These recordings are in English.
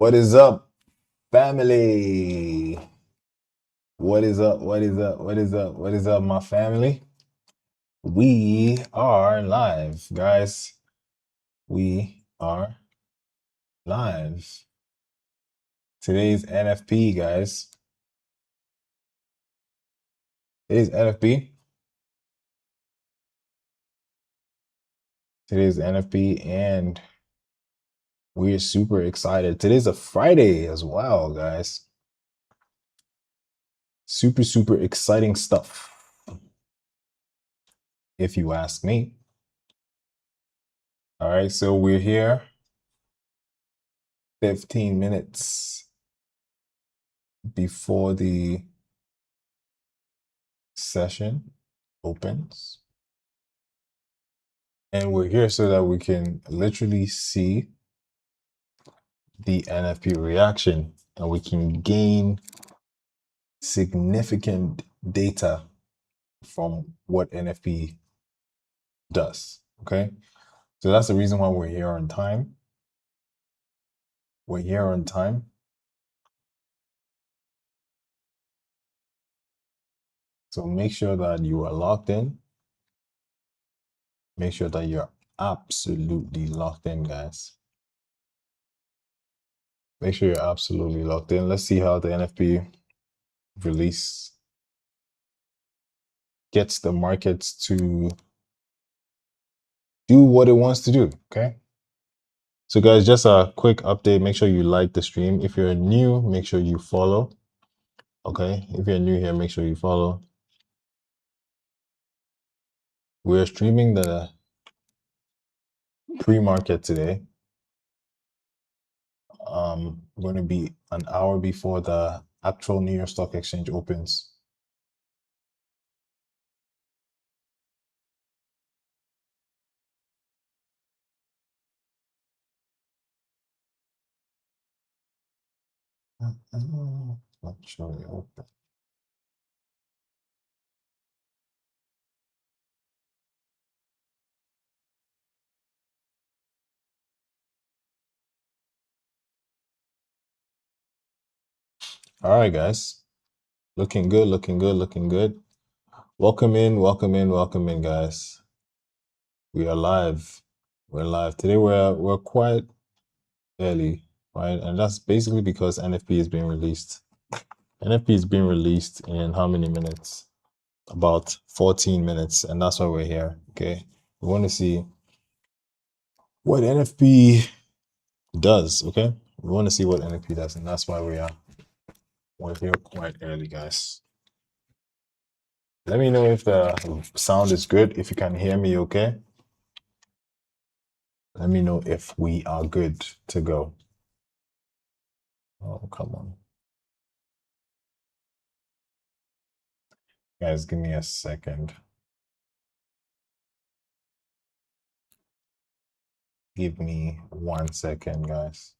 What is up, family? What is up? What is up? What is up? What is up, my family? We are live, guys. We are live. Today's NFP, guys. Today's NFP. Today's NFP, and we're super excited. Today's a Friday as well, guys. Super, super exciting stuff, if you ask me. All right, so we're here 15 minutes before the session opens. And we're here so that we can literally see the NFP reaction and we can gain significant data from what NFP does. Okay. So that's the reason why we're here on time. We're here on time. So make sure that you are locked in. Make sure that you're absolutely locked in, guys. Make sure you're absolutely locked in. Let's see how the NFP release gets the markets to do what it wants to do. Okay. So guys, just a quick update. Make sure you like the stream. If you're new, make sure you follow. Okay. If you're new here, make sure you follow. We're streaming the pre-market today. Going to be an hour before the actual New York Stock Exchange opens. Not sure it open. All right, guys. Looking good, looking good, looking good. Welcome in, welcome in, welcome in, guys. We are live. We're live. Today we're quite early, right? And that's basically because NFP is being released. NFP is being released in how many minutes? About 14 minutes, and that's why we're here. Okay. We want to see what NFP does. Okay. We want to see what NFP does, and that's why we're here quite early, guys. Let me know if the sound is good, if you can hear me okay. Let me know if we are good to go. Oh, come on. Guys, give me a second. Give me 1 second, guys.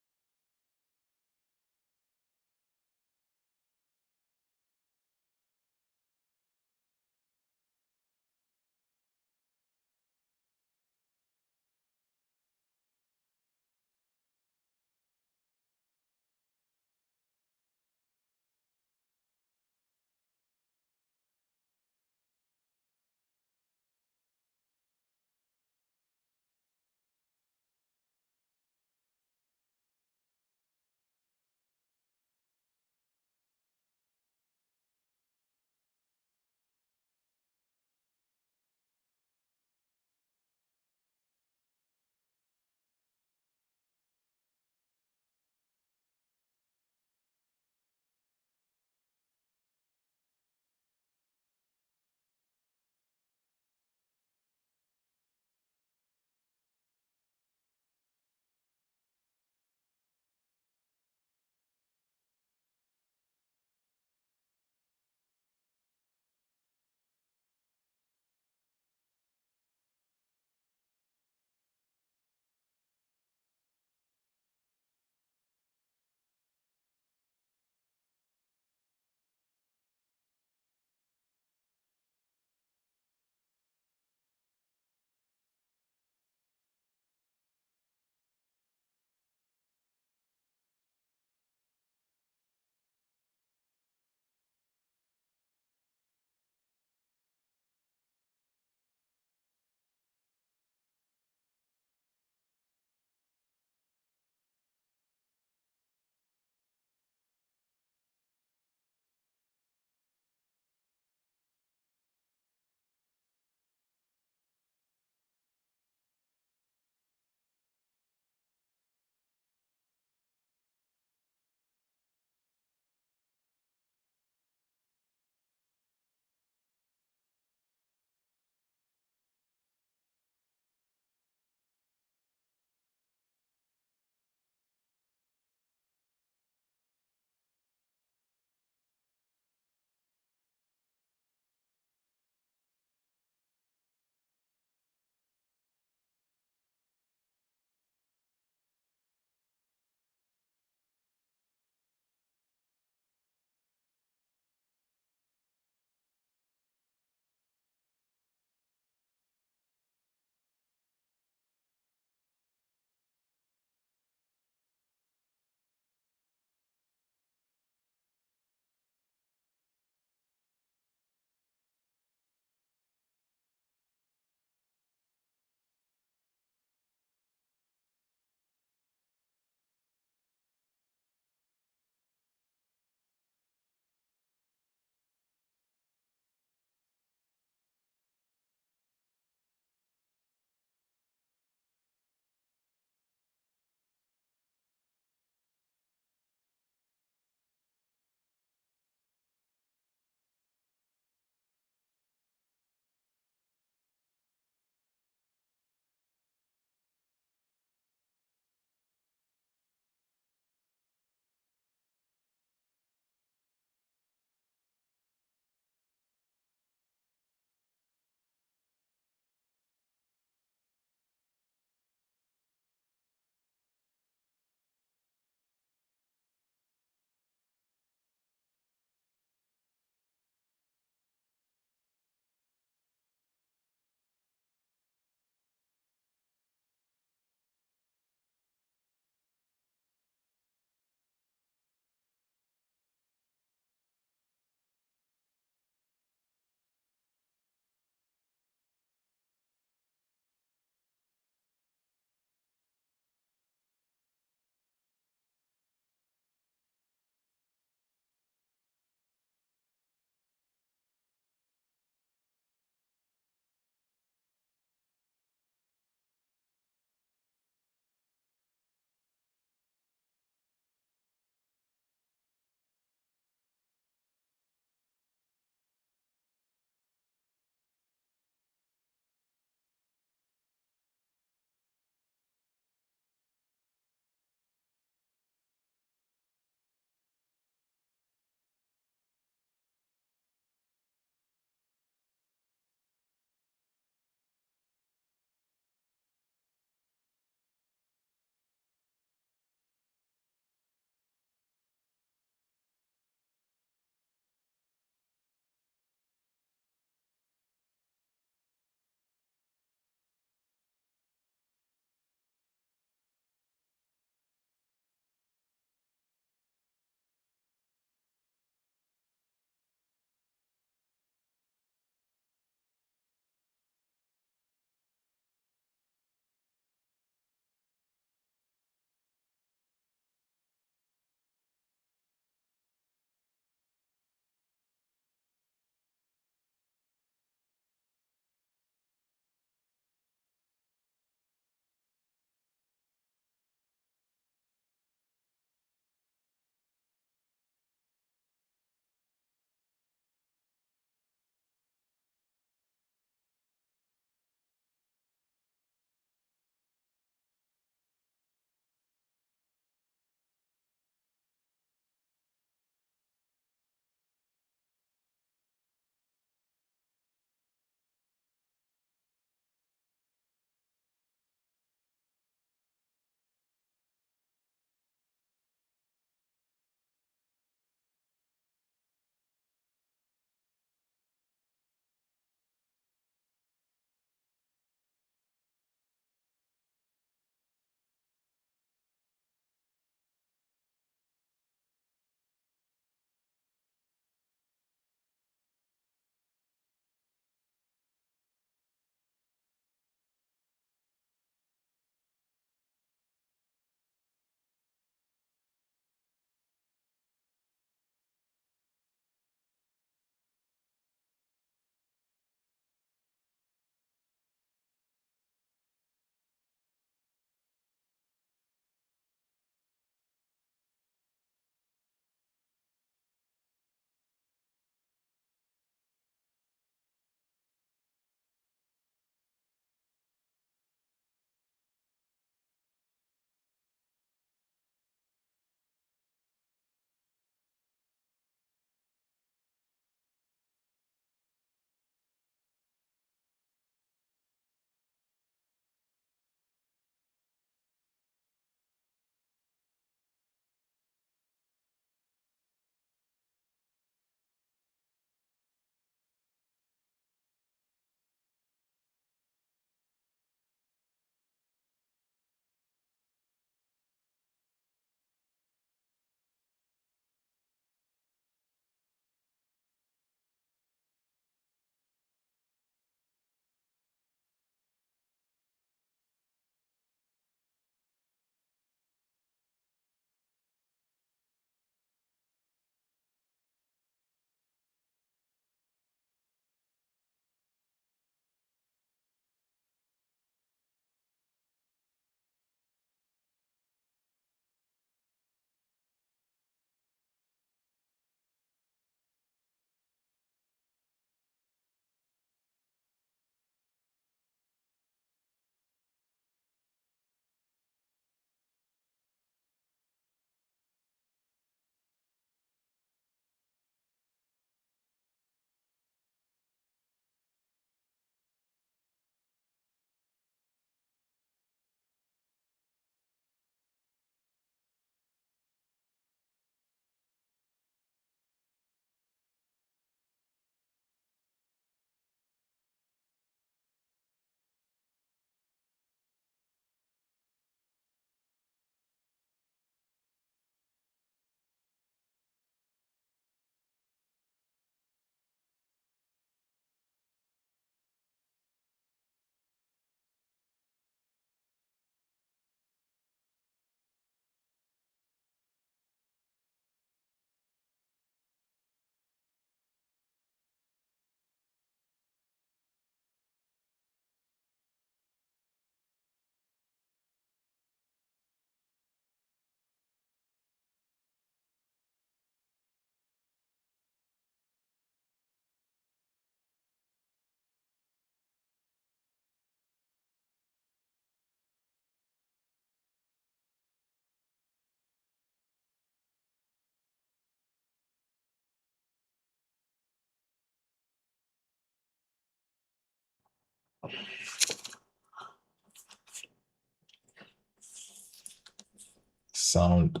Sound,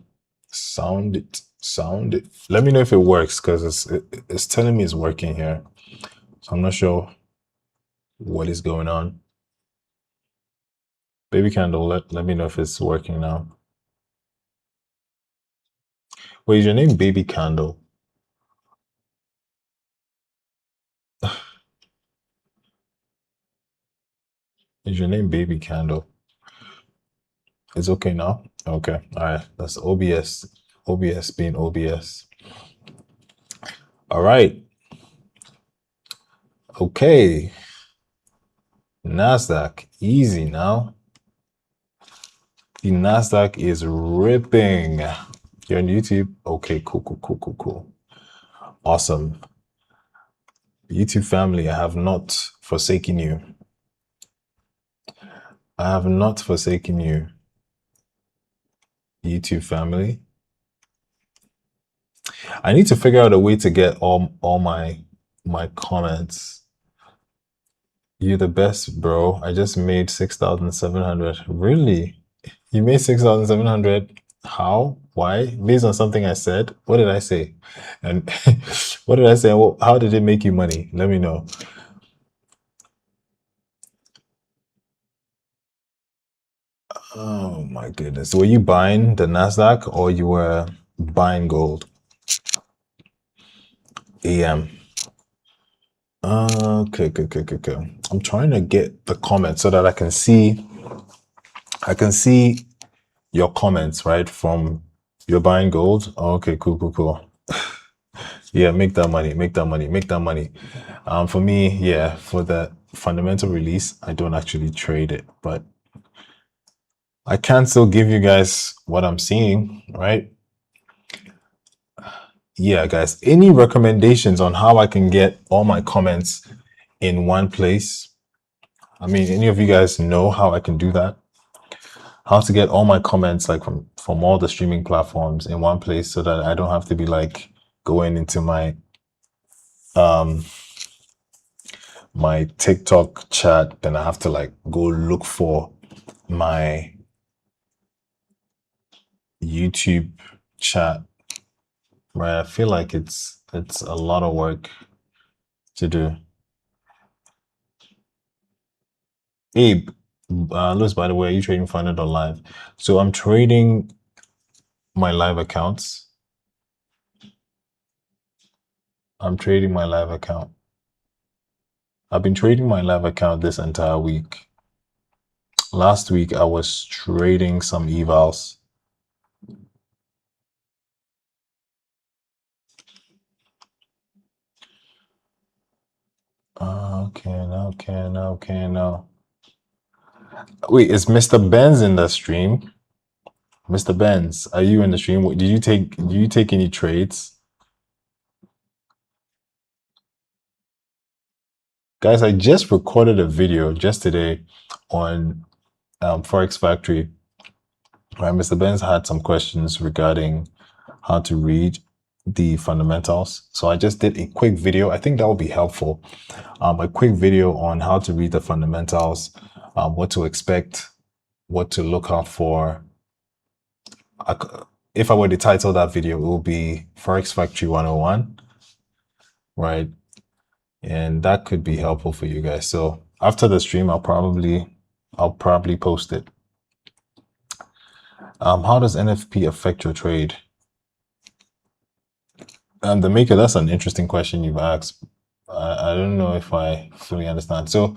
sound it. Let me know if it works because it's telling me it's working here. So I'm not sure what is going on. Baby candle, let me know if it's working now. Wait, is your name Baby Candle? Is your name Baby Candle? It's okay now? Okay. All right. That's OBS. OBS being OBS. All right. Okay. NASDAQ. Easy now. The NASDAQ is ripping. You're on YouTube? Okay, cool, cool, cool, cool, cool. Awesome. YouTube family, I have not forsaken you. I have not forsaken you. YouTube family. I need to figure out a way to get all my comments. You're the best, bro. I just made 6,700. Really? You made 6,700? How? Why? Based on something I said? What did I say? And what did I say? Well, how did it make you money? Let me know. Oh my goodness. Were you buying the NASDAQ or you were buying gold? AM. Okay, okay, okay, okay, okay. I'm trying to get the comments so that I can see your comments, right? From you're buying gold. Okay, cool, cool, cool. Yeah, make that money, make that money, make that money. For me, yeah, for the fundamental release, I don't actually trade it, but I can still give you guys what I'm seeing, right? Yeah, guys, any recommendations on how I can get all my comments in one place? I mean, any of you guys know how I can do that? How to get all my comments like from all the streaming platforms in one place so that I don't have to be like going into um my TikTok chat, then I have to like go look for my YouTube chat, right? I feel like it's a lot of work to do. Abe, Lewis, by the way, are you trading Find It Live? So I'm trading my live accounts. I'm trading my live account. I've been trading my live account this entire week. Last week I was trading some evals. Okay, no. Wait, is Mr. Benz in the stream? Mr. Benz, are you in the stream? Did you take any trades? Guys, I just recorded a video just today on Forex Factory. Right, Mr. Benz had some questions regarding how to read the fundamentals. So I just did a quick video. I think that would be helpful. A quick video on how to read the fundamentals, what to expect, what to look out for. If I were to title that video, it will be Forex Factory 101, right? And that could be helpful for you guys. So after the stream, I'll probably post it. How does NFP affect your trade? The maker, that's an interesting question you've asked. I don't know if I fully understand. So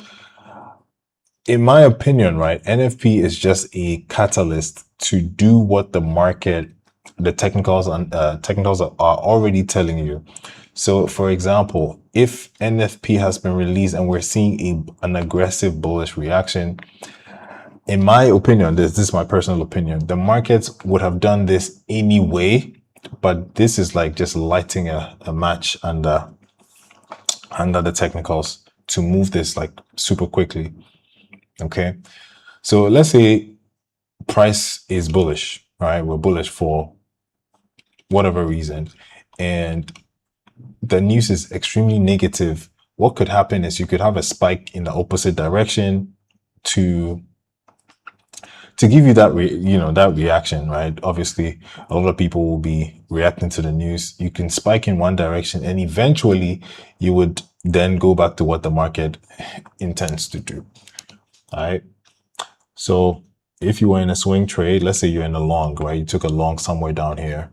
in my opinion, right, NFP is just a catalyst to do what the market, the technicals and technicals are already telling you. So, for example, if NFP has been released and we're seeing an aggressive bullish reaction, in my opinion, this is my personal opinion, the markets would have done this anyway, but this is like just lighting a match under the technicals to move this like super quickly. Okay. So let's say price is bullish, right? We're bullish for whatever reason. And the news is extremely negative what could happen is you could have a spike in the opposite direction to give you that that reaction, right? Obviously, a lot of people will be reacting to the news. You can spike in one direction, and eventually, you would then go back to what the market intends to do. All right. So if you were in a swing trade, let's say you're in a long, right? You took a long somewhere down here.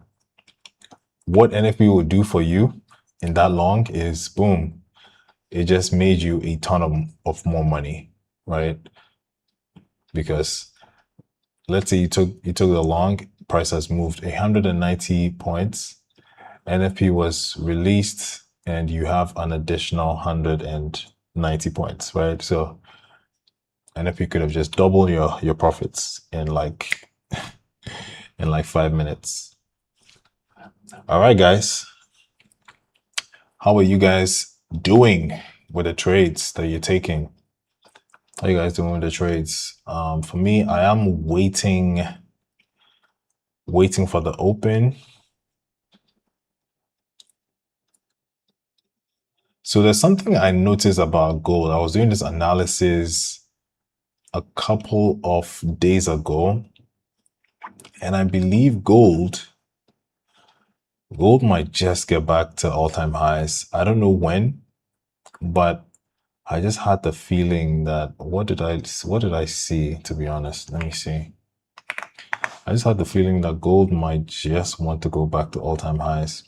What NFP will do for you in that long is boom, it just made you a ton of more money, right? Because let's say you took the long, price has moved 190 points, NFP was released, and you have an additional 190 points, right? So NFP could have just doubled your profits in like 5 minutes. All right, guys. How are you guys doing with the trades that you're taking? How are you guys doing with the trades? For me, I am waiting for the open. So there's something I noticed about gold. I was doing this analysis a couple of days ago, and I believe gold might just get back to all-time highs. I don't know when, but I just had the feeling that what did I see, to be honest? Let me see. I just had the feeling that gold might just want to go back to all-time highs.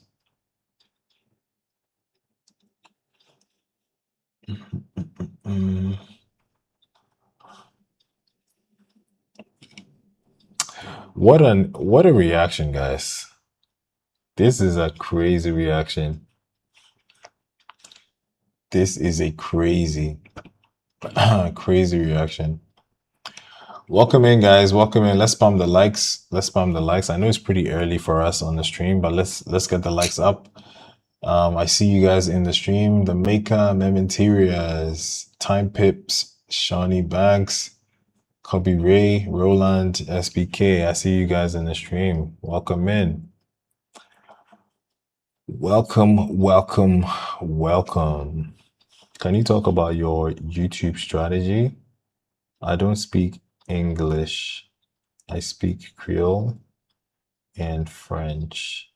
What a reaction, guys. This is a crazy reaction. This is a crazy crazy reaction. Welcome in, guys. Welcome in. Let's spam the likes. Let's spam the likes. I know it's pretty early for us on the stream, but let's get the likes up. I see you guys in the stream. The Maker, Mem Interiors, Time Pips, Shawnee Banks, Copy Ray, Roland, SBK. I see you guys in the stream. Welcome in. Welcome, welcome, welcome. Can you talk about your YouTube strategy? I don't speak English. I speak Creole and French.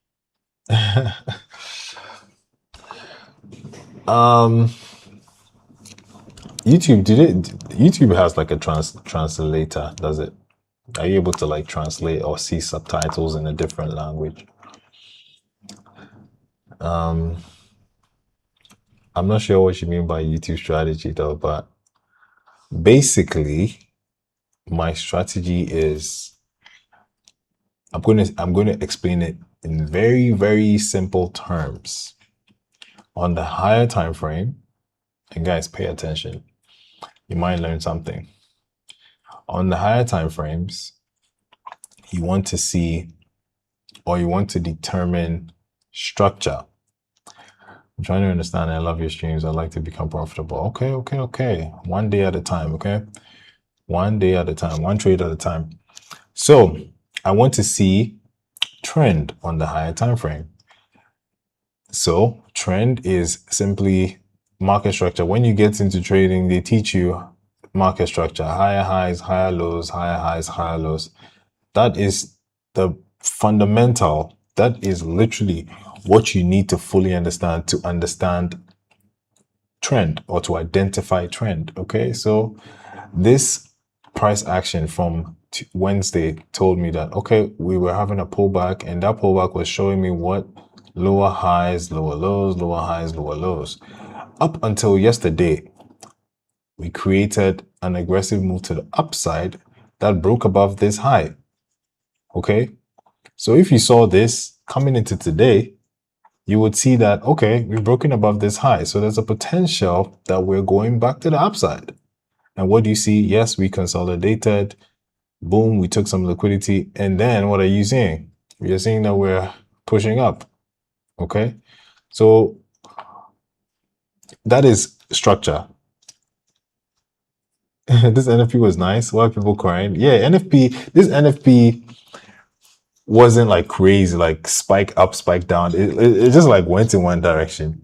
YouTube has like a translator, does it? Are you able to like translate or see subtitles in a different language? I'm not sure what you mean by YouTube strategy though, but basically my strategy is I'm going to explain it in very, very simple terms. On the higher time frame, and guys, pay attention. You might learn something. On the higher time frames, you want to see or you want to determine structure. I'm trying to understand. I love your streams. I'd like to become profitable. Okay. One day at a time, okay? One day at a time, one trade at a time. So I want to see trend on the higher time frame. So trend is simply market structure. When you get into trading, they teach you market structure, higher highs, higher lows, higher highs, higher lows. That is the fundamental. That is literally what you need to fully understand to understand trend or to identify trend. Okay, so this price action from Wednesday told me that, okay, we were having a pullback, and that pullback was showing me what? Lower highs, lower lows, lower highs, lower lows. Up until yesterday, we created an aggressive move to the upside that broke above this high. Okay, so if you saw this coming into today, you would see that, okay, we've broken above this high. So there's a potential that we're going back to the upside. And what do you see? Yes, we consolidated. Boom, we took some liquidity. And then what are you seeing? You're seeing that we're pushing up. Okay, so that is structure. This NFP was nice. Why are people crying? Yeah, this NFP wasn't like crazy, like spike up, spike down. It just like went in one direction.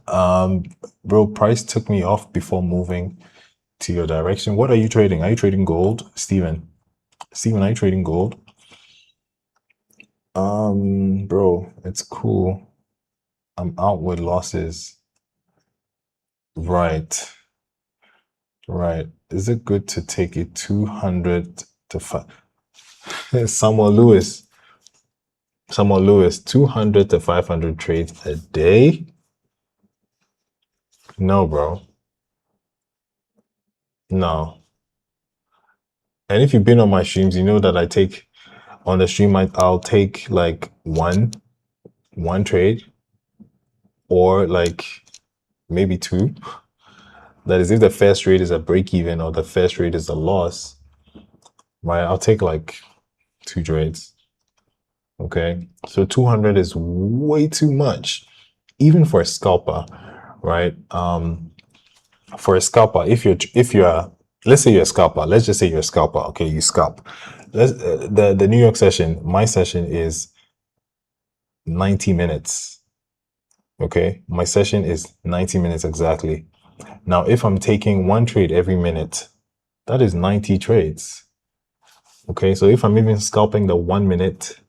Bro, price took me off before moving to your direction. What are you trading? Are you trading gold? Steven, are you trading gold? Bro, it's cool. I'm out with losses. Right. Right. Is it good to take a 200 to 5? Samuel Lewis. 200 to 500 trades a day? No, bro. No. And if you've been on my streams, you know that I take on the stream, I'll take like one trade or like maybe two. That is if the first trade is a break even or the first trade is a loss, right? I'll take like two trades. Okay. So 200 is way too much, even for a scalper, right? For a scalper, if you're let's say you're a scalper, let's just say you're a scalper. Okay, you scalp. The New York session, my session is 90 minutes. Okay, my session is 90 minutes exactly. Now, if I'm taking one trade every minute, that is 90 trades. Okay, so if I'm even scalping the 1 minute,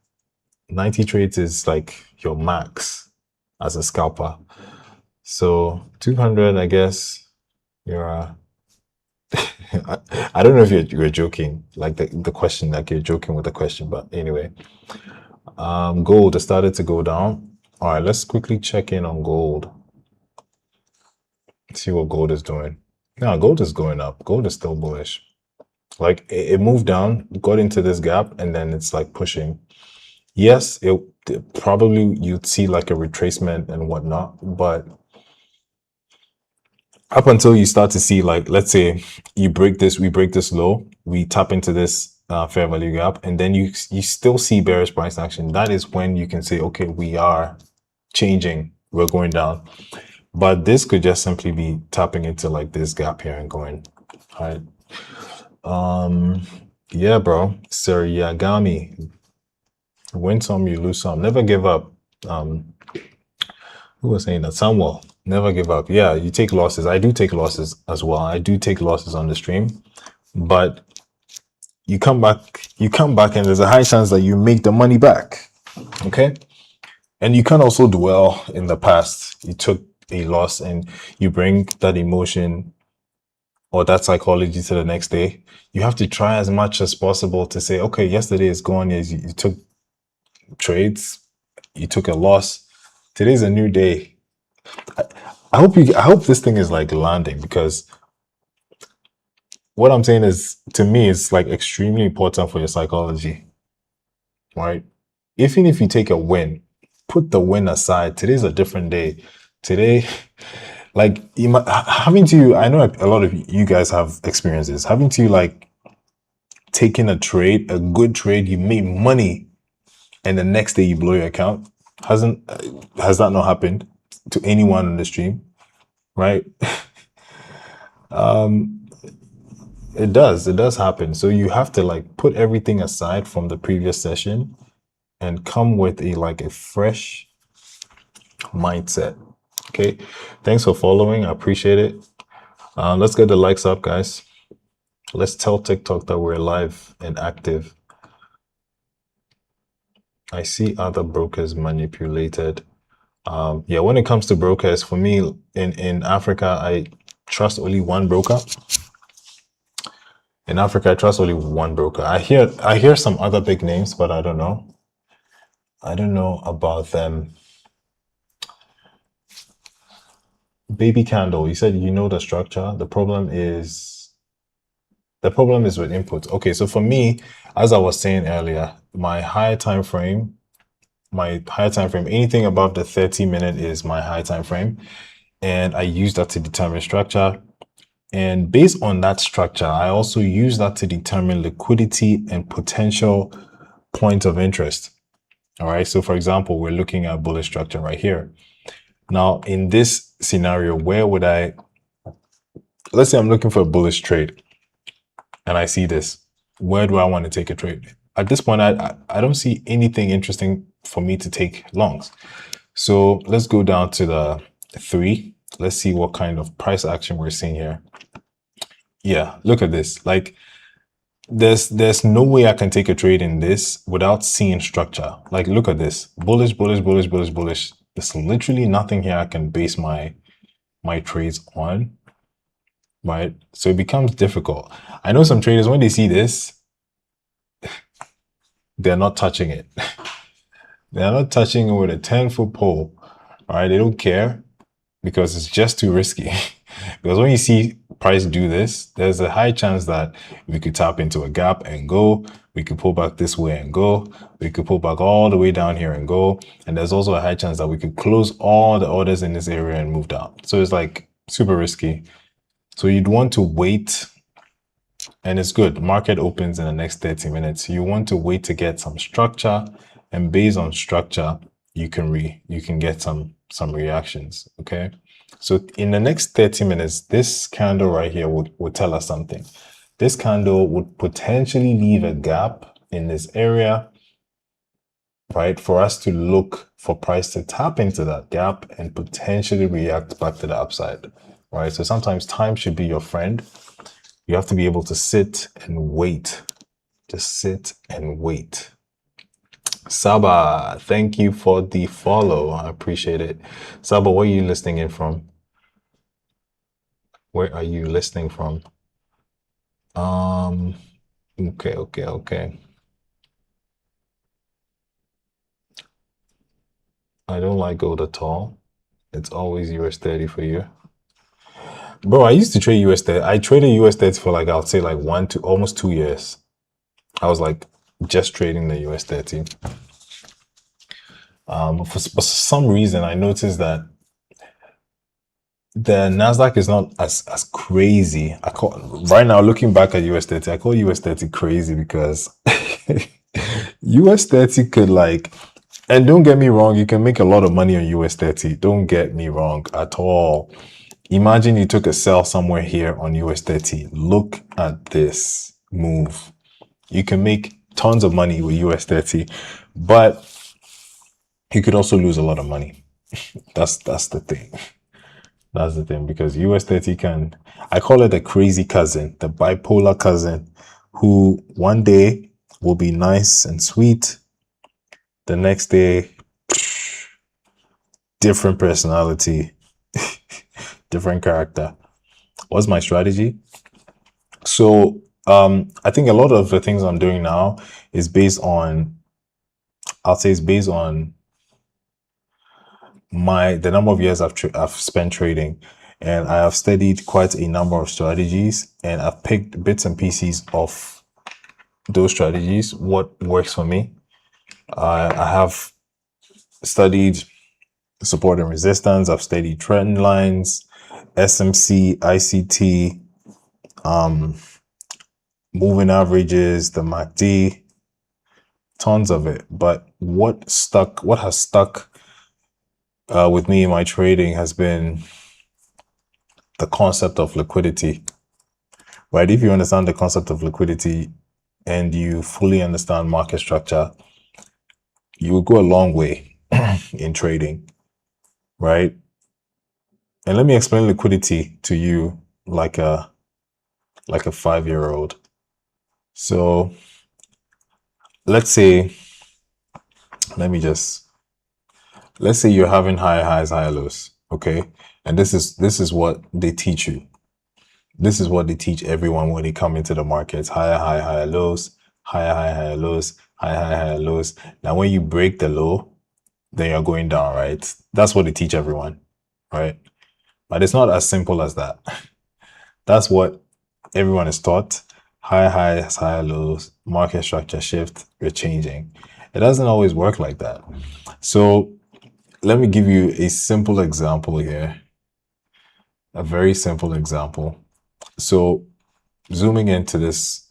90 trades is like your max as a scalper. So 200, I guess you're I don't know if you're joking, like the question, like you're joking with the question, but anyway. Gold has started to go down. All right, let's quickly check in on gold. See what gold is doing. Now, gold is going up. Gold is still bullish. Like it moved down, got into this gap, and then it's like pushing. Yes, it probably you'd see like a retracement and whatnot, but up until you start to see like, let's say we break this low, we tap into this fair value gap, and then you still see bearish price action. That is when you can say, okay, we are changing, we're going down. But this could just simply be tapping into like this gap here and going. All right. Yeah, bro. Sir Yagami. Win some, you lose some. Never give up. Who was saying that? Samuel. Never give up. Yeah, you take losses. I do take losses as well. I do take losses on the stream. But you come back, and there's a high chance that you make the money back. Okay? And you can also dwell in the past. You took a loss and you bring that emotion or that psychology to the next day. You have to try as much as possible to say, okay, yesterday is gone. You took trades, you took a loss. Today's a new day. I hope this thing is like landing, because what I'm saying is, to me, it's like extremely important for your psychology, right? Even if you take a win, put the win aside. Today's a different day. Today, like having to, I know a lot of you guys have experiences having to like taking a trade, a good trade, you made money, and the next day you blow your account. Has that not happened to anyone on the stream, right? It does happen. So you have to like put everything aside from the previous session and come with a fresh mindset. Okay, thanks for following. I appreciate it. Let's get the likes up, guys. Let's tell TikTok that we're live and active. I see other brokers manipulated. Yeah, when it comes to brokers, for me in Africa, I trust only one broker. In Africa, I trust only one broker. I hear some other big names, but I don't know. I don't know about them. Baby Candle, you said you know the structure. The problem is with inputs. Okay, so for me, as I was saying earlier, my higher time frame, anything above the 30-minute is my high time frame. And I use that to determine structure. And based on that structure, I also use that to determine liquidity and potential points of interest. All right. So for example, we're looking at bullish structure right here. Now, in this scenario, let's say I'm looking for a bullish trade and I see this. Where do I want to take a trade? At this point, I don't see anything interesting for me to take longs. So let's go down to 3. Let's see what kind of price action we're seeing here. Yeah, look at this. Like there's no way I can take a trade in this without seeing structure. Like look at this. Bullish, bullish, bullish, bullish, bullish. There's literally nothing here I can base my trades on. Right? So it becomes difficult. I know some traders when they see this, they're not touching it. They're not touching it with a 10-foot pole. All right, they don't care because it's just too risky. Because when you see price do this, there's a high chance that we could tap into a gap and go. We could pull back this way and go. We could pull back all the way down here and go. And there's also a high chance that we could close all the orders in this area and move down. So it's like super risky. So you'd want to wait. And it's good. Market opens in the next 30 minutes. You want to wait to get some structure, and based on structure, you can get some reactions. Okay. So in the next 30 minutes, this candle right here would tell us something. This candle would potentially leave a gap in this area, right? For us to look for price to tap into that gap and potentially react back to the upside, right? So sometimes time should be your friend. You have to be able to sit and wait. Just sit and wait. Saba, thank you for the follow. I appreciate it. Saba, where are you listening in from? Where are you listening from? Okay. I don't like gold at all. It's always US 30 for you. Bro, I used to trade US 30. I traded US 30 for like, I'll say like almost 2 years. I was like just trading the US 30. For some reason, I noticed that the Nasdaq is not as crazy. Right now, looking back at US 30, I call US 30 crazy because US 30 could like, and don't get me wrong, you can make a lot of money on US 30. Don't get me wrong at all. Imagine you took a sell somewhere here on US 30. Look at this move. You can make tons of money with US 30, but you could also lose a lot of money. That's the thing. That's the thing, because US 30 can, I call it the crazy cousin, the bipolar cousin, who one day will be nice and sweet. The next day, different personality, different character. What's my strategy? So I think a lot of the things I'm doing now is based on, I'll say it's based on the number of years I've spent trading, and I have studied quite a number of strategies, and I've picked bits and pieces of those strategies, what works for me. I have studied support and resistance. I've studied trend lines, SMC, ICT, moving averages, the MACD, tons of it. But what has stuck with me in my trading has been the concept of liquidity, right? If you understand the concept of liquidity and you fully understand market structure, you will go a long way in trading, right? And let me explain liquidity to you like a 5-year-old. So let's say you're having high highs, high lows, okay? And this is what they teach you. This is what they teach everyone when they come into the markets: higher high, higher lows, higher high, higher lows, higher high, higher lows. Now, when you break the low, then you're going down, right? That's what they teach everyone, right? But it's not as simple as that. That's what everyone is taught. Higher highs, higher lows, market structure shift, you're changing. It doesn't always work like that. So let me give you a simple example here. A very simple example. So zooming into this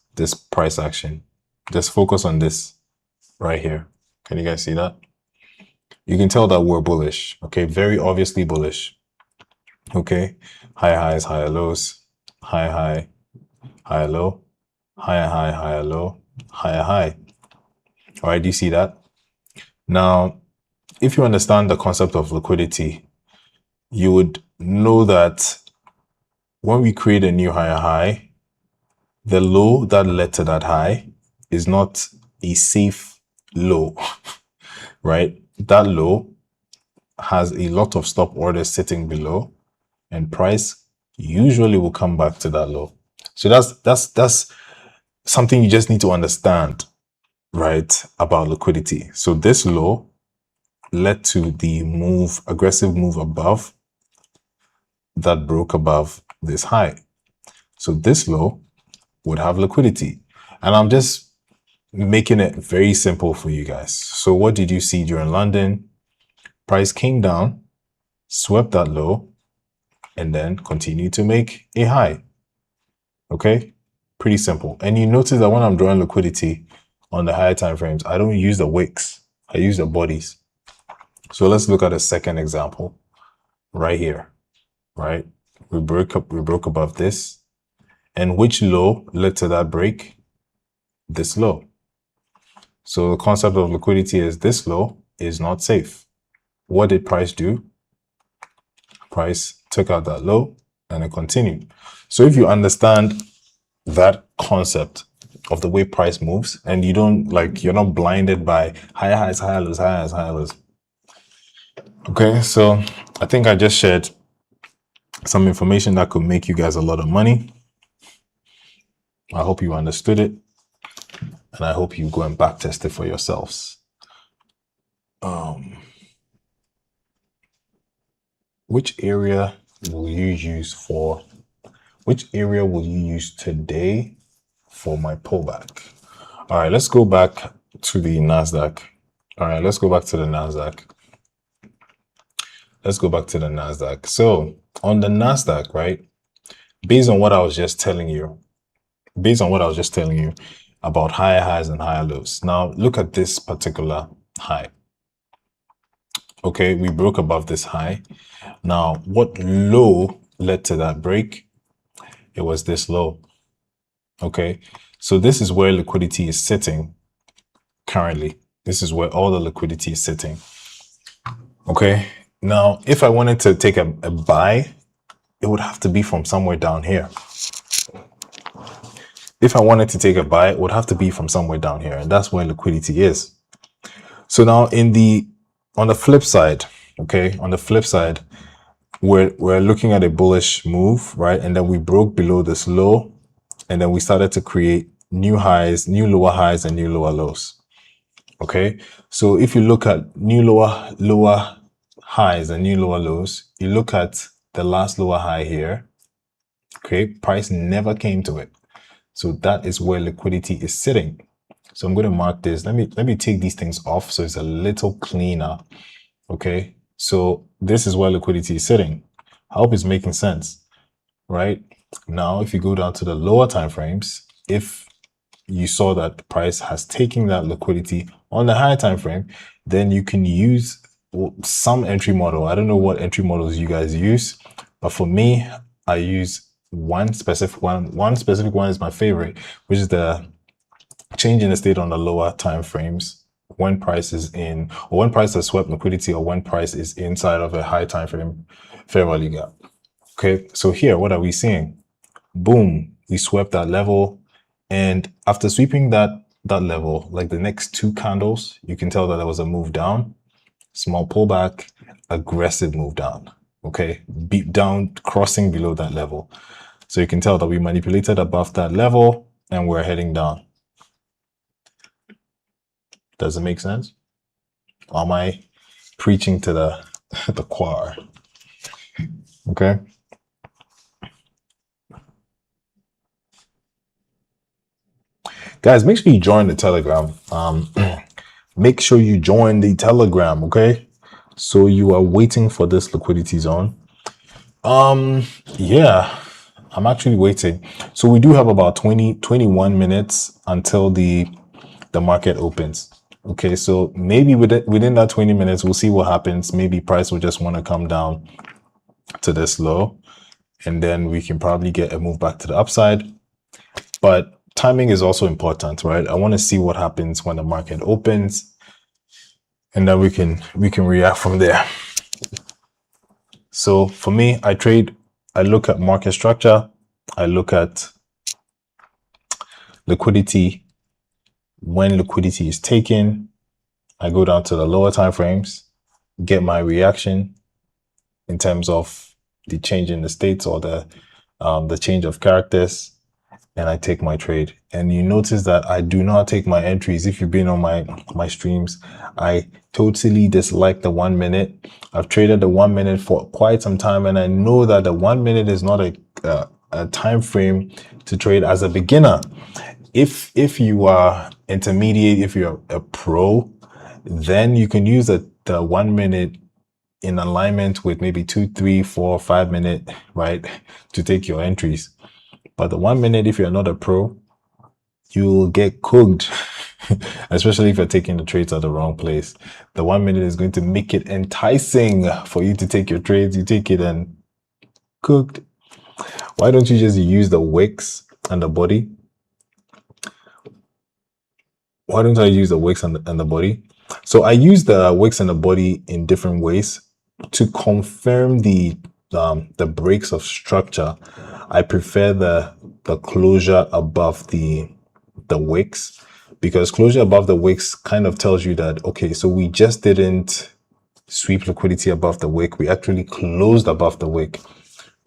price action, just focus on this right here. Can you guys see that? You can tell that we're bullish, okay? Very obviously bullish, okay? Higher highs, higher lows, higher high, higher low, higher high, higher low, higher high. All right, do you see that? Now, if you understand the concept of liquidity, you would know that when we create a new higher high, the low that led to that high is not a safe low, right? That low has a lot of stop orders sitting below, and price usually will come back to that low. So that's something you just need to understand, right, about liquidity. So this low led to the aggressive move above that broke above this high. So this low would have liquidity. And I'm just making it very simple for you guys. So what did you see during London? Price came down, swept that low, and then continued to make a high. Okay, pretty simple. And you notice that when I'm drawing liquidity on the higher time frames, I don't use the wicks, I use the bodies. So let's look at a second example right here, right? We broke above this. And which low led to that break? This low. So the concept of liquidity is this low is not safe. What did price do? Price took out that low and it continued. So if you understand that concept of the way price moves and you don't you're not blinded by higher highs, higher lows, higher highs, higher lows. Okay, so I think I just shared some information that could make you guys a lot of money. I hope you understood it. And I hope you go and back test it for yourselves. Which area will you use today for my pullback? All right, let's go back to the NASDAQ. All right, let's go back to the NASDAQ. So on the NASDAQ, right, based on what I was just telling you about higher highs and higher lows. Now look at this particular high. Okay, we broke above this high. Now, what low led to that break? It was this low. Okay, so this is where liquidity is sitting currently. This is where all the liquidity is sitting. Okay, now if I wanted to take a buy, it would have to be from somewhere down here. If I wanted to take a buy, it would have to be from somewhere down here, and that's where liquidity is. So now on the flip side, okay, we're looking at a bullish move, right? And then we broke below this low, and then we started to create new highs, new lower highs, and new lower lows. Okay, so if you look at new lower highs and new lower lows, you look at the last lower high here. Okay, price never came to it. So that is where liquidity is sitting. So I'm going to mark this. Let me take these things off so it's a little cleaner. Okay, so this is where liquidity is sitting. I hope it's making sense, right? Now, if you go down to the lower time frames, if you saw that the price has taken that liquidity on the higher time frame, then you can use some entry model. I don't know what entry models you guys use, but for me, I use one specific one. One specific one is my favorite, which is the change in the state on the lower time frames when price is in, or when price has swept liquidity, or when price is inside of a high time frame fair value gap. Okay, so here, what are we seeing? Boom, we swept that level, and after sweeping that level, like the next two candles, you can tell that there was a move down, small pullback, aggressive move down. Okay, beat down, crossing below that level. So you can tell that we manipulated above that level and we're heading down. Does it make sense? Or am I preaching to the choir? Okay. Guys, make sure you join the Telegram. Make sure you join the Telegram, okay? So you are waiting for this liquidity zone. Yeah, I'm actually waiting. So we do have about 21 minutes until the market opens. Okay, so maybe within that 20 minutes, we'll see what happens. Maybe price will just want to come down to this low, and then we can probably get a move back to the upside. But timing is also important, right? I want to see what happens when the market opens, and then we can react from there. So for me, I look at market structure, I look at liquidity. When liquidity is taken, I go down to the lower time frames, get my reaction in terms of the change in the states or the change of characters, and I take my trade. And you notice that I do not take my entries. If you've been on my streams, I totally dislike the 1 minute. I've traded the 1 minute for quite some time, and I know that the 1 minute is not a time frame to trade as a beginner. If you are intermediate, if you're a pro, then you can use the 1 minute in alignment with maybe 2, 3, 4, 5 minute, right, to take your entries. But the 1 minute, if you're not a pro, you'll get cooked, especially if you're taking the trades at the wrong place. The 1 minute is going to make it enticing for you to take your trades. You take it and cooked. Why don't you just use the wicks and the body? Why don't I use the wicks and the body? So I use the wicks and the body in different ways to confirm the breaks of structure. I prefer the closure above the wicks, because closure above the wicks kind of tells you that, okay, so we just didn't sweep liquidity above the wick, we actually closed above the wick,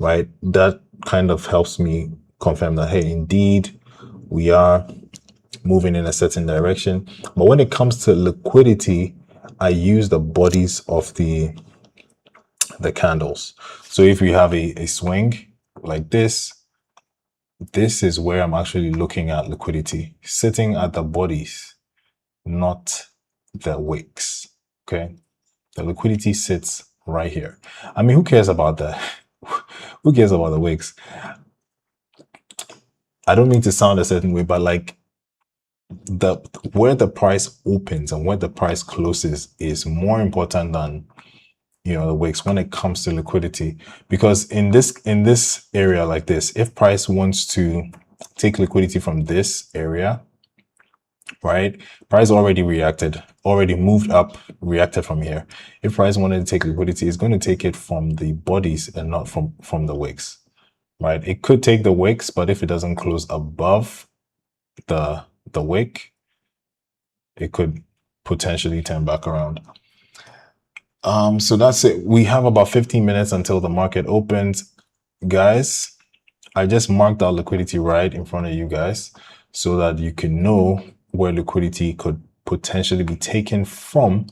right? That kind of helps me confirm that, hey, indeed we are moving in a certain direction. But when it comes to liquidity, I use the bodies of the candles. So if you have a swing like this is where I'm actually looking at liquidity, sitting at the bodies, not the wicks. Okay, the liquidity sits right here. I mean, who cares about that? Who cares about the wicks? I don't mean to sound a certain way, but like, where the price opens and where the price closes is more important than, you know, the wicks when it comes to liquidity. Because in this area like this, if price wants to take liquidity from this area, right, price already reacted, already moved up, reacted from here. If price wanted to take liquidity, it's going to take it from the bodies and not from the wicks, right? It could take the wicks, but if it doesn't close above the wick, it could potentially turn back around. So that's it. We have about 15 minutes until the market opens. Guys, I just marked our liquidity right in front of you guys so that you can know where liquidity could potentially be taken from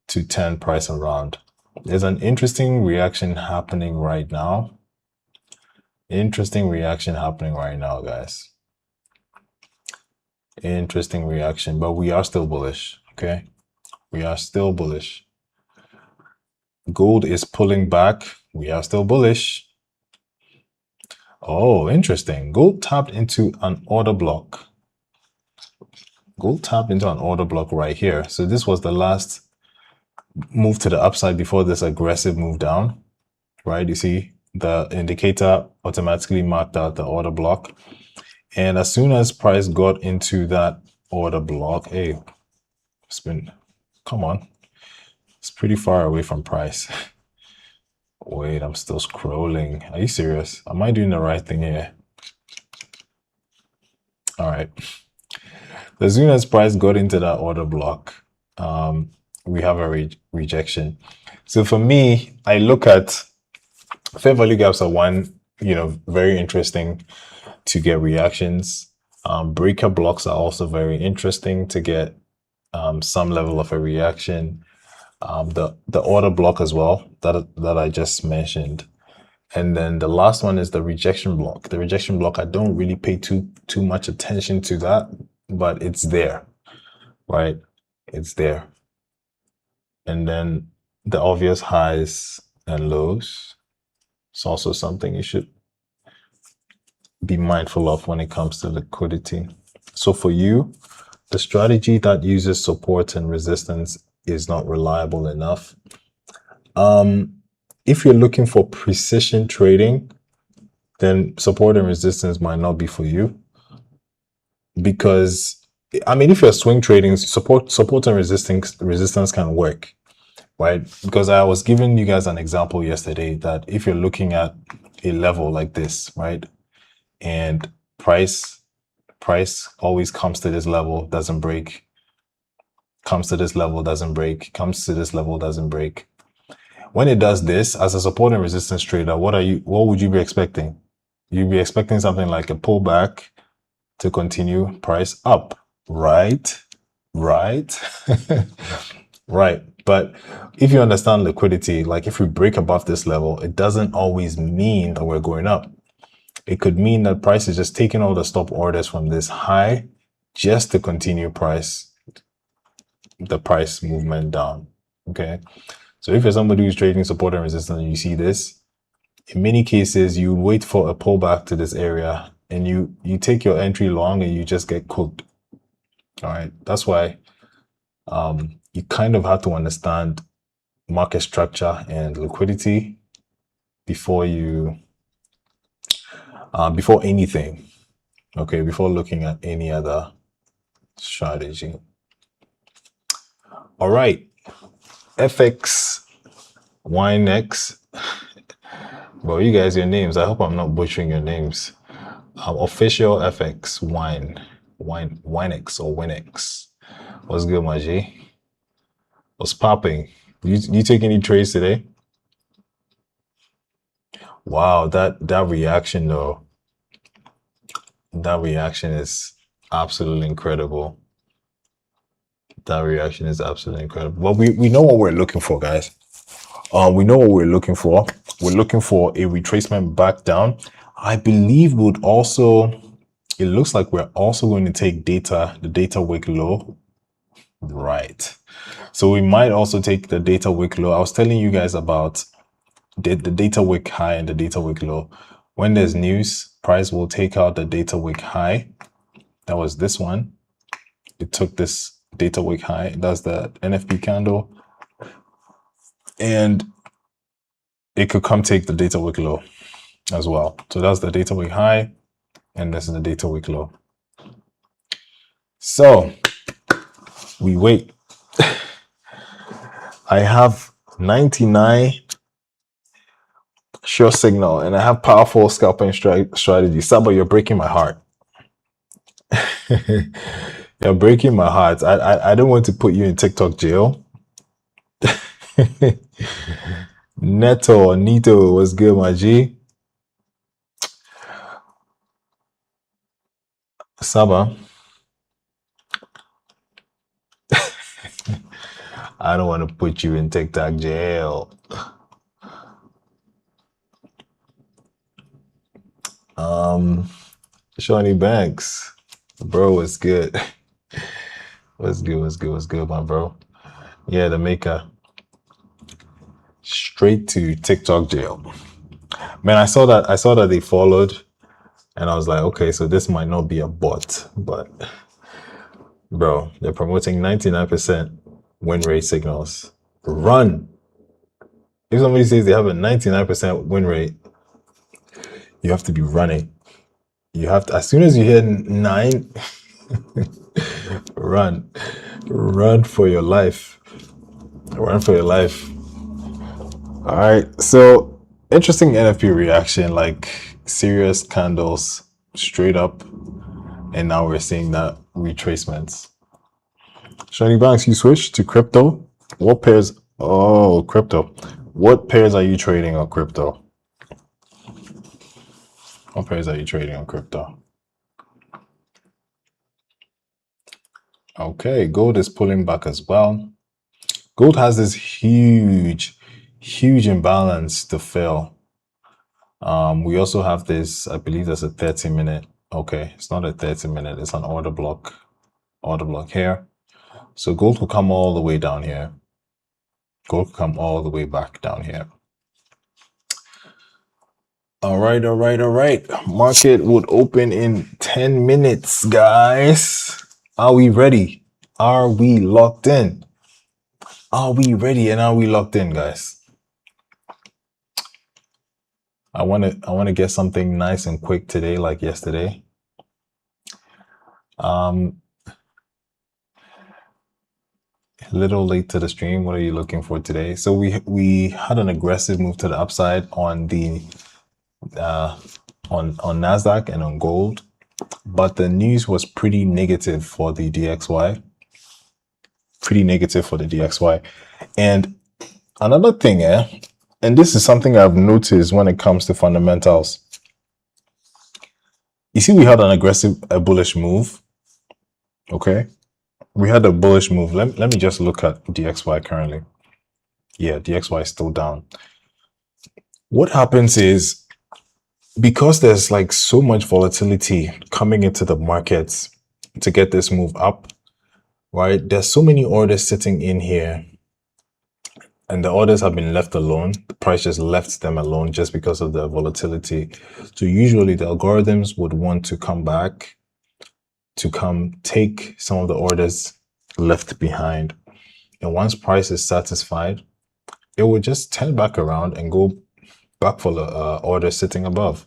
to turn price around. There's an interesting reaction happening right now. Interesting reaction happening right now, guys. Interesting reaction, but we are still bullish, okay? We are still bullish. Gold is pulling back. We are still bullish. Oh, interesting. Gold tapped into an order block. Gold tapped into an order block right here. So this was the last move to the upside before this aggressive move down, right? You see the indicator automatically marked out the order block. And as soon as price got into that order block, hey, it's been, come on. It's pretty far away from price. Wait, I'm still scrolling. Are you serious? Am I doing the right thing here? All right. As soon as price got into that order block, we have a rejection. So for me, I look at fair value gaps are one, you know, very interesting to get reactions. Breaker blocks are also very interesting to get some level of a reaction. The order block as well that I just mentioned. And then the last one is the rejection block. The rejection block, I don't really pay too much attention to that, but it's there, right? It's there. And then the obvious highs and lows. It's also something you should be mindful of when it comes to liquidity. So for you, the strategy that uses support and resistance is not reliable enough. If you're looking for precision trading, then support and resistance might not be for you. Because, I mean, if you're swing trading, support and resistance can work. right? Because I was giving you guys an example yesterday that if you're looking at a level like this, right, and price always comes to this level, doesn't break, comes to this level, doesn't break, comes to this level, doesn't break. When it does this, as a support and resistance trader, what would you be expecting? You'd be expecting something like a pullback to continue price up, right? Right? Right. But if you understand liquidity, like if we break above this level, it doesn't always mean that we're going up. It could mean that price is just taking all the stop orders from this high just to continue the price movement down. Okay. So if you're somebody who's trading support and resistance and you see this, in many cases, you wait for a pullback to this area and you take your entry long and you just get cooked. All right. That's why you kind of have to understand market structure and liquidity before before anything. Okay. Before looking at any other strategy. All right. FX, YNX. Well, you guys, your names. I hope I'm not butchering your names. Official FX, WineX or WinX. What's good, my G? What's popping? You take any trades today? Wow, that reaction though. That reaction is absolutely incredible. That reaction is absolutely incredible. Well, we know what we're looking for, guys. We know what we're looking for. We're looking for a retracement back down. I believe would also, it looks like we're also going to take the data wick low. Right. So we might also take the data wick low. I was telling you guys about the data wick high and the data wick low. When there's news, price will take out the data wick high. That was this one. It took this data wick high. That's the NFP candle. And it could come take the data wick low as well. So that's the data wick high. And this is the data wick low. So we wait. I have 99 sure signal and I have powerful scalping strategy. Saba, you're breaking my heart. You're breaking my heart. I don't want to put you in TikTok jail. Nito, what's good, my G? Saba, I don't want to put you in TikTok jail. Shawnee Banks, bro, what's good? What's good, my bro? Yeah, the maker. Straight to TikTok jail. Man, I saw that they followed, and I was like, okay, so this might not be a bot, but bro, they're promoting 99% win rate signals. Run. If somebody says they have a 99% win rate, you have to be running. You have to, as soon as you hear 9, run. Run for your life. Run for your life. All right. So interesting NFP reaction, like serious candles straight up. And now we're seeing that retracements. Shiny Banks, you switched to crypto. What pairs? Oh, crypto. What pairs are you trading on crypto? What pairs are you trading on crypto? Okay, gold is pulling back as well. Gold has this huge imbalance to fill. We also have this, I believe that's a 30-minute. Okay, it's not a 30-minute, it's an order block here. So gold will come all the way down here. Gold will come all the way back down here. All right. Market would open in 10 minutes, guys. Are we ready? Are we locked in? Are we ready and are we locked in, guys? I want to get something nice and quick today, like yesterday. Little late to the stream. What are you looking for today? So we had an aggressive move to the upside on the on Nasdaq and on gold, but the news was pretty negative for the DXY. Pretty negative for the DXY. And another thing, and this is something I've noticed when it comes to fundamentals. You see, we had an aggressive, a bullish move. Okay. We had a bullish move. Let me just look at DXY currently. Yeah, DXY is still down. What happens is, because there's like so much volatility coming into the markets to get this move up, right? There's so many orders sitting in here, and the orders have been left alone. The price just left them alone just because of the volatility. So usually the algorithms would want to come back to come take some of the orders left behind. And once price is satisfied, it will just turn back around and go back for the order sitting above.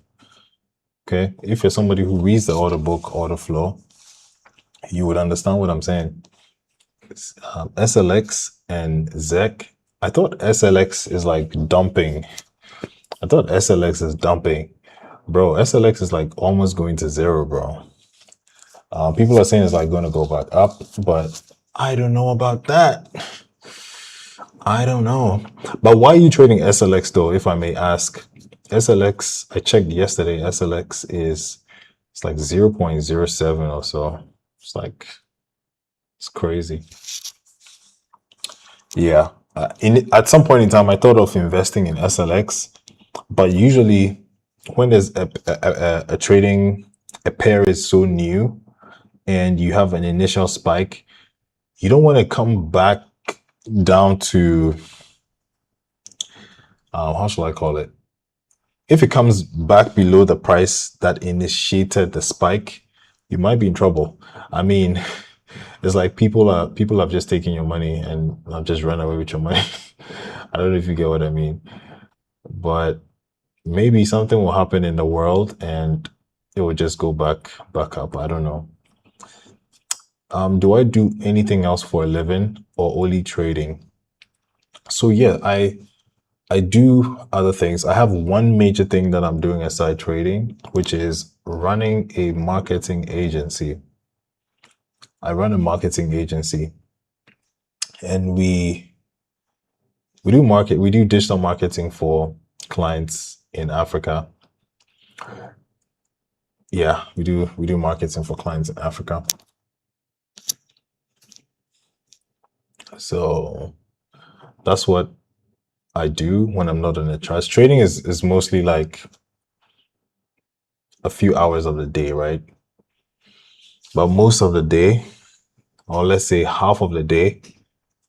Okay, if you're somebody who reads the order book, order flow, you would understand what I'm saying. SLX and ZEC. I thought SLX is like dumping. I thought SLX is dumping. Bro, SLX is like almost going to zero, bro. People are saying it's like going to go back up, but I don't know about that. I don't know. But why are you trading SLX though, if I may ask? SLX, I checked yesterday, SLX is, it's like 0.07 or so. It's like, it's crazy. Yeah. At some point in time, I thought of investing in SLX, but usually when there's a trading, a pair is so new and you have an initial spike, you don't want to come back down to, how shall I call it? If it comes back below the price that initiated the spike, you might be in trouble. I mean, it's like people have just taken your money and have just run away with your money. I don't know if you get what I mean, but maybe something will happen in the world and it will just go back up. I don't know. Do I do anything else for a living or only trading? So yeah, I do other things. I have one major thing that I'm doing aside trading, which is running a marketing agency. I run a marketing agency and we do digital marketing for clients in Africa. Yeah, we do marketing for clients in Africa. So that's what I do when I'm not in a trust. Trading is mostly like a few hours of the day, right? But most of the day, or let's say half of the day,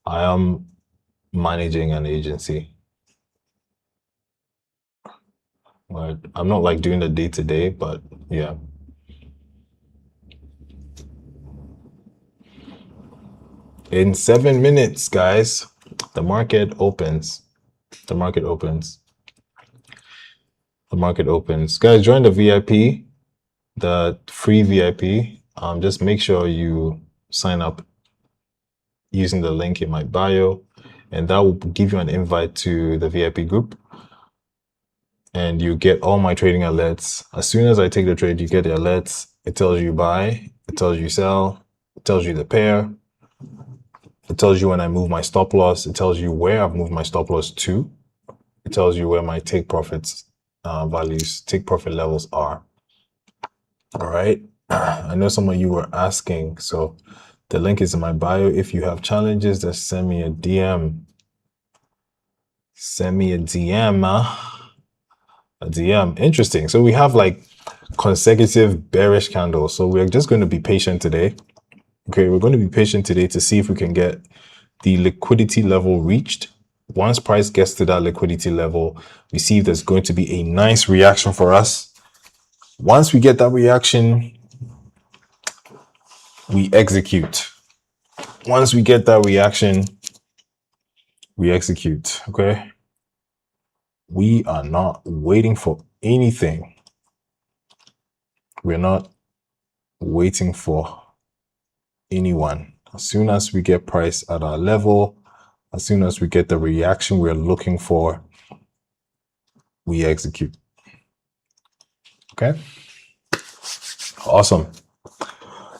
I am managing an agency. Right? I'm not like doing the day to day, but yeah. In 7 minutes, guys, the market opens. The market opens. The market opens. Guys, join the VIP, the free VIP. Just make sure you sign up using the link in my bio, and that will give you an invite to the VIP group. And you get all my trading alerts. As soon as I take the trade, you get the alerts. It tells you buy, it tells you sell, it tells you the pair, it tells you when I move my stop loss, it tells you where I've moved my stop loss to, it tells you where my take profits values, take profit levels are. All right. I know some of you were asking, so the link is in my bio. If you have challenges, just send me a DM. Send me a DM. A DM. Interesting. So we have like consecutive bearish candles. So we're just going to be patient today. Okay, we're going to be patient today to see if we can get the liquidity level reached. Once price gets to that liquidity level, we see if there's going to be a nice reaction for us. Once we get that reaction, we execute. Once we get that reaction, we execute. Okay. We are not waiting for anything. We're not waiting for anyone. As soon as we get price at our level, as soon as we get the reaction we're looking for, we execute. Okay. Awesome.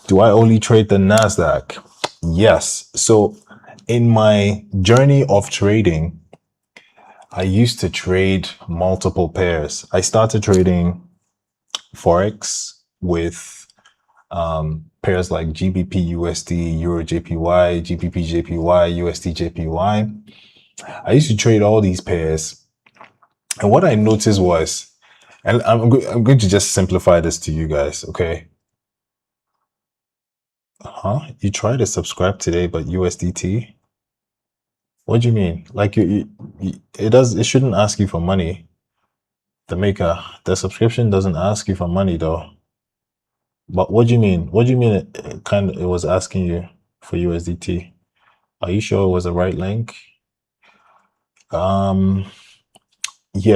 Do I only trade the NASDAQ? Yes. So in my journey of trading, I used to trade multiple pairs. I started trading Forex with pairs like GBP USD, Euro JPY, GBP JPY, USD JPY. I used to trade all these pairs. And what I noticed was, and I'm going to just simplify this to you guys, okay? You tried to subscribe today, but USDT? What do you mean? Like it shouldn't ask you for money. The subscription doesn't ask you for money though. But what do you mean? What do you mean it was asking you for USDT? Are you sure it was the right link? Yeah,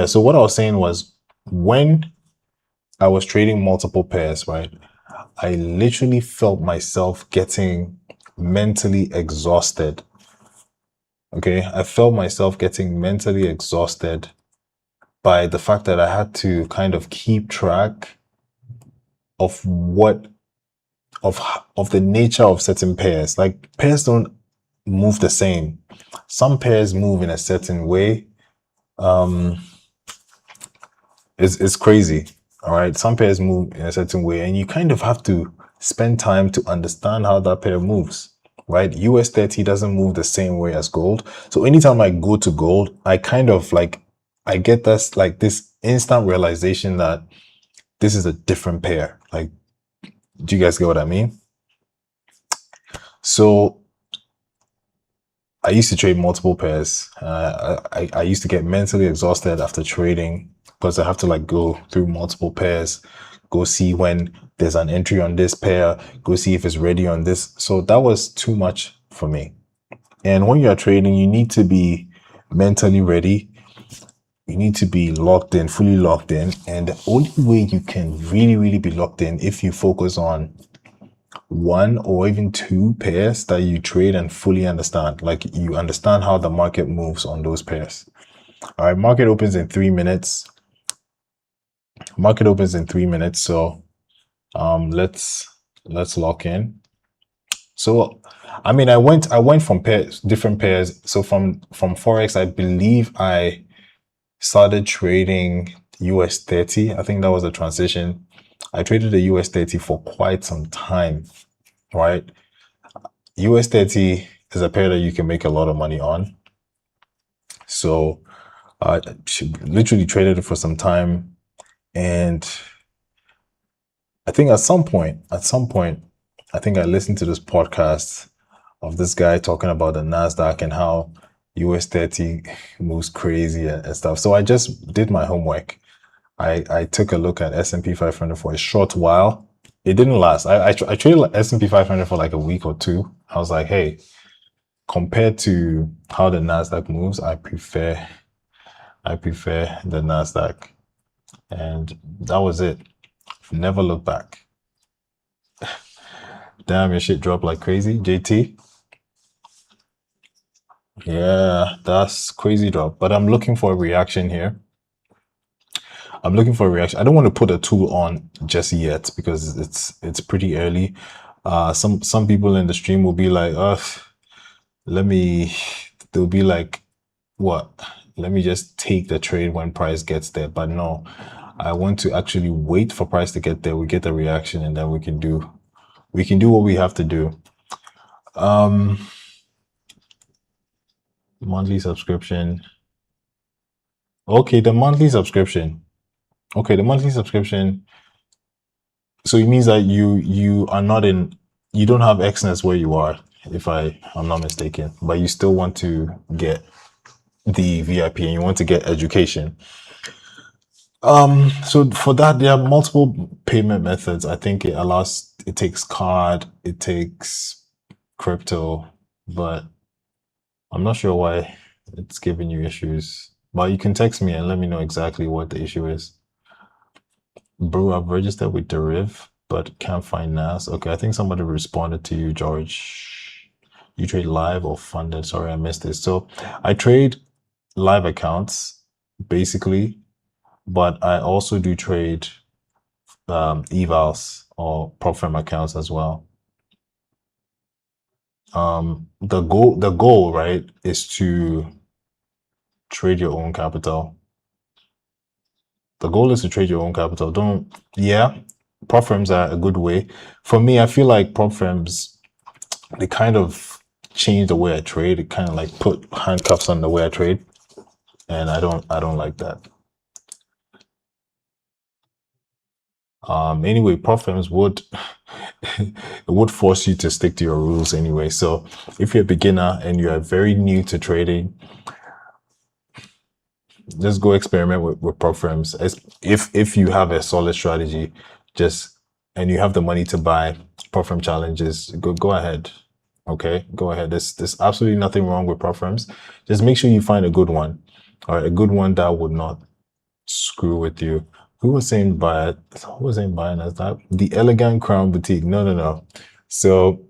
so what I was saying was when I was trading multiple pairs, right? I literally felt myself getting mentally exhausted. Okay, I felt myself getting mentally exhausted by the fact that I had to kind of keep track of of the nature of certain pairs. Like pairs don't move the same. Some pairs move in a certain way. It's crazy. All right. Some pairs move in a certain way, and you kind of have to spend time to understand how that pair moves. Right? US 30 doesn't move the same way as gold. So anytime I go to gold, I kind of like I get this instant realization that this is a different pair. Like, do you guys get what I mean? So I used to trade multiple pairs. I used to get mentally exhausted after trading because I have to like go through multiple pairs, go see when there's an entry on this pair, go see if it's ready on this. So that was too much for me. And when you're trading, you need to be mentally ready. You need to be locked in, fully locked in. And the only way you can really, really be locked in if you focus on one or even two pairs that you trade and fully understand. Like you understand how the market moves on those pairs. All right, market opens in 3 minutes. Market opens in 3 minutes. So let's lock in. So I mean I went from different pairs. So from Forex, I believe I started trading US 30. I think that was the transition. I traded the US 30 for quite some time, right? US 30 is a pair that you can make a lot of money on. So I literally traded it for some time. And I think at some point, I think I listened to this podcast of this guy talking about the NASDAQ and how US 30 moves crazy and stuff. So I just did my homework. I took a look at S&P 500 for a short while. It didn't last. I traded S&P 500 for like a week or two. I was like, hey, compared to how the NASDAQ moves, I prefer the NASDAQ. And that was it. Never looked back. Damn, your shit dropped like crazy, JT. Yeah, that's crazy drop. But I'm looking for a reaction here. I'm looking for a reaction. I don't want to put a tool on just yet because it's pretty early. Some people in the stream will be like, they'll be like, what? Let me just take the trade when price gets there. But no, I want to actually wait for price to get there. We get the reaction and then we can do what we have to do. Monthly subscription. Okay, the monthly subscription. Okay, the monthly subscription. So it means that you are not in, you don't have Xness where you are, if I'm not mistaken, but you still want to get the VIP and you want to get education. So for that, there are multiple payment methods. I think it takes card, it takes crypto, but I'm not sure why it's giving you issues. But you can text me and let me know exactly what the issue is. Bro, I've registered with Deriv, but can't find NAS. Okay, I think somebody responded to you, George. You trade live or funded? Sorry, I missed it. So I trade live accounts basically, but I also do trade evals or prop firm accounts as well. The goal, right, is to trade your own capital. The goal is to trade your own capital. Don't, yeah, prop firms are a good way. For me, I feel like prop firms, they kind of change the way I trade. It kind of like put handcuffs on the way I trade. And I don't like that. Anyway, prop firms would it would force you to stick to your rules anyway. So if you're a beginner and you are very new to trading, just go experiment with prop firms. If you have a solid strategy, just and you have the money to buy prop firm challenges, go ahead. Okay, go ahead. There's absolutely nothing wrong with prop firms. Just make sure you find a good one, or a good one that would not screw with you. Who was saying buy it? Who was saying buying as that? The Elegant Crown Boutique. No, no, no. So,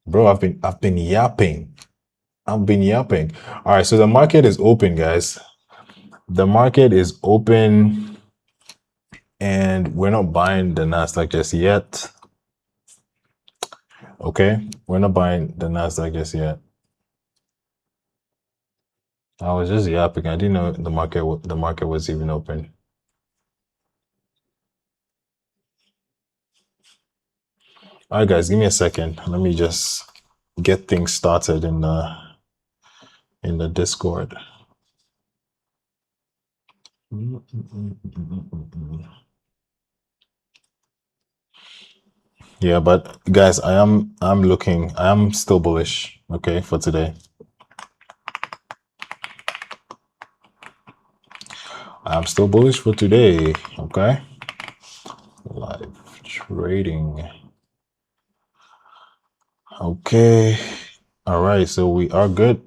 bro, I've been yapping. I've been yapping. All right, so the market is open, guys. The market is open and we're not buying the Nasdaq just yet. Okay, we're not buying the Nasdaq just yet. I was just yapping. I didn't know the market was even open. All right, guys, give me a second. Let me just get things started in the Discord. Yeah, but guys, I am still bullish, okay, for today. I'm still bullish for today, okay? Live trading. Okay. All right, so we are good.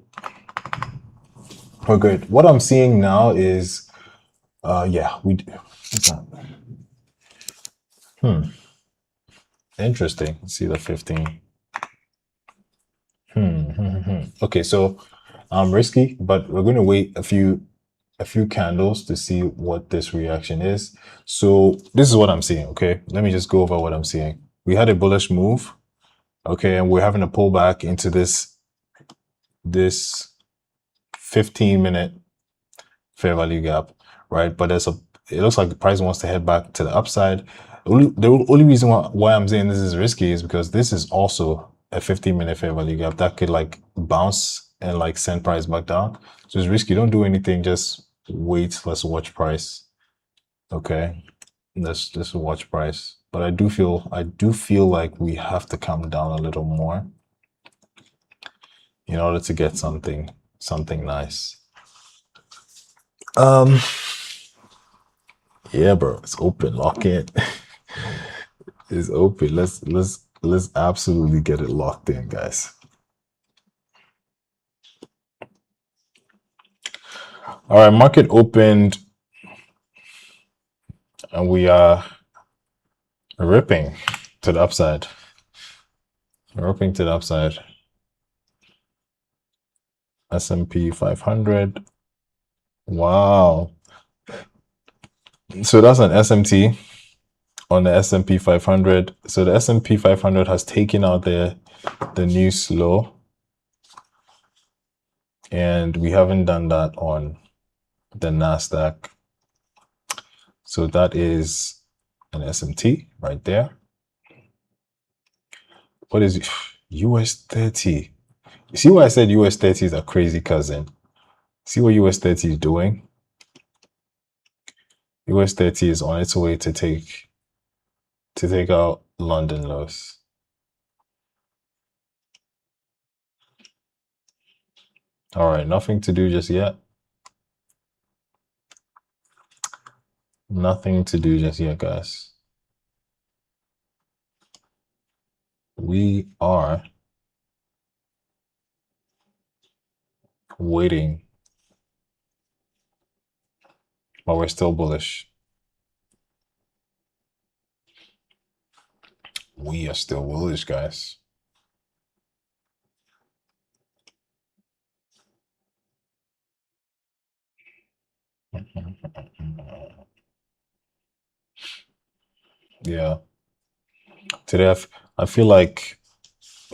We're good. What I'm seeing now is yeah, what's that? Interesting. Let's see the 15. Okay, so risky, but we're going to wait a few candles to see what this reaction is. So this is what I'm seeing, okay? Let me just go over what I'm seeing. We had a bullish move, okay, and we're having a pullback into this 15-minute fair value gap, right? But it looks like the price wants to head back to the upside. The only reason why I'm saying this is risky is because this is also a 15-minute fair value gap that could like bounce and like send price back down. So it's risky. Don't do anything. Just wait. Let's watch price. Okay. Let's just watch price. But I do feel like we have to come down a little more in order to get something nice. Um, yeah, bro, it's open. Lock in. It's open. Let's absolutely get it locked in, guys. All right, market opened and we are ripping to the upside. Ripping to the upside. S&P 500. Wow. So that's an SMT on the S&P 500. So the S&P 500 has taken out the new slow. And we haven't done that on the NASDAQ. So that is an SMT right there. What is it? US 30? You see why I said US 30 is a crazy cousin? See what US 30 is doing? US 30 is on its way to take out London lows. All right, nothing to do just yet. Nothing to do just yet, guys. We are waiting, but we're still bullish. We are still bullish, guys. Yeah. Today, I feel like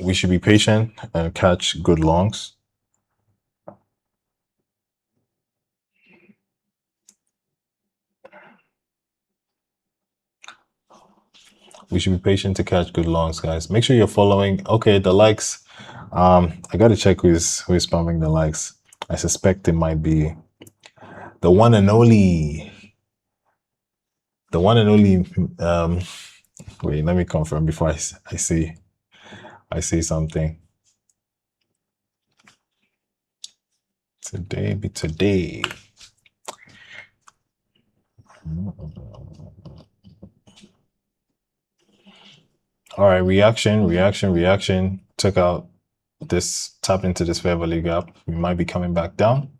we should be patient and catch good longs. We should be patient to catch good longs, guys. Make sure you're following. Okay, the likes. I gotta check who's spamming the likes. I suspect it might be the one and only, the one and only. Wait, let me confirm before I say something. Today be today. All right, reaction. Took out this, tap into this fair value gap. We might be coming back down.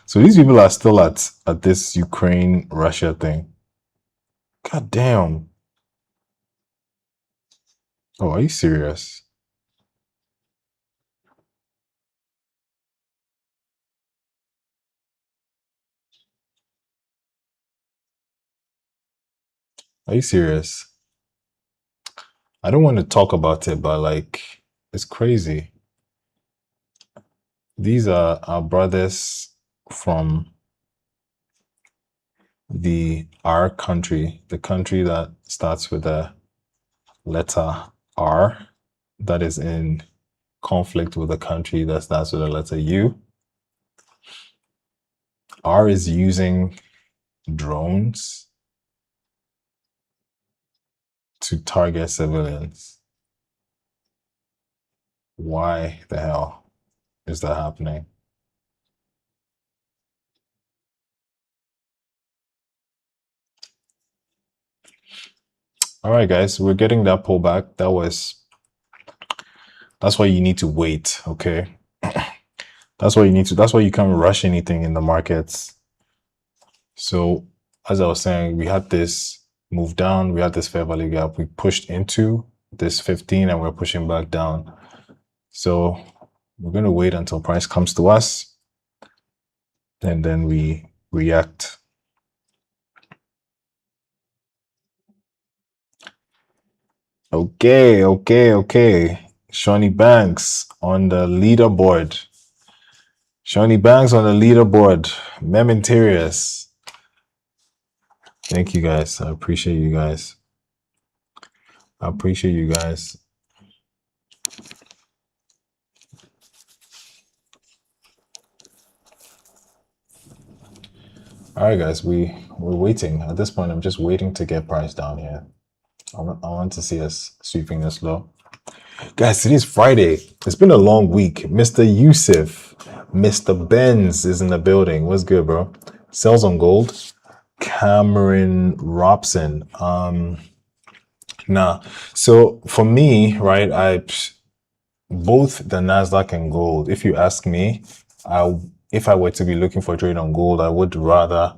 So these people are still at this Ukraine Russia thing. God damn. Oh, are you serious? Are you serious? I don't want to talk about it, but like, it's crazy. These are our brothers from the R country, the country that starts with the letter R, that is in conflict with a country that starts with the letter U. R is using drones to target civilians. Why the hell is that happening? All right, guys, we're getting that pullback. That's why you need to wait, okay? That's why you can't rush anything in the markets. So, as I was saying, we had this move down, we had this fair value gap, we pushed into this 15 and we're pushing back down. So, we're going to wait until price comes to us and then we react. Okay. Shawnee Banks on the leaderboard. Shawnee Banks on the leaderboard. Mem Interiors. Thank you guys. I appreciate you guys. I appreciate you guys. All right, guys. We're waiting. At this point, I'm just waiting to get price down here. I want to see us sweeping this low. Guys, today's Friday. It's been a long week. Mr. Yusuf, Mr. Benz is in the building. What's good, bro? Sells on gold. Cameron Robson. Nah. So for me, right, I both the Nasdaq and gold. If you ask me, if I were to be looking for a trade on gold, I would rather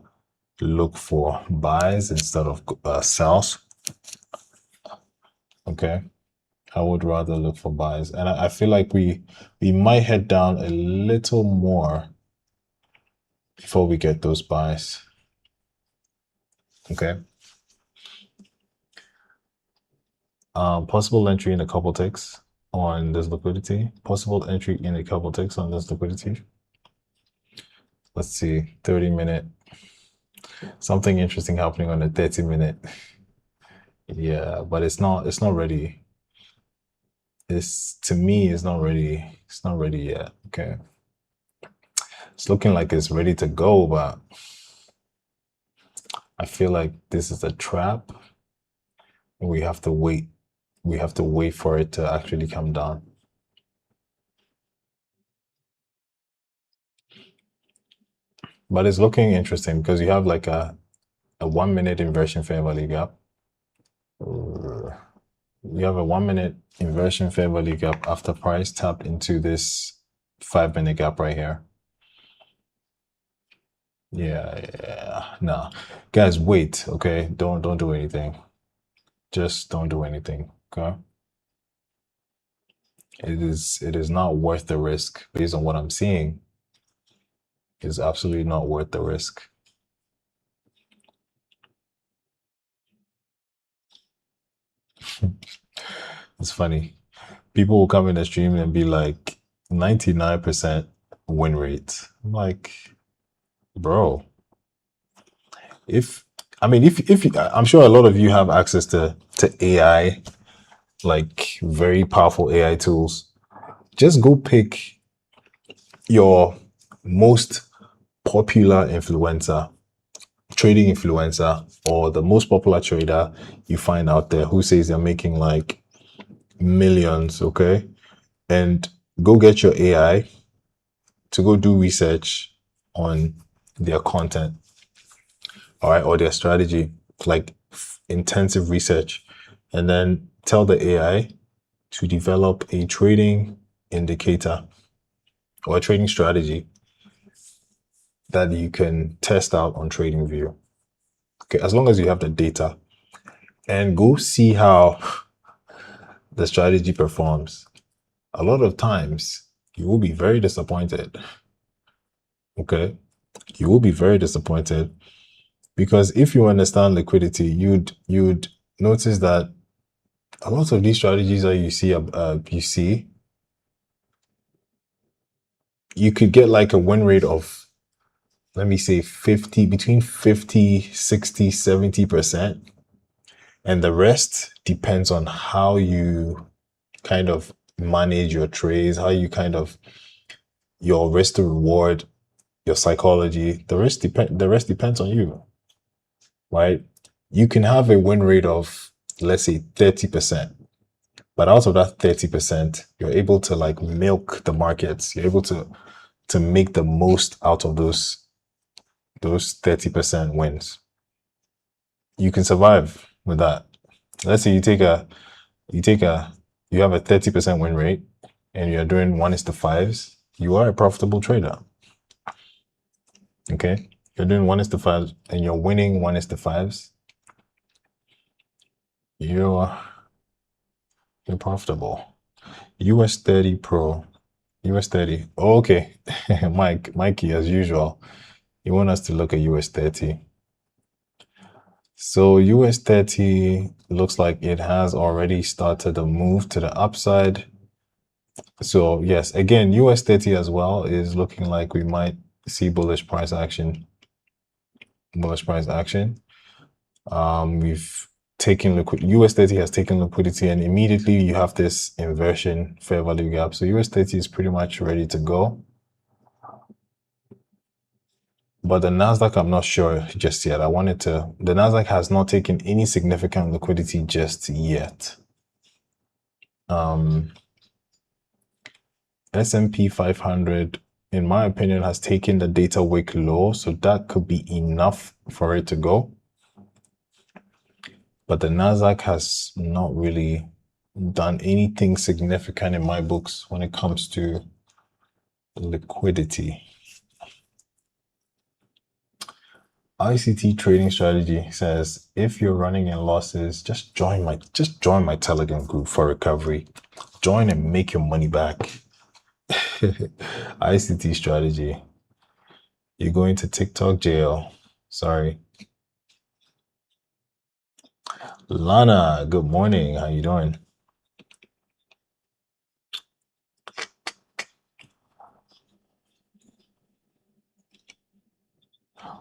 look for buys instead of sells. Okay, I would rather look for buys, and I feel like we might head down a little more before we get those buys. Okay. Possible entry in a couple ticks on this liquidity. Possible entry in a couple ticks on this liquidity. Let's see, 30-minute. Something interesting happening on the 30-minute. Yeah, but it's not ready. It's to me it's not ready. It's not ready yet. Okay. It's looking like it's ready to go, but I feel like this is a trap. We have to wait. We have to wait for it to actually come down. But it's looking interesting because you have like a 1 minute inversion fair value gap. You have a 1 minute inversion fair value gap after price tapped into this 5 minute gap right here. Yeah. No. Guys, wait, okay? Don't do anything. Just don't do anything. Okay. It is not worth the risk based on what I'm seeing. It's absolutely not worth the risk. It's funny. People will come in the stream and be like 99% win rate. I'm like, bro, if I mean if I'm sure a lot of you have access to AI, like very powerful AI tools. Just go pick your most popular influencer, trading influencer, or the most popular trader you find out there who says they're making like millions, okay? And go get your AI to go do research on their content, all right, or their strategy, like intensive research, and then tell the AI to develop a trading indicator or a trading strategy that you can test out on TradingView. Okay, as long as you have the data, and go see how the strategy performs. A lot of times you will be very disappointed. Okay, you will be very disappointed because if you understand liquidity, you'd notice that a lot of these strategies that you see, you could get like a win rate of, let me say, 50, between 50, 60, 70%. And the rest depends on how you kind of manage your trades, how you kind of, your risk to reward, your psychology. The rest depends on you, right? You can have a win rate of, let's say, 30%. But out of that 30%, you're able to like milk the markets. You're able to make the most out of those 30% wins. You can survive with that. Let's say you have a 30% win rate and you're doing 1:5s, you are a profitable trader. Okay? You're doing 1:5 and you're winning 1:5s, you're profitable. US 30 Pro. US 30. Oh, okay. Mikey, as usual. You want us to look at US 30. So US 30 looks like it has already started a move to the upside. So yes, again, US 30 as well is looking like we might see bullish price action. Bullish price action. We've taken US 30 has taken liquidity, and immediately you have this inversion fair value gap. So US 30 is pretty much ready to go. But the Nasdaq, I'm not sure just yet. The Nasdaq has not taken any significant liquidity just yet. S&P 500, in my opinion, has taken the data wick low, so that could be enough for it to go. But the Nasdaq has not really done anything significant in my books when it comes to liquidity. ICT trading strategy says if you're running in losses, just join my Telegram group for recovery. Join and make your money back. ICT strategy. You're going to TikTok jail. Sorry. Lana, good morning. How you doing?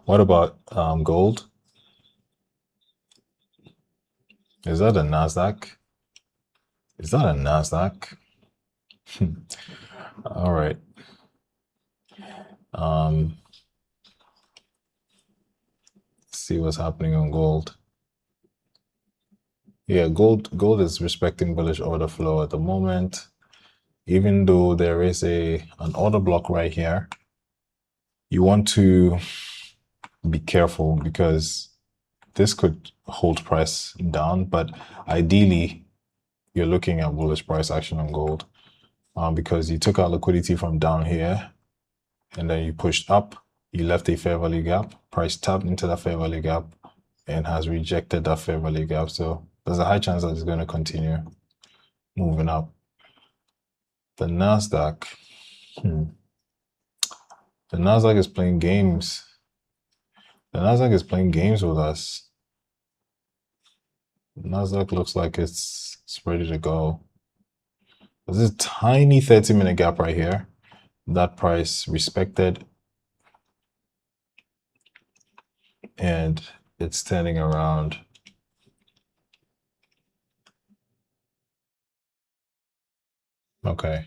What about gold? Is that a Nasdaq? Is that a Nasdaq? All right. See what's happening on gold. Yeah, gold is respecting bullish order flow at the moment. Even though there is an order block right here, you want to be careful because this could hold price down, but ideally you're looking at bullish price action on gold because you took out liquidity from down here and then you pushed up, you left a fair value gap, price tapped into that fair value gap and has rejected that fair value gap. So there's a high chance that it's going to continue moving up. The Nasdaq. The Nasdaq is playing games. The Nasdaq is playing games with us. The Nasdaq looks like it's ready to go. There's this tiny 30-minute gap right here. That price respected. And it's turning around. Okay.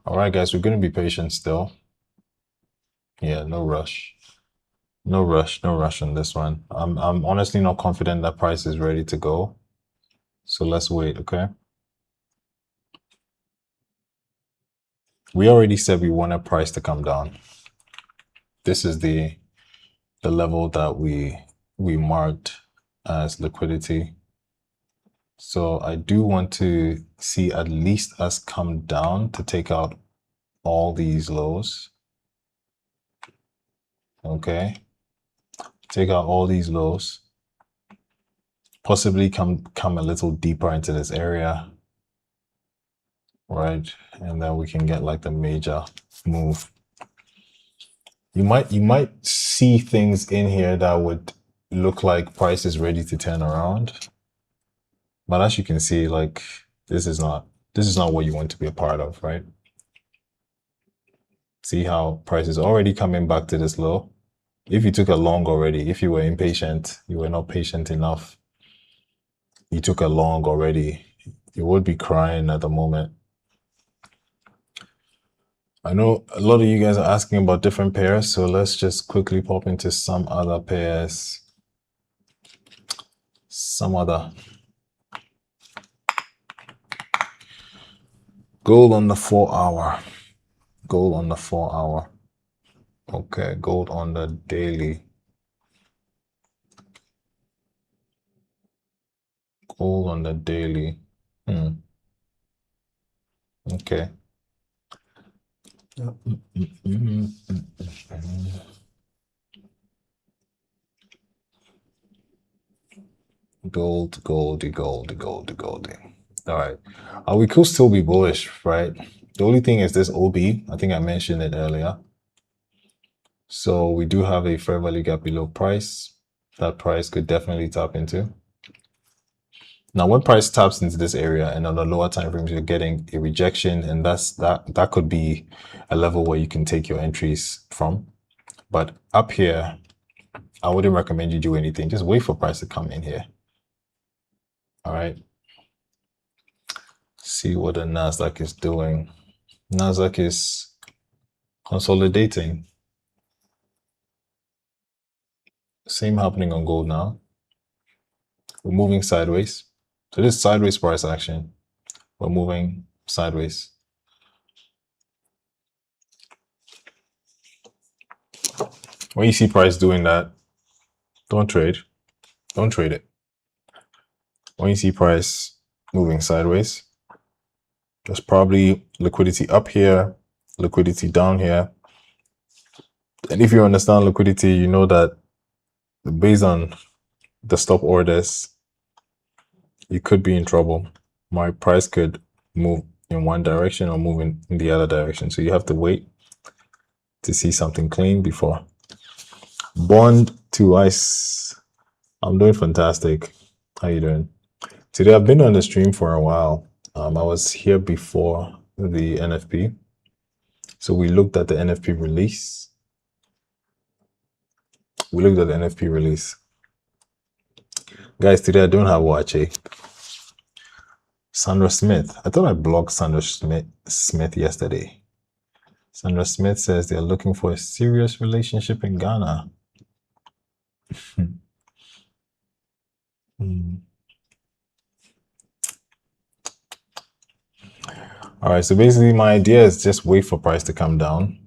All right, guys, we're going to be patient still. Yeah, no rush. No rush, no rush on this one. I'm honestly not confident that price is ready to go. So let's wait, okay? We already said we want a price to come down. This is the level that we marked as liquidity. So I do want to see at least us come down to take out all these lows. Okay. Take out all these lows. Possibly come a little deeper into this area. Right? And then we can get like the major move. You might see things in here that would look like price is ready to turn around. But as you can see, like this is not what you want to be a part of, right? See how price is already coming back to this low. If you took a long already, if you were impatient, you were not patient enough, you took a long already, you would be crying at the moment. I know a lot of you guys are asking about different pairs, so let's just quickly pop into some other pairs. Some other. Gold on the 4-hour. Gold on the 4-hour. Okay, gold on the daily. Gold on the daily. Okay. Goldie. All right. We could still be bullish, right? The only thing is this OB. I think I mentioned it earlier. So we do have a fair value gap below price. That price could definitely tap into. Now, when price taps into this area and on the lower time frames, you're getting a rejection, and that could be a level where you can take your entries from. But up here, I wouldn't recommend you do anything. Just wait for price to come in here. All right. See what the Nasdaq is doing. Nasdaq is consolidating. Same happening on gold now. We're moving sideways. So this is sideways price action. We're moving sideways. When you see price doing that, don't trade. Don't trade it. When you see price moving sideways, there's probably liquidity up here, liquidity down here. And if you understand liquidity, you know that based on the stop orders, you could be in trouble. My price could move in one direction or move in the other direction. So you have to wait to see something clean before. Bond to ICE. I'm doing fantastic. How you doing? Today I've been on the stream for a while. I was here before the NFP. So we looked at the NFP release. Guys, today I don't have Wache. Sandra Smith. I thought I blocked Sandra Smith yesterday. Sandra Smith says they're looking for a serious relationship in Ghana. All right, so basically my idea is just wait for price to come down.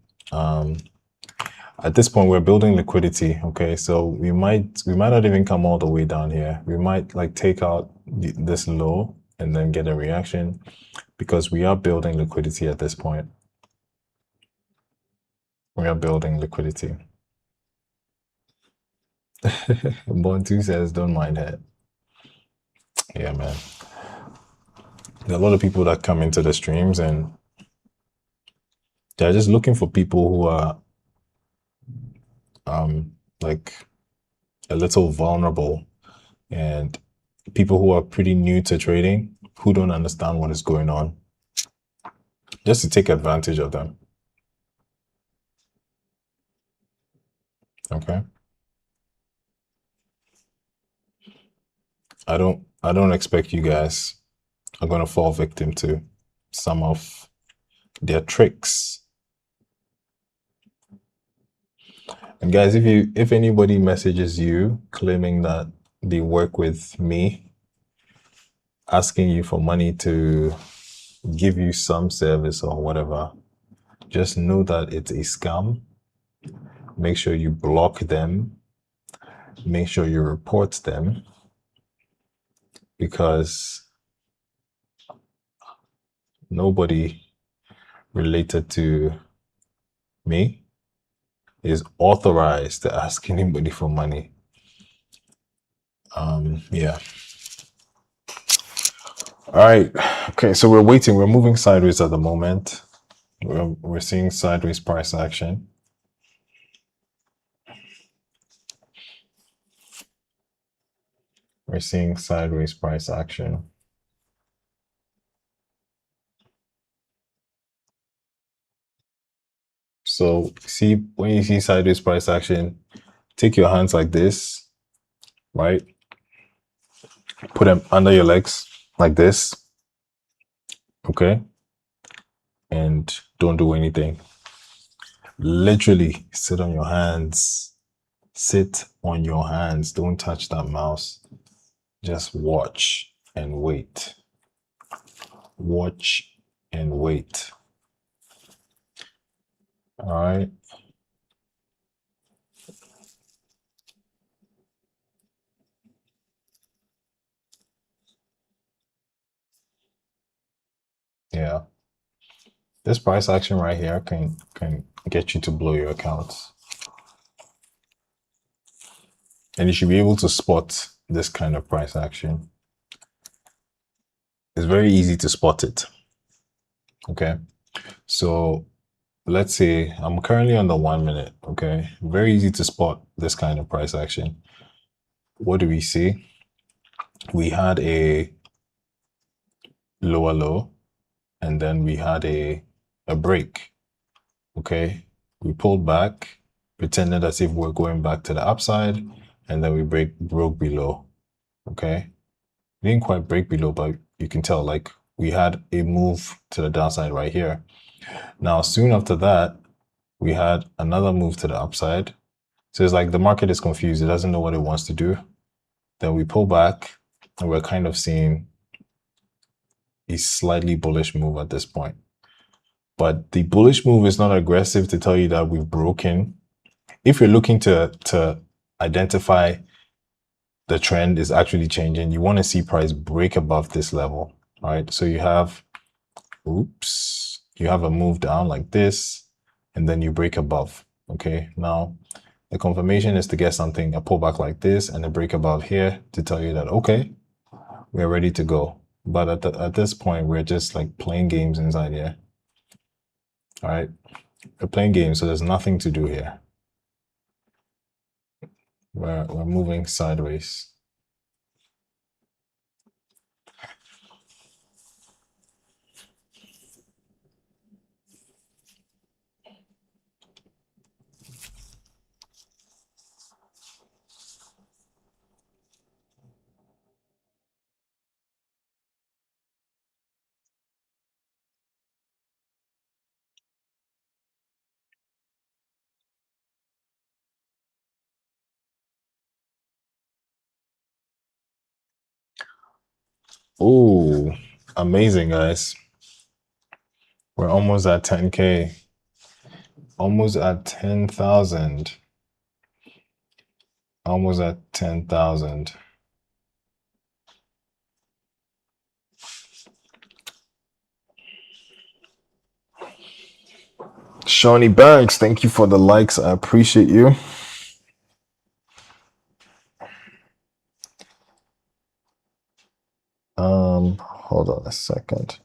At this point, we're building liquidity, okay? So we might not even come all the way down here. We might like take out this low and then get a reaction because we are building liquidity at this point. We are building liquidity. Bontu says, don't mind her. Yeah, man. There are a lot of people that come into the streams and they're just looking for people who are like a little vulnerable and people who are pretty new to trading who don't understand what is going on, just to take advantage of them. Okay. I don't expect you guys are gonna fall victim to some of their tricks. And guys, if anybody messages you claiming that they work with me, asking you for money to give you some service or whatever, just know that it's a scam. Make sure you block them. Make sure you report them because nobody related to me is authorized to ask anybody for money. Yeah. All right. Okay. So we're waiting. We're moving sideways at the moment. We're seeing sideways price action. We're seeing sideways price action. So see, when you see sideways price action, take your hands like this, right? Put them under your legs like this, okay? And don't do anything. Literally sit on your hands. Sit on your hands. Don't touch that mouse. Just watch and wait. Watch and wait. All right. Yeah. This price action right here can get you to blow your accounts. And you should be able to spot this kind of price action. It's very easy to spot it. Okay. So let's say I'm currently on the 1 minute. Okay. Very easy to spot this kind of price action. What do we see? We had a lower low and then we had a break. Okay. We pulled back, pretended as if we're going back to the upside, and then we broke below. Okay. We didn't quite break below, but you can tell like we had a move to the downside right here. Now, soon after that, we had another move to the upside. So it's like the market is confused. It doesn't know what it wants to do. Then we pull back and we're kind of seeing a slightly bullish move at this point. But the bullish move is not aggressive to tell you that we've broken. If you're looking to identify the trend is actually changing, you want to see price break above this level. All right. So you have, oops, you have a move down like this, and then you break above. Okay. Now, the confirmation is to get something, a pullback like this, and a break above here to tell you that, okay, we're ready to go. But at this point, we're just like playing games inside here. All right. We're playing games, so there's nothing to do here. We're moving sideways. Oh, amazing, guys. We're almost at 10K. Almost at 10,000. Almost at 10,000. Shawnee Banks, thank you for the likes. I appreciate you. Hold on a second.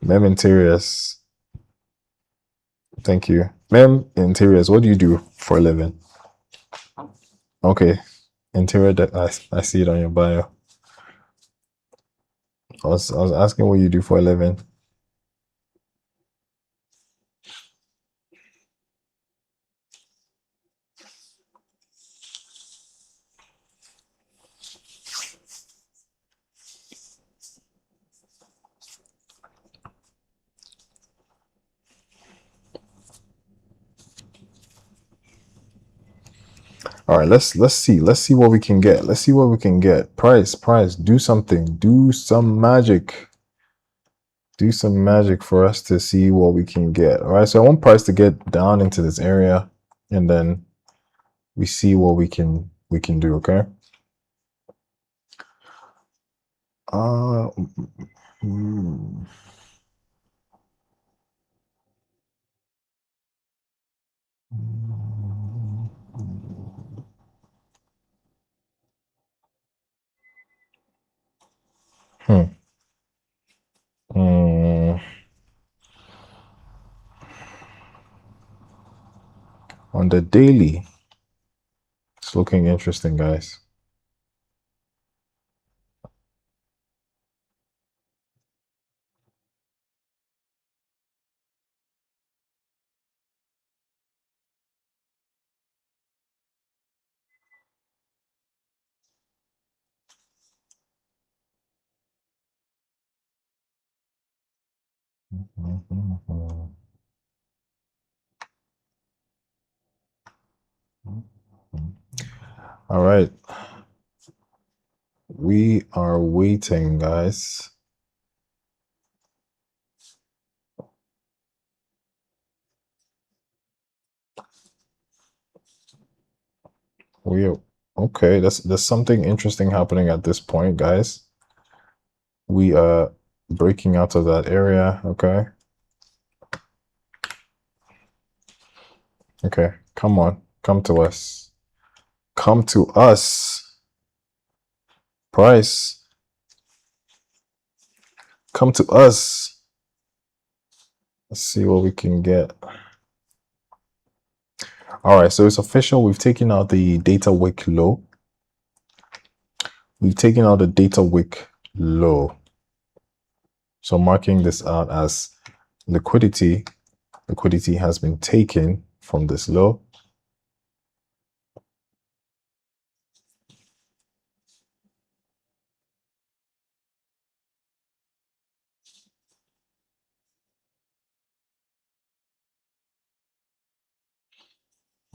Mem Interiors. Thank you. Mem Interiors, what do you do for a living? Okay. I see it on your bio. I was asking what you do for a living. All right, let's see. Let's see what we can get. Let's see what we can get. Price, do something. Do some magic. Do some magic for us to see what we can get. All right, so I want price to get down into this area, and then we see what we can do. Okay. Uh. mm, Hmm. Mm, on the daily, it's looking interesting, guys. All right, we are waiting, guys. We okay. There's something interesting happening at this point, guys. We are breaking out of that area. Okay. Okay. Come on. Come to us. Come to us. Price. Come to us. Let's see what we can get. All right. So it's official. We've taken out the data wick low. We've taken out the data wick low. So marking this out as liquidity. Liquidity has been taken from this low.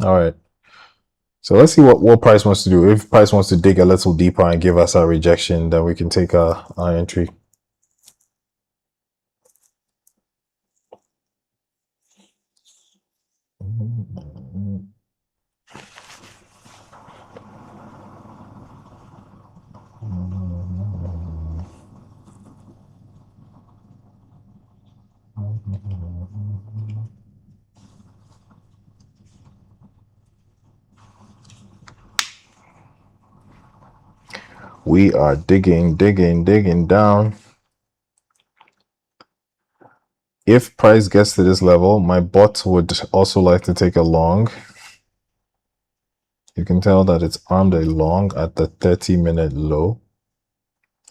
All right. So let's see what price wants to do. If price wants to dig a little deeper and give us our rejection, then we can take our entry. We are digging down. If price gets to this level, my bot would also like to take a long. You can tell that it's armed a long at the 30-minute low,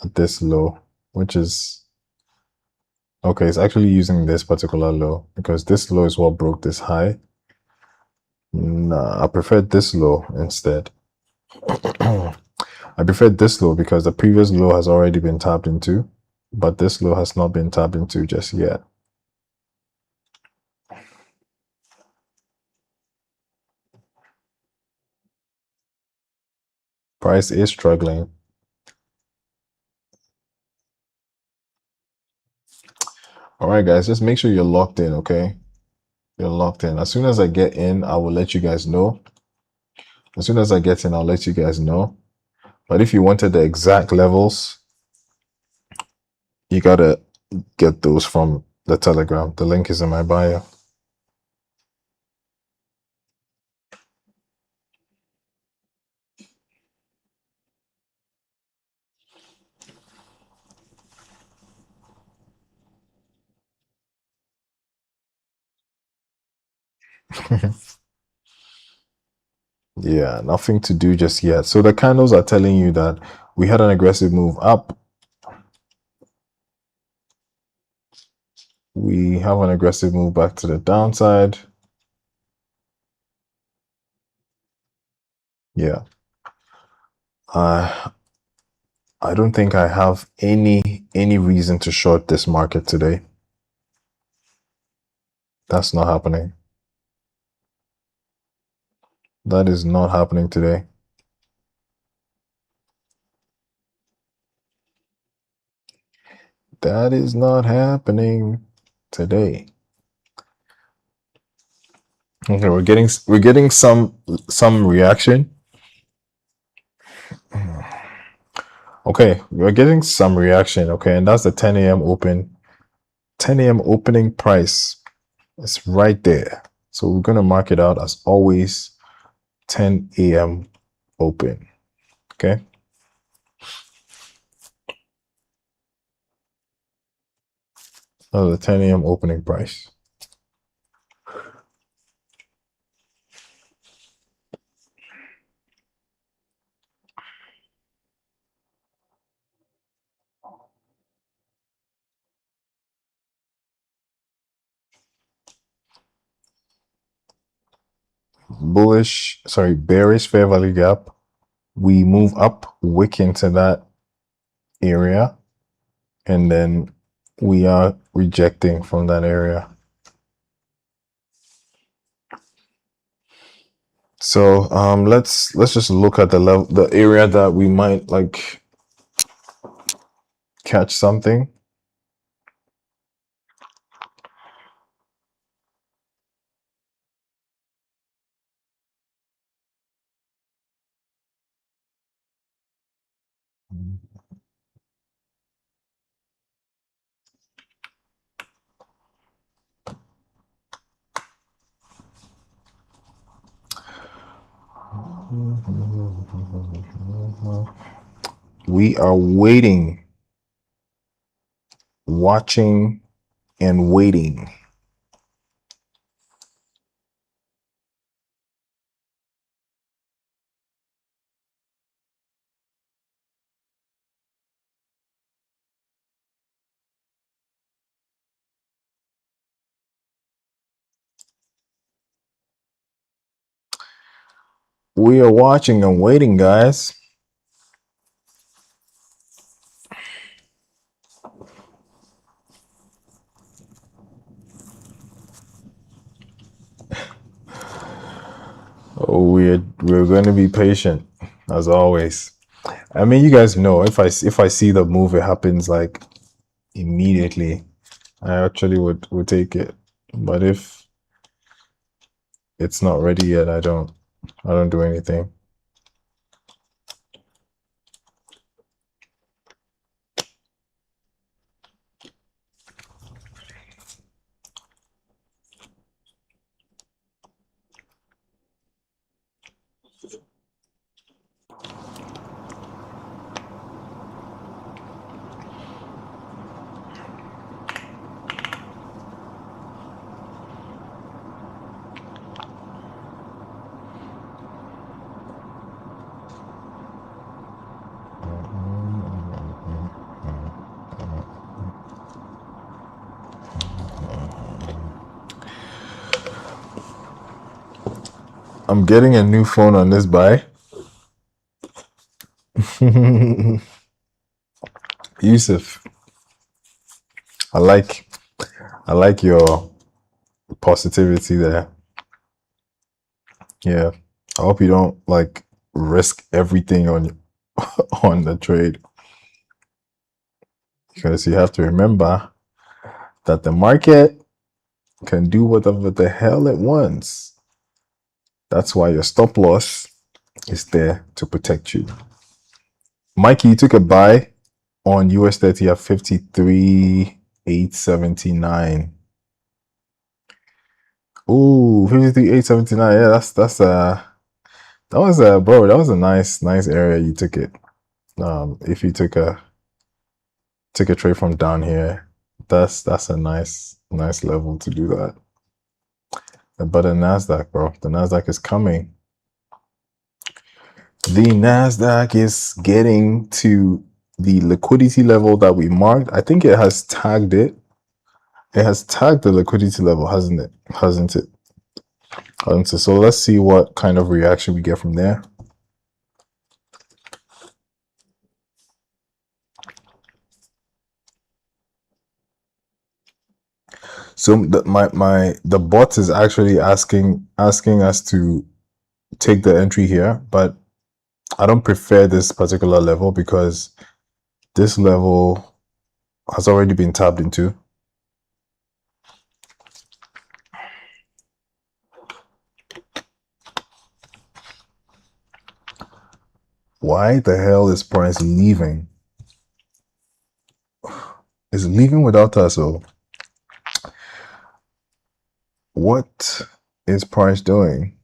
at this low, which is okay. It's actually using this particular low because this low is what broke this high. Nah, I prefer this low instead. I prefer this low because the previous low has already been tapped into, but this low has not been tapped into just yet. Price is struggling. All right, guys, just make sure you're locked in, okay? You're locked in. As soon as I get in, I will let you guys know. As soon as I get in, I'll let you guys know. But if you wanted the exact levels, you gotta get those from the Telegram. The link is in my bio. Yeah, nothing to do just yet. So the candles are telling you that we had an aggressive move up. We have an aggressive move back to the downside. Yeah. I don't think I have any reason to short this market today. That's not happening. That is not happening today. That is not happening today. Okay, we're getting some reaction. Okay, we're getting some reaction. Okay, and that's the 10 a.m. open. 10 a.m. opening price. It's right there. So we're gonna mark it out as always 10 a.m. open. Okay. Oh, the 10 a.m. opening price. Bearish fair value gap. We move up, wick into that area, and then we are rejecting from that area. So let's just look at the area that we might like catch something. We are waiting, watching, and waiting. We are watching and waiting, guys. Oh, we're going to be patient as always. I mean, you guys know if I see the move, it happens like immediately. I actually would take it, but if it's not ready yet, I don't do anything. I'm getting a new phone on this buy. Yusuf, I like I like your positivity there. Yeah. I hope you don't like risk everything on on the trade, because you have to remember that the market can do whatever the hell it wants. That's why your stop loss is there to protect you. Mikey, you took a buy on US 30 at 53,879. Ooh, 53,879. Yeah, that was a bro, that was a nice area you took it. If you took a trade from down here, that's a nice level to do that. But the Nasdaq, bro, the Nasdaq is coming. The Nasdaq is getting to the liquidity level that we marked. I think it has tagged it. It has tagged the liquidity level, hasn't it? Hasn't it? Hasn't it? So let's see what kind of reaction we get from there. So the bot is actually asking us to take the entry here, but I don't prefer this particular level because this level has already been tapped into. Why the hell is price leaving? Is leaving without us? So what is price doing?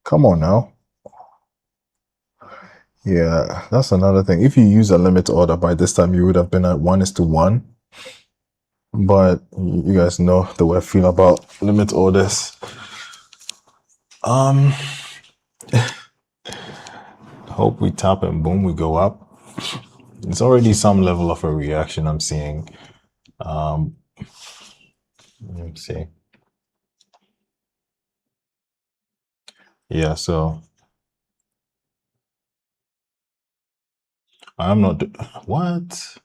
Come on now. Yeah, that's another thing. If you use a limit order by this time, you would have been at 1:1. But you guys know the way I feel about limit orders. Hope we tap and boom, we go up. It's already some level of a reaction I'm seeing. Let me see. Yeah, so I'm not what?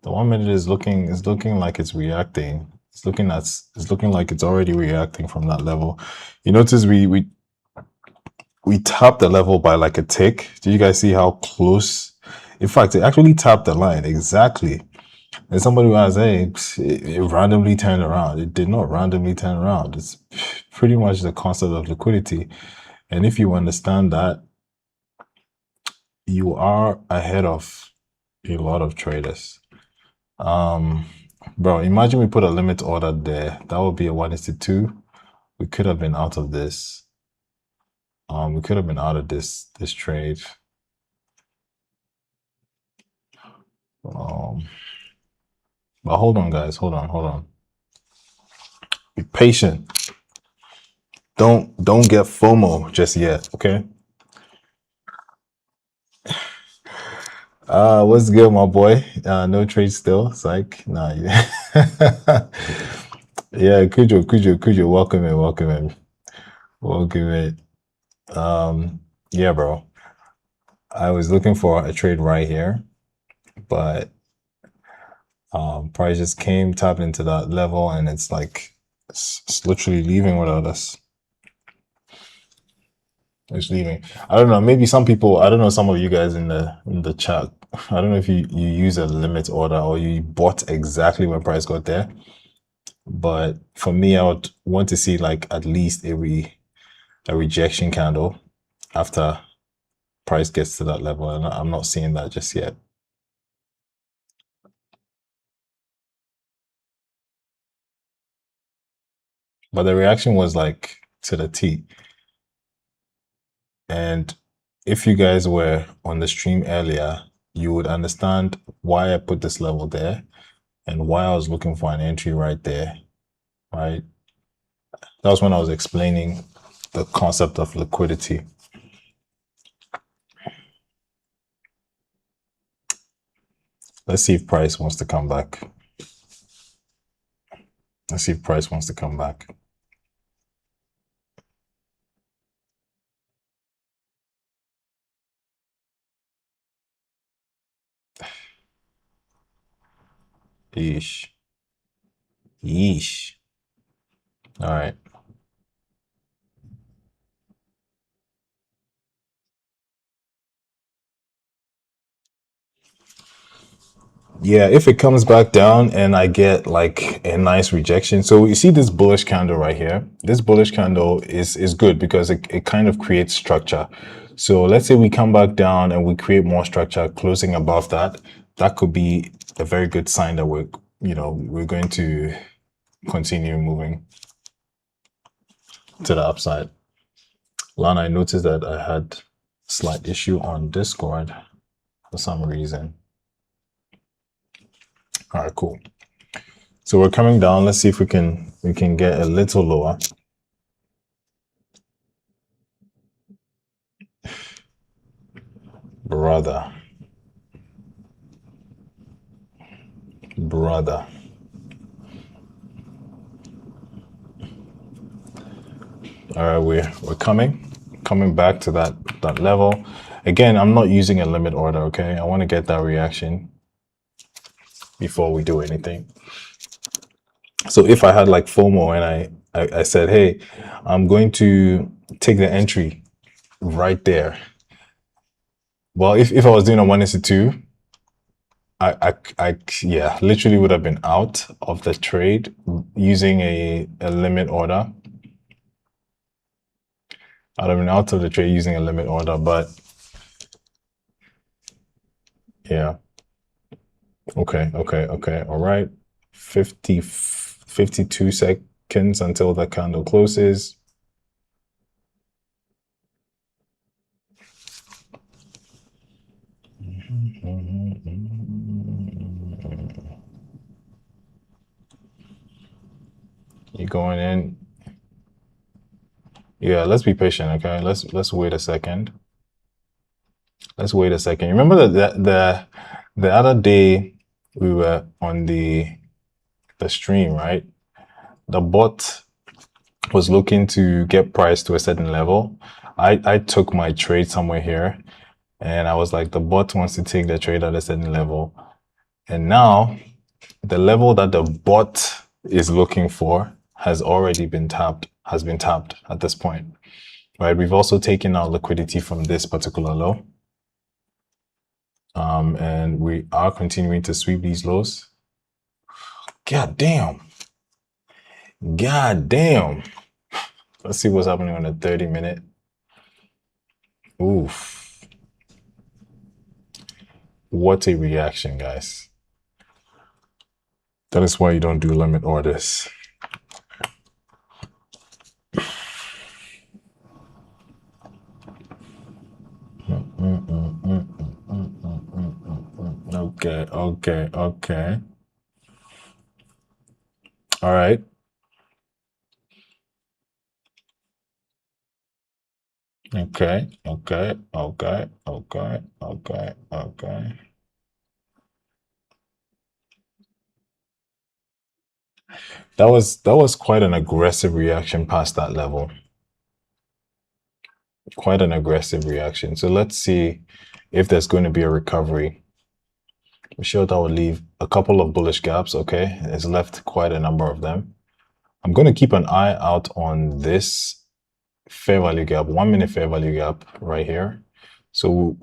The 1 minute is looking like it's reacting. It's looking like it's already reacting from that level. You notice we tapped the level by like a tick. Do you guys see how close? In fact, it actually tapped the line exactly. And somebody who has, hey, it randomly turned around. It did not randomly turn around. It's pretty much the concept of liquidity. And if you understand that, you are ahead of a lot of traders. Bro, imagine we put a limit order there. That would be a 1:2. We could have been out of this. We could have been out of this trade. But hold on, guys. Hold on. Be patient. Don't get FOMO just yet, okay? What's good, my boy? No trade still. Psych. Nah, yeah. Yeah, Kujo, welcome in. Yeah, bro. I was looking for a trade right here, but price just came, tapped into that level, and it's like it's literally leaving without us. It's leaving. I don't know. Maybe some people. I don't know. Some of you guys in the chat. I don't know if you use a limit order or you bought exactly when price got there. But for me, I would want to see like at least a rejection candle after price gets to that level, and I'm not seeing that just yet. But the reaction was like to the T. And if you guys were on the stream earlier, you would understand why I put this level there and why I was looking for an entry right there, right? That was when I was explaining the concept of liquidity. Let's see if price wants to come back. Let's see if price wants to come back. Yeesh. Yeesh. All right. Yeah, if it comes back down and I get like a nice rejection. So you see this bullish candle right here. This bullish candle is good because it kind of creates structure. So let's say we come back down and we create more structure closing above that. That could be a very good sign that we're going to continue moving to the upside. Lana, I noticed that I had slight issue on Discord. for some reason. All right, cool. So we're coming down. Let's see if we can get a little lower. Brother. All right, we're coming back to that level. Again, I'm not using a limit order, okay? I want to get that reaction before we do anything. So if I had like FOMO and I said, hey, I'm going to take the entry right there. Well, if I was doing a 1:2, I yeah, literally would have been out of the trade using a limit order. I'd have been out of the trade using a limit order, but yeah. Okay. All right. 52 seconds until the candle closes. You're going in. Yeah, let's be patient, okay? Let's wait a second. Let's wait a second. Remember that the other day we were on the stream, right? The bot was looking to get price to a certain level. I took my trade somewhere here, and I was like, the bot wants to take the trade at a certain level. And now the level that the bot is looking for has already been tapped, at this point, right? We've also taken our liquidity from this particular low. And we are continuing to sweep these lows. God damn. Let's see what's happening on the 30-minute. Oof. What a reaction, guys. That is why you don't do limit orders. Okay. All right. Okay. That was quite an aggressive reaction past that level. Quite an aggressive reaction. So let's see if there's going to be a recovery. I'm sure that will leave a couple of bullish gaps, okay? It's left quite a number of them. I'm going to keep an eye out on this fair value gap, 1 minute fair value gap right here. So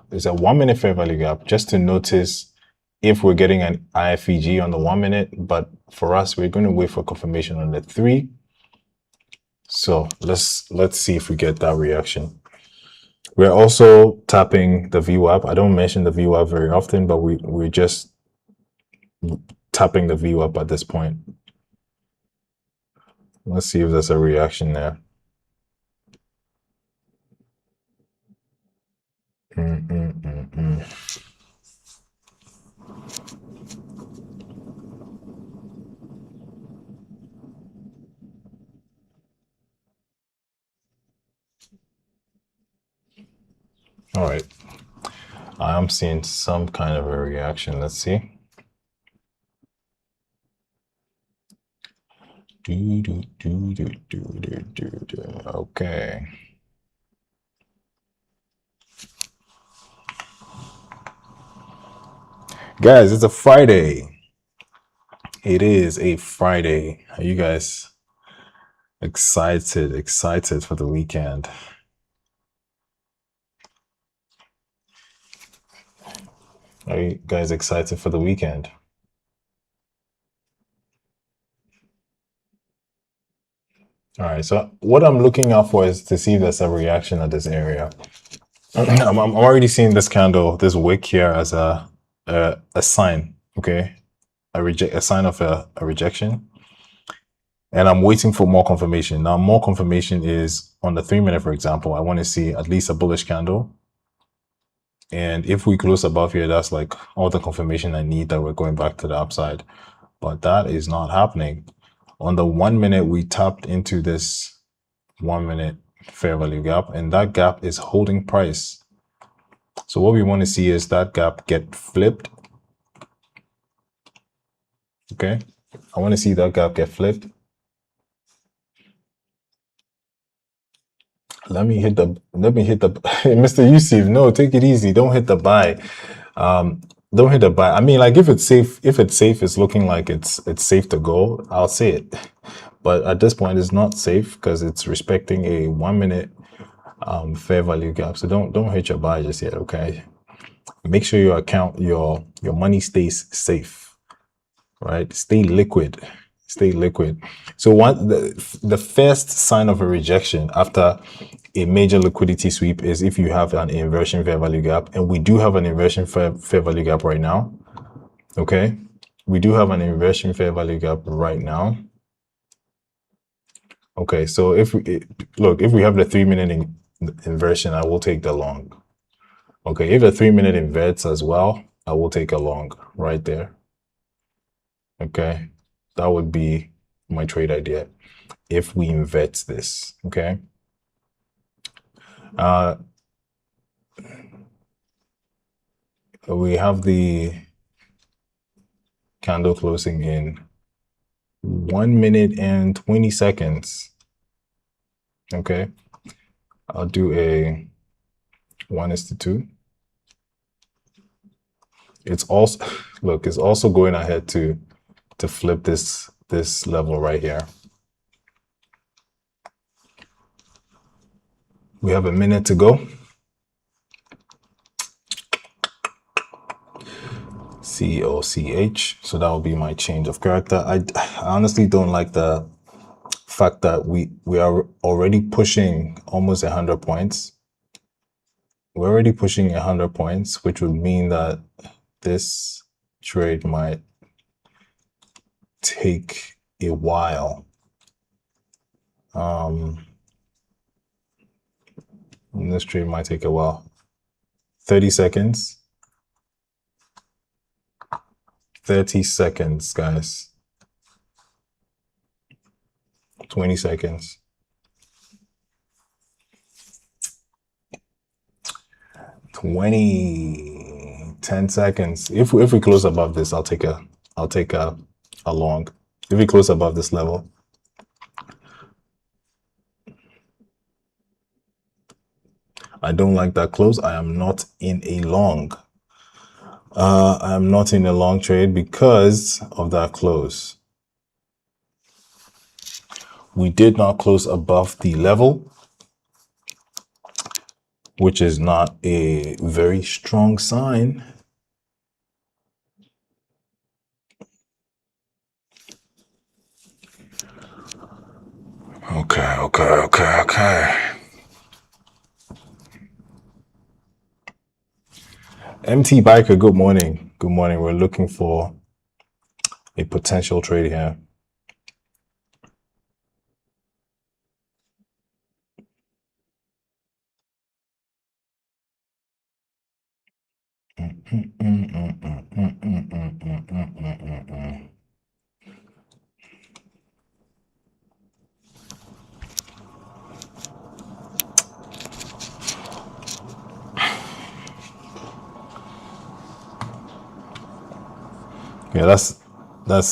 there's a 1 minute fair value gap just to notice if we're getting an IFEG on the 1 minute, but for us, we're going to wait for confirmation on the 3. So let's see if we get that reaction. We're also tapping the VWAP. I don't mention the VWAP very often, but we're just tapping the VWAP at this point. Let's see if there's a reaction there. All right. I am seeing some kind of a reaction. Let's see. Okay. Guys, it's a Friday. It is a Friday. Are you guys excited for the weekend? Are you guys excited for the weekend? All right, so what I'm looking out for is to see if there's a reaction at this area. I'm already seeing this candle, this wick here as a sign, okay? A sign of a rejection. And I'm waiting for more confirmation. Now, more confirmation is on the 3 minute, for example. I want to see at least a bullish candle. And if we close above here, that's like all the confirmation I need that we're going back to the upside. But that is not happening. On the 1 minute, we tapped into this 1 minute fair value gap, and that gap is holding price. So what we want to see is that gap get flipped. Okay. I want to see that gap get flipped. Let me hit the Mr. Yusuf, no, take it easy. Don't hit the buy. Don't hit the buy. I mean, like if it's safe, it's looking like it's safe to go, I'll say it. But at this point, it's not safe because it's respecting a 1 minute fair value gap. So don't hit your buy just yet, okay? Make sure your account, your money stays safe, right? Stay liquid. Stay liquid. So the first sign of a rejection after a major liquidity sweep is if you have an inversion fair value gap, and we do have an inversion fair value gap right now. Okay, we do have an inversion fair value gap right now. Okay, so if we have the 3 minute inversion, I will take the long. Okay, if the 3 minute inverts as well, I will take a long right there. Okay, that would be my trade idea if we invert this. Okay. We have the candle closing in 1 minute and 20 seconds. Okay. I'll do a 1:2. It's also, look, it's also going ahead to flip this level right here. We have a minute to go. COCH. So that will be my change of character. I honestly don't like the fact that we are already pushing almost 100 points. We're already pushing 100 points, which would mean that this trade might take a while. This trade might take a while. 30 seconds. 30 seconds, guys. 20 seconds. 10 seconds. If we close above this, I'll take a long. If we close above this level. I don't like that close. I am not in a long. I am not in a long trade because of that close. We did not close above the level, which is not a very strong sign. Okay. MT Biker, good morning. Good morning. We're looking for a potential trade here. Yeah, that's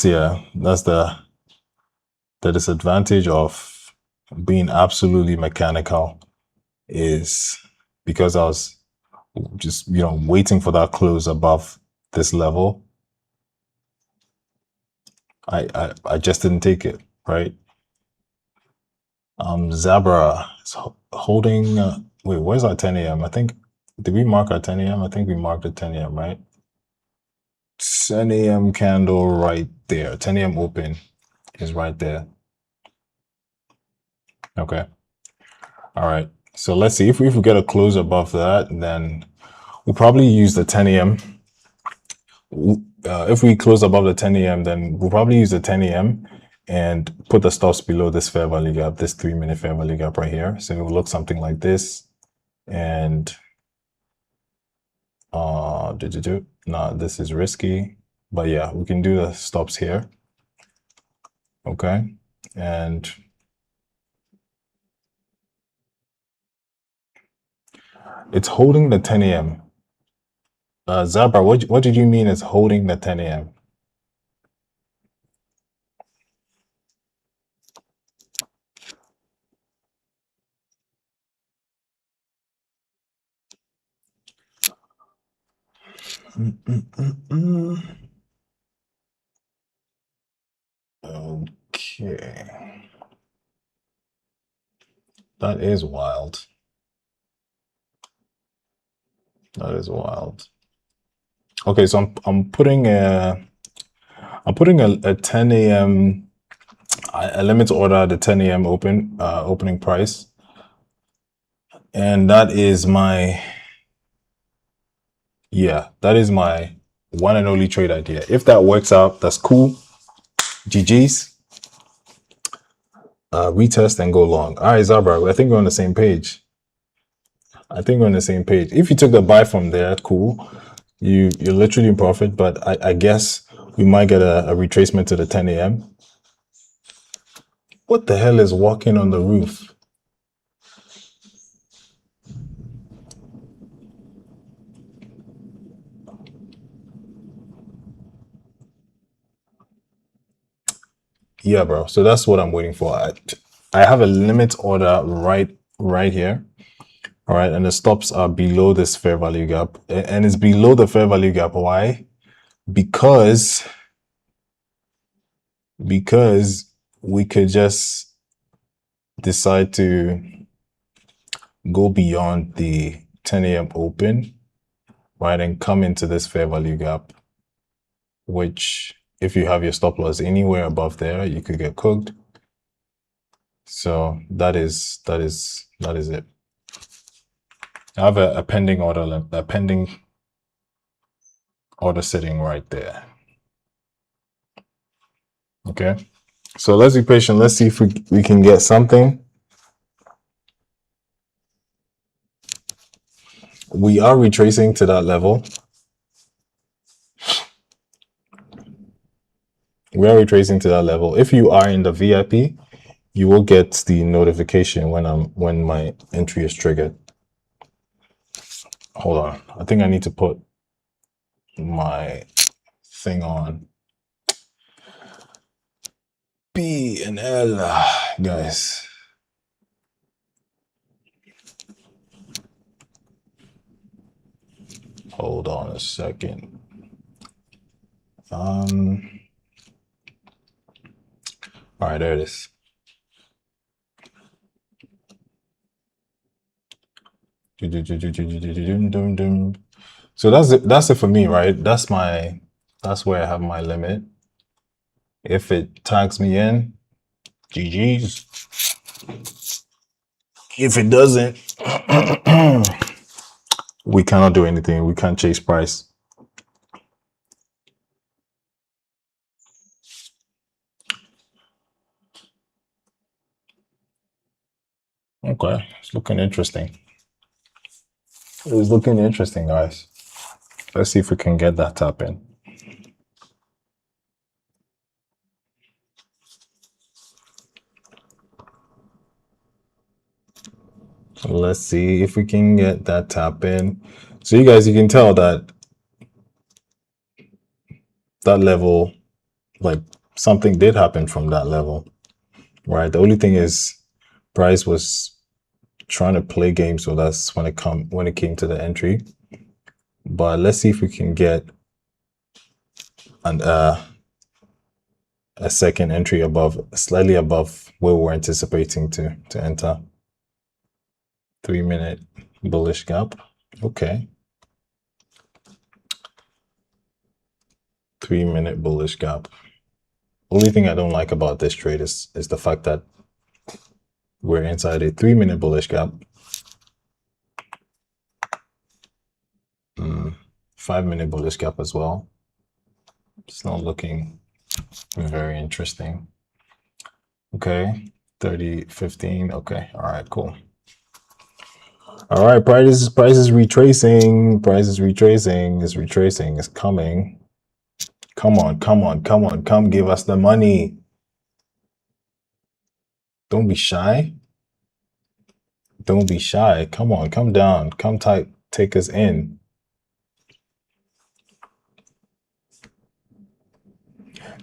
the disadvantage of being absolutely mechanical is because I was just, waiting for that close above this level. I just didn't take it, right? Zabra is holding, wait, where's our 10 a.m.? I think, did we mark our 10 a.m.? I think we marked the 10 a.m., right? 10 a.m. candle right there. 10 a.m. open is right there. Okay. All right. So let's see if we get a close above that, then we'll probably use the 10 a.m. If we close above the 10 a.m., then we'll probably use the 10 a.m. and put the stops below this fair value gap, this 3 minute fair value gap right here. So it will look something like this. And Nah, this is risky, but yeah, we can do the stops here. Okay, and it's holding the 10 a.m. Zabra, what did you mean it's holding the 10 a.m.? Okay, that is wild. That is wild. Okay, so I'm putting a 10 a.m. a limit order at the 10 a.m. opening price, and that is my one and only trade idea. If that works out, that's cool. GG's. Retest and go long. All right, Zabra, I think we're on the same page. If you took the buy from there, cool. You're literally in profit, but I guess we might get a retracement to the 10 a.m. What the hell is walking on the roof? Yeah, bro. So that's what I'm waiting for. I have a limit order right here. All right, and the stops are below this fair value gap, and it's below the fair value gap. Why? Because we could just decide to go beyond the 10 a.m. open, right, and come into this fair value gap, which if you have your stop loss anywhere above there, you could get cooked. So that is it. I have a pending order sitting right there. Okay. So let's be patient. Let's see if we can get something. We are retracing to that level. If you are in the VIP, you will get the notification when my entry is triggered. Hold on. I think I need to put my thing on. B and L, guys. Hold on a second. All right, there it is. So that's it for me, right? That's where I have my limit. If it tags me in, GG's. If it doesn't, we cannot do anything. We can't chase price. Okay, it's looking interesting. It's looking interesting, guys. Let's see if we can get that tap in. Let's see if we can get that tap in. So you guys, you can tell that level, like something did happen from that level, right? The only thing is price was trying to play games with us when it came to the entry. But let's see if we can get a second entry slightly above where we're anticipating to enter. 3-minute bullish gap. Okay. 3-minute bullish gap. Only thing I don't like about this trade is the fact that we're inside a 3-minute bullish gap. 5-minute bullish gap as well. It's not looking very interesting. Okay, 30, 15. Okay, all right, cool. All All right, prices retracing. Prices retracing. It's retracing. It's coming. Come on, come on, come on, come give us the money. Don't be shy. Don't be shy. Come on, come down. Come type take us in.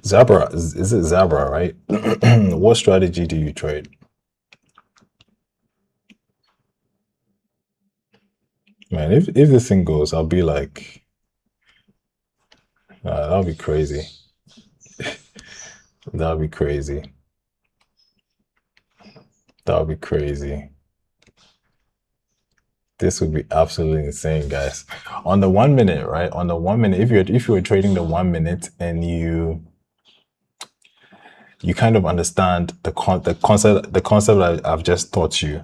Zabra, is it Zabra, right? What strategy do you trade? Man, if this thing goes, I'll be like, that'll be crazy. That'll be crazy. That'll be crazy. This would be absolutely insane, guys. On the 1 minute, right? On the 1 minute, if you were trading the 1 minute and you kind of understand the concept I've just taught you,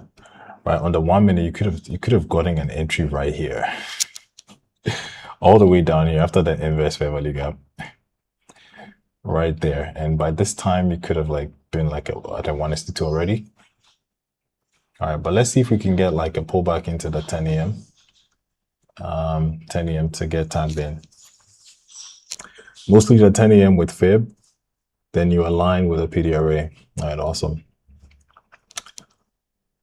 right? On the 1 minute, you could have gotten an entry right here, all the way down here after the inverse fair value gap, right there. And by this time, you could have like been like at a 1:2 already. All right, but let's see if we can get like a pullback into the 10 a.m. 10 a.m. to get tagged in. Mostly the 10 a.m. with fib, then you align with a PDRA. All right, awesome.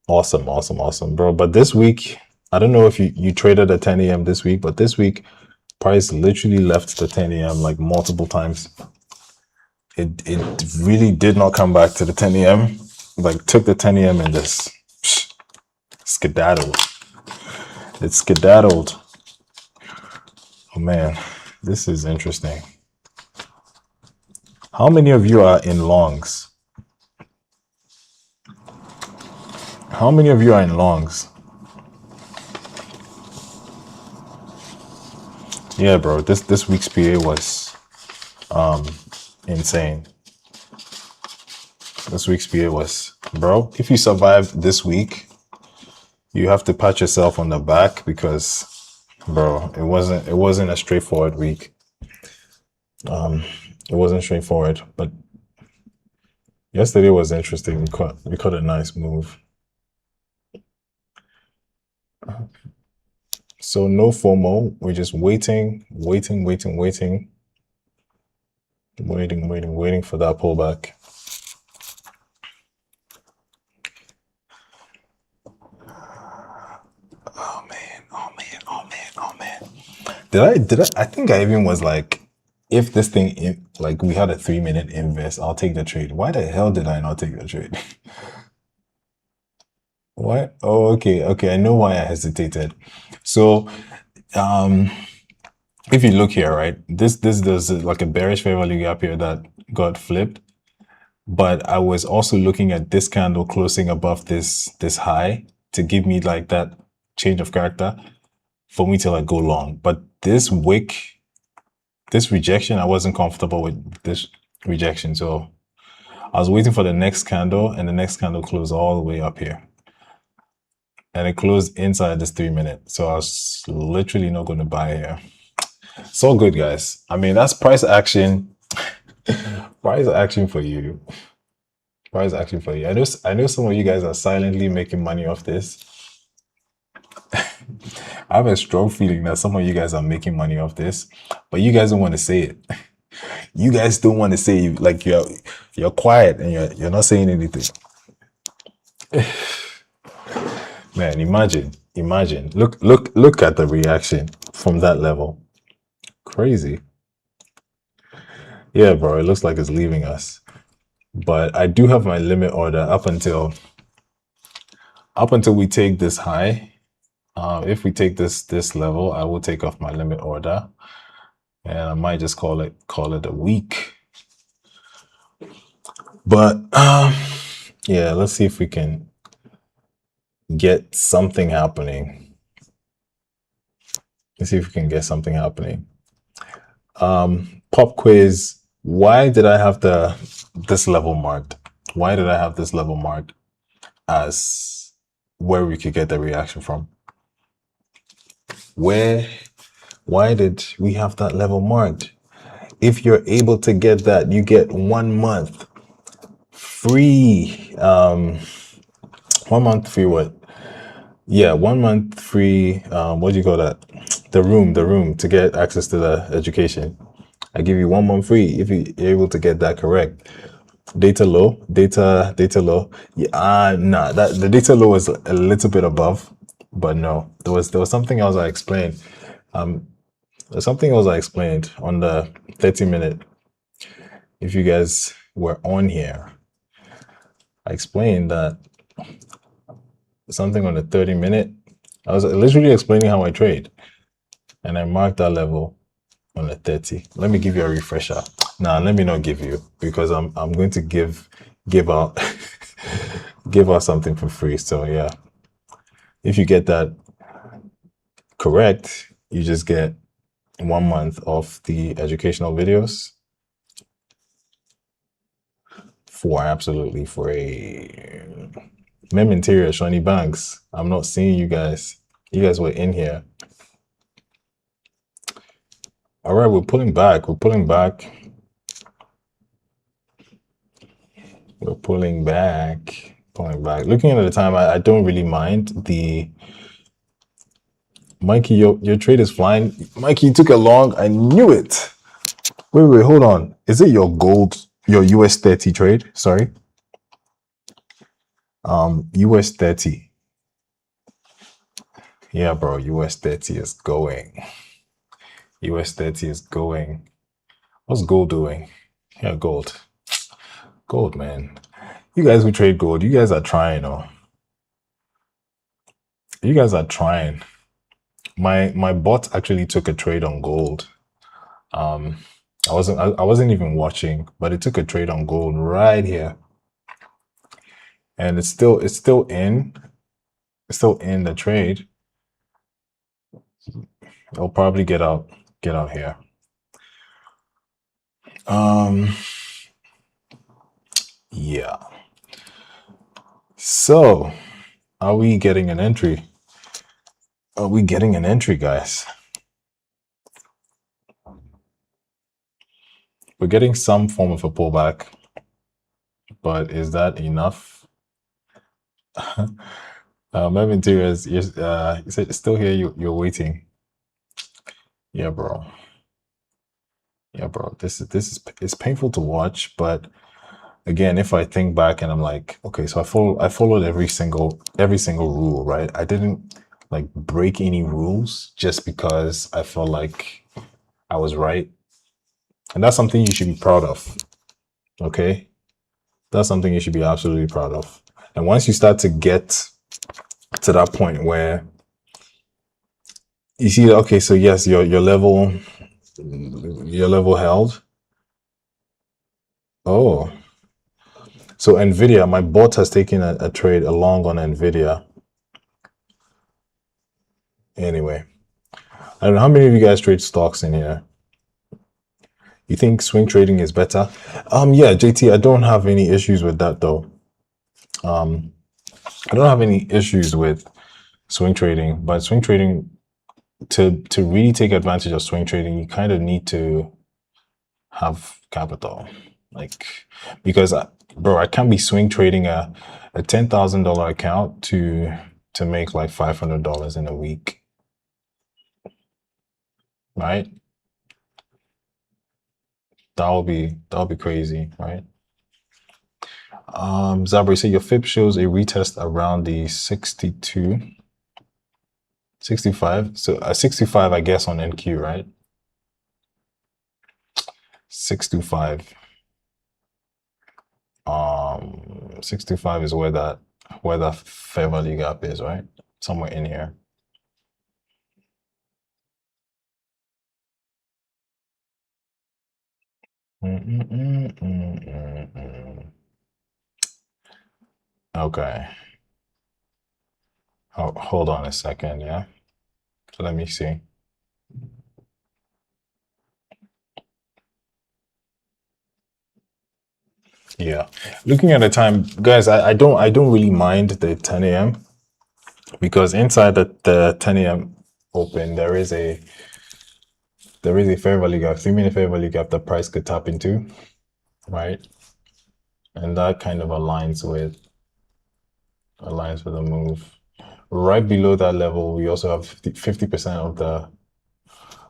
Awesome, awesome, awesome, bro. But this week, I don't know if you traded at 10 a.m. this week, but this week, price literally left the 10 a.m. like multiple times. It really did not come back to the 10 a.m. Like took the 10 a.m. and just skedaddled. It skedaddled. Oh man, this is interesting. How many of you are in longs? How many of you are in longs? Yeah, bro. This week's PA was insane. This week's PA was, bro. If you survived this week, you have to pat yourself on the back because, bro, it wasn't a straightforward week. It wasn't straightforward, but yesterday was interesting. We caught a nice move. So no FOMO. We're just waiting for that pullback. Oh man. Did I? I think I even was like, if this thing, like we had a 3-minute invest, I'll take the trade. Why the hell did I not take the trade? What? Oh, okay. I know why I hesitated. So, if you look here, right, there's like a bearish fair value gap here that got flipped. But I was also looking at this candle closing above this high to give me like that change of character for me to like go long. But this wick, this rejection, I wasn't comfortable with this rejection. So I was waiting for the next candle, and the next candle closed all the way up here. And it closed inside this 3-minute. So I was literally not going to buy here. It's all good, guys. I mean, that's price action. Price action for you. Price action for you. I know some of you guys are silently making money off this. I have a strong feeling that some of you guys are making money off this, but you guys don't want to say it. You guys don't want to say, like, you're quiet and you're not saying anything. Man, imagine. Look at the reaction from that level. Crazy. Yeah, bro, it looks like it's leaving us. But I do have my limit order up until we take this high. If we take this level, I will take off my limit order, and I might just call it a week. But yeah, let's see if we can get something happening. Let's see if we can get something happening. Pop quiz. Why did I have this level marked? Why did I have this level marked as where we could get the reaction from? Why did we have that level marked? If you're able to get that, you get 1 month free. 1 month free what? Yeah, 1 month free. What do you call that? The room to get access to the education. I give you 1 month free if you're able to get that correct. Data low, data low. Yeah, nah, that the data low was a little bit above, but no, there was something else I explained. There's something else I explained on the 30 minute. If you guys were on here, I explained that something on the 30 minute. I was literally explaining how I trade, and I marked that level on the 30. Let me give you a refresher. Nah, let me not give you because I'm going to give out give out something for free. So yeah, if you get that correct, you just get 1 month of the educational videos for absolutely free. Mem Interior, Shawnee Banks. I'm not seeing you guys. You guys were in here. All right, we're pulling back. We're pulling back. We're pulling back. Pulling back. Looking at the time, I don't really mind the Mikey, your trade is flying. Mikey, you took a long. I knew it. Wait, hold on. Is it your gold, your US 30 trade? Sorry. US 30. Yeah, bro, US 30 is going. US 30 is going. What's gold doing? Yeah, gold. Gold, man. You guys who trade gold, you guys are trying, oh. You guys are trying. My bot actually took a trade on gold. I wasn't even watching, but it took a trade on gold right here. And it's still in the trade. It'll probably get out here. Yeah. So, are we getting an entry? Are we getting an entry, guys? We're getting some form of a pullback, but is that enough? Mervin Interiors, you said it's still here. You're waiting. Yeah, bro. Yeah, bro. This is it's painful to watch, but again, if I think back and I'm like, okay, so I followed every single rule, right? I didn't like break any rules just because I felt like I was right. And that's something you should be proud of. Okay? That's something you should be absolutely proud of. And once you start to get to that point where you see, okay, so yes, your level held. Oh, so Nvidia, my bot has taken a trade along on Nvidia. Anyway, I don't know how many of you guys trade stocks in here. You think swing trading is better? Yeah, JT, I don't have any issues with that though. I don't have any issues with swing trading, but swing trading to really take advantage of swing trading, you kind of need to have capital, like because bro, I can't be swing trading a $10,000 account to make like $500 in a week, right? That'll be crazy, right? Zabri, say your FIB shows a retest around the 62, 65. So 65, I guess, on NQ, right? 625. 65 is where that fair value gap is, right? Somewhere in here. Okay. Oh, hold on a second, yeah. So let me see. Yeah. Looking at the time, guys, I don't really mind the 10 a.m. because inside the 10 a.m. open there is a fair value gap, 3 minute fair value gap that price could tap into, right? And that kind of aligns with a move. right below that level, we also have 50% of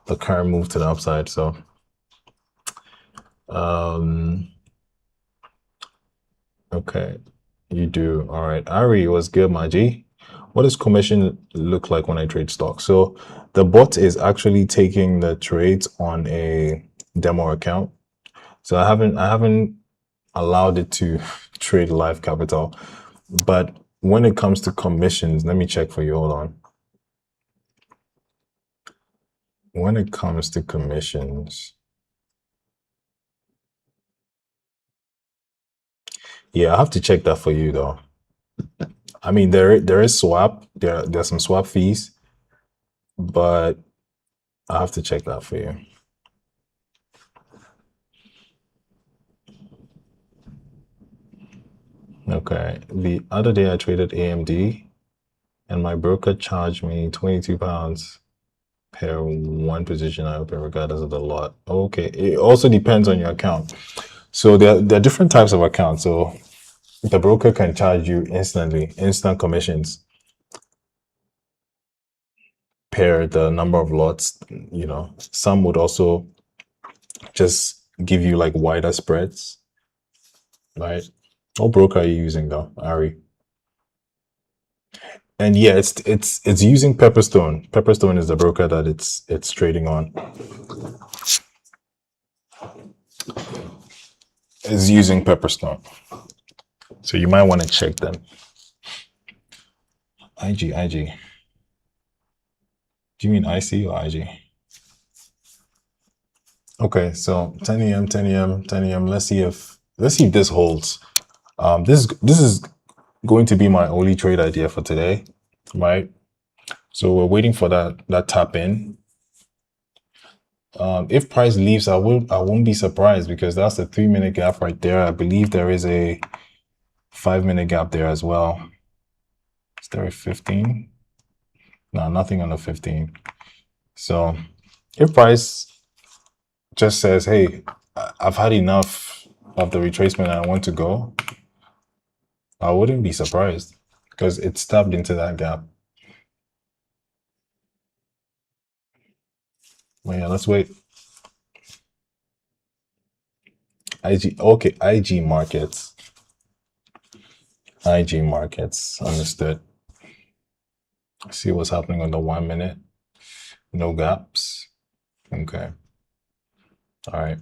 the current move to the upside. So, um, okay, you do. All right. Ari, was good, my G. What does commission look like when I trade stocks? So the bot is actually taking the trades on a demo account. So I haven't allowed it to trade live capital. But when it comes to commissions, let me check for you. Hold on. When it comes to commissions, yeah, I have to check that for you though. I mean, there is swap. There's some swap fees, but I have to check that for you. Okay. The other day I traded AMD and my broker charged me £22 per one position I open regardless of the lot. Okay. It also depends on your account. So there are different types of accounts. So the broker can charge you instantly, instant commissions per the number of lots. You know, some would also just give you like wider spreads, right? What broker are you using though, Ari? And yeah, it's using Pepperstone. Pepperstone is the broker that it's trading on. It's using Pepperstone. So you might want to check them. IG. Do you mean IC or IG? Okay, so 10 a.m., 10 a.m., 10 a.m. Let's see if this holds. This is going to be my only trade idea for today, right? So we're waiting for that tap in. If price leaves, I won't be surprised because that's the 3-minute gap right there. I believe there is a 5-minute gap there as well. Is there a 15? No, nothing on the 15. So if price just says, hey, I've had enough of the retracement and I want to go, I wouldn't be surprised because it stabbed into that gap. Well, yeah, let's wait. IG, okay, IG markets. IG markets, understood. See what's happening on the 1 minute. No gaps. Okay. All right.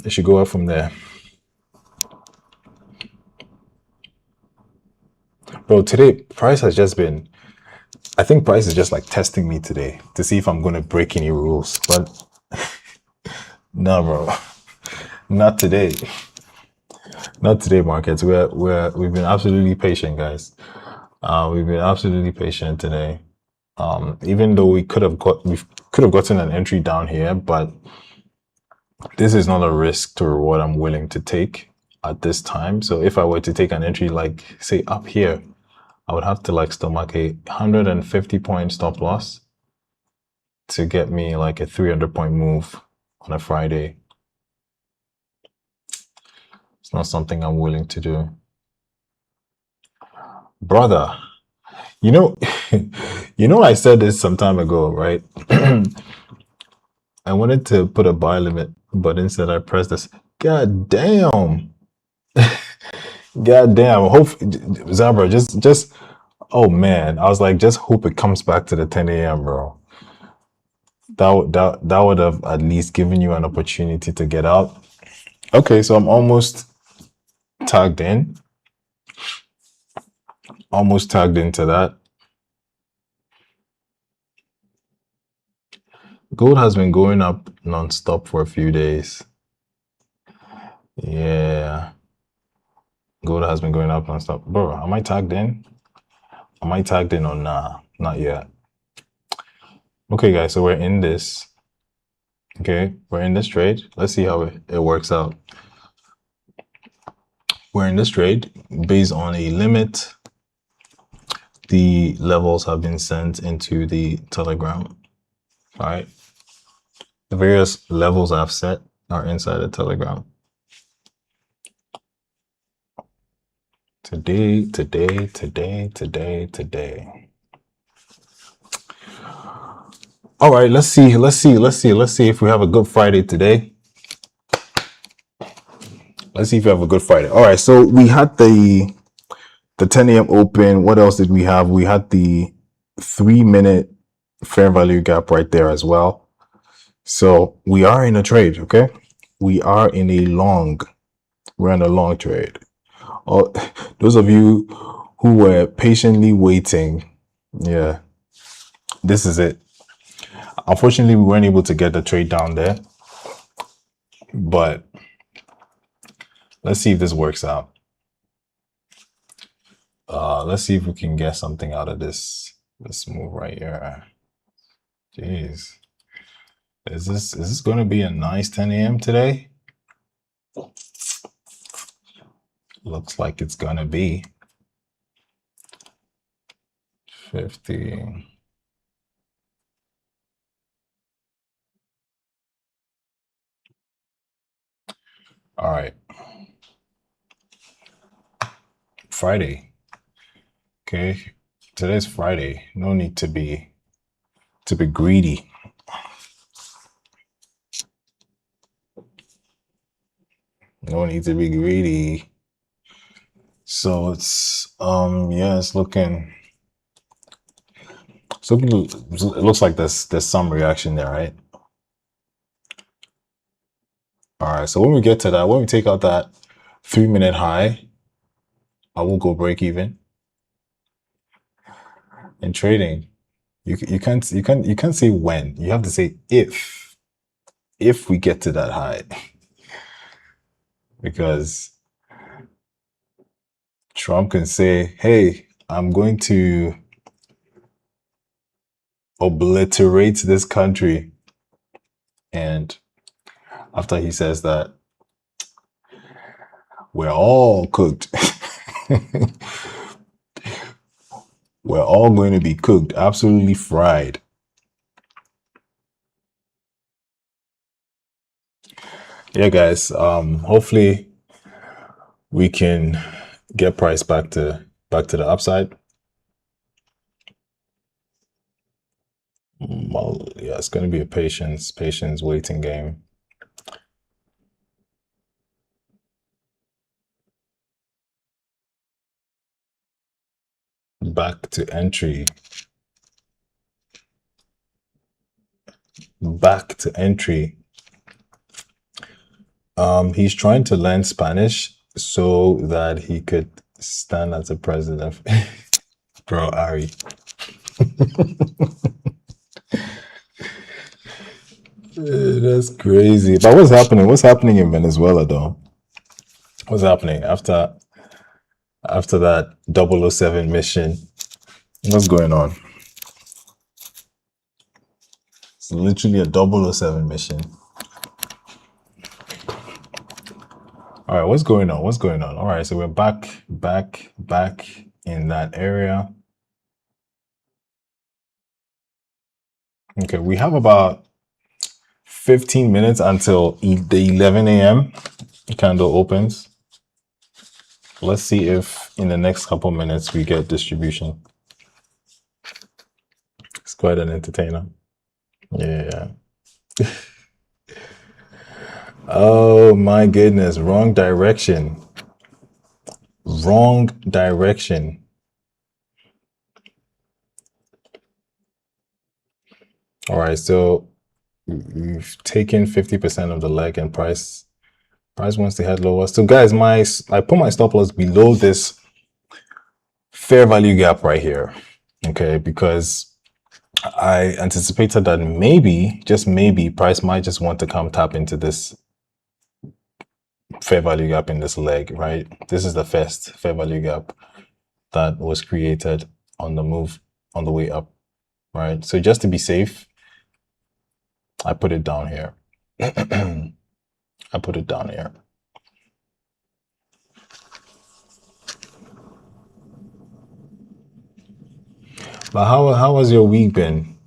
It should go up from there. Bro, today price has just been, I think price is just like testing me today to see if I'm going to break any rules. But no, bro, not today. Not today, markets. We've been absolutely patient, guys. We've been absolutely patient today. Even though we could have gotten an entry down here, but this is not a risk to reward I'm willing to take at this time. So if I were to take an entry like say up here, I would have to like stomach a 150-point stop loss to get me like a 300-point move on a Friday. It's not something I'm willing to do. Brother, you know, I said this some time ago, right? I wanted to put a buy limit, but instead I pressed this. God damn. God damn. Hope Zabra, just oh man. I was like, just hope it comes back to the 10 a.m., bro. That would have at least given you an opportunity to get out. Okay, so I'm almost tagged in. Almost tagged into that. Gold has been going up non-stop for a few days. Yeah. Gold has been going up non-stop. Bro, am I tagged in? Am I tagged in or nah? Not yet. Okay, guys, so we're in this. Okay, we're in this trade. Let's see how it works out. We're in this trade based on a limit. The levels have been sent into the Telegram. All right. The various levels I've set are inside the Telegram. Today. All right, let's see if we have a good Friday today. Let's see if we have a good Friday. All right, so we had the 10 a.m. open. What else did we have? We had the 3-minute fair value gap right there as well. So we are in a trade, okay? We are in a long. We're in a long trade. Oh, those of you who were patiently waiting, yeah, this is it. Unfortunately, we weren't able to get the trade down there, but let's see if this works out. Let's see if we can get something out of this move right here. Jeez, is this going to be a nice 10 a.m. today? Looks like it's gonna be 50. All right, Friday. Okay, today's Friday. No need to be greedy. No need to be greedy. So it's yeah, it's looking. So it looks like there's some reaction there, right? All right. So when we get to that, when we take out that 3-minute high, I will go break even. In trading, you can't say when. You have to say if we get to that high, because Trump can say, "Hey, I'm going to obliterate this country," and after he says that, we're all cooked. We're all going to be cooked, absolutely fried. Yeah, guys. Hopefully we can get price back to the upside. Well, yeah, it's going to be a patience waiting game. Back to entry. Back to entry. He's trying to learn Spanish so that he could stand as a president. Bro, Ari. That's crazy. But what's happening? What's happening in Venezuela though? What's happening after that 007 mission? What's going on? It's literally a 007 mission. All right, what's going on? What's going on? All right, so we're back in that area. Okay, we have about 15 minutes until the 11 a.m. candle opens. Let's see if in the next couple minutes we get distribution. It's quite an entertainer. Yeah. Oh my goodness, wrong direction. Wrong direction. All right, so we've taken 50% of the leg and price wants to head lower. So guys, I put my stop loss below this fair value gap right here. Okay, because I anticipated that maybe, just maybe, price might just want to come tap into this fair value gap in this leg, right? This is the first fair value gap that was created on the move on the way up, right? So just to be safe, I put it down here. I put it down here. But how has your week been?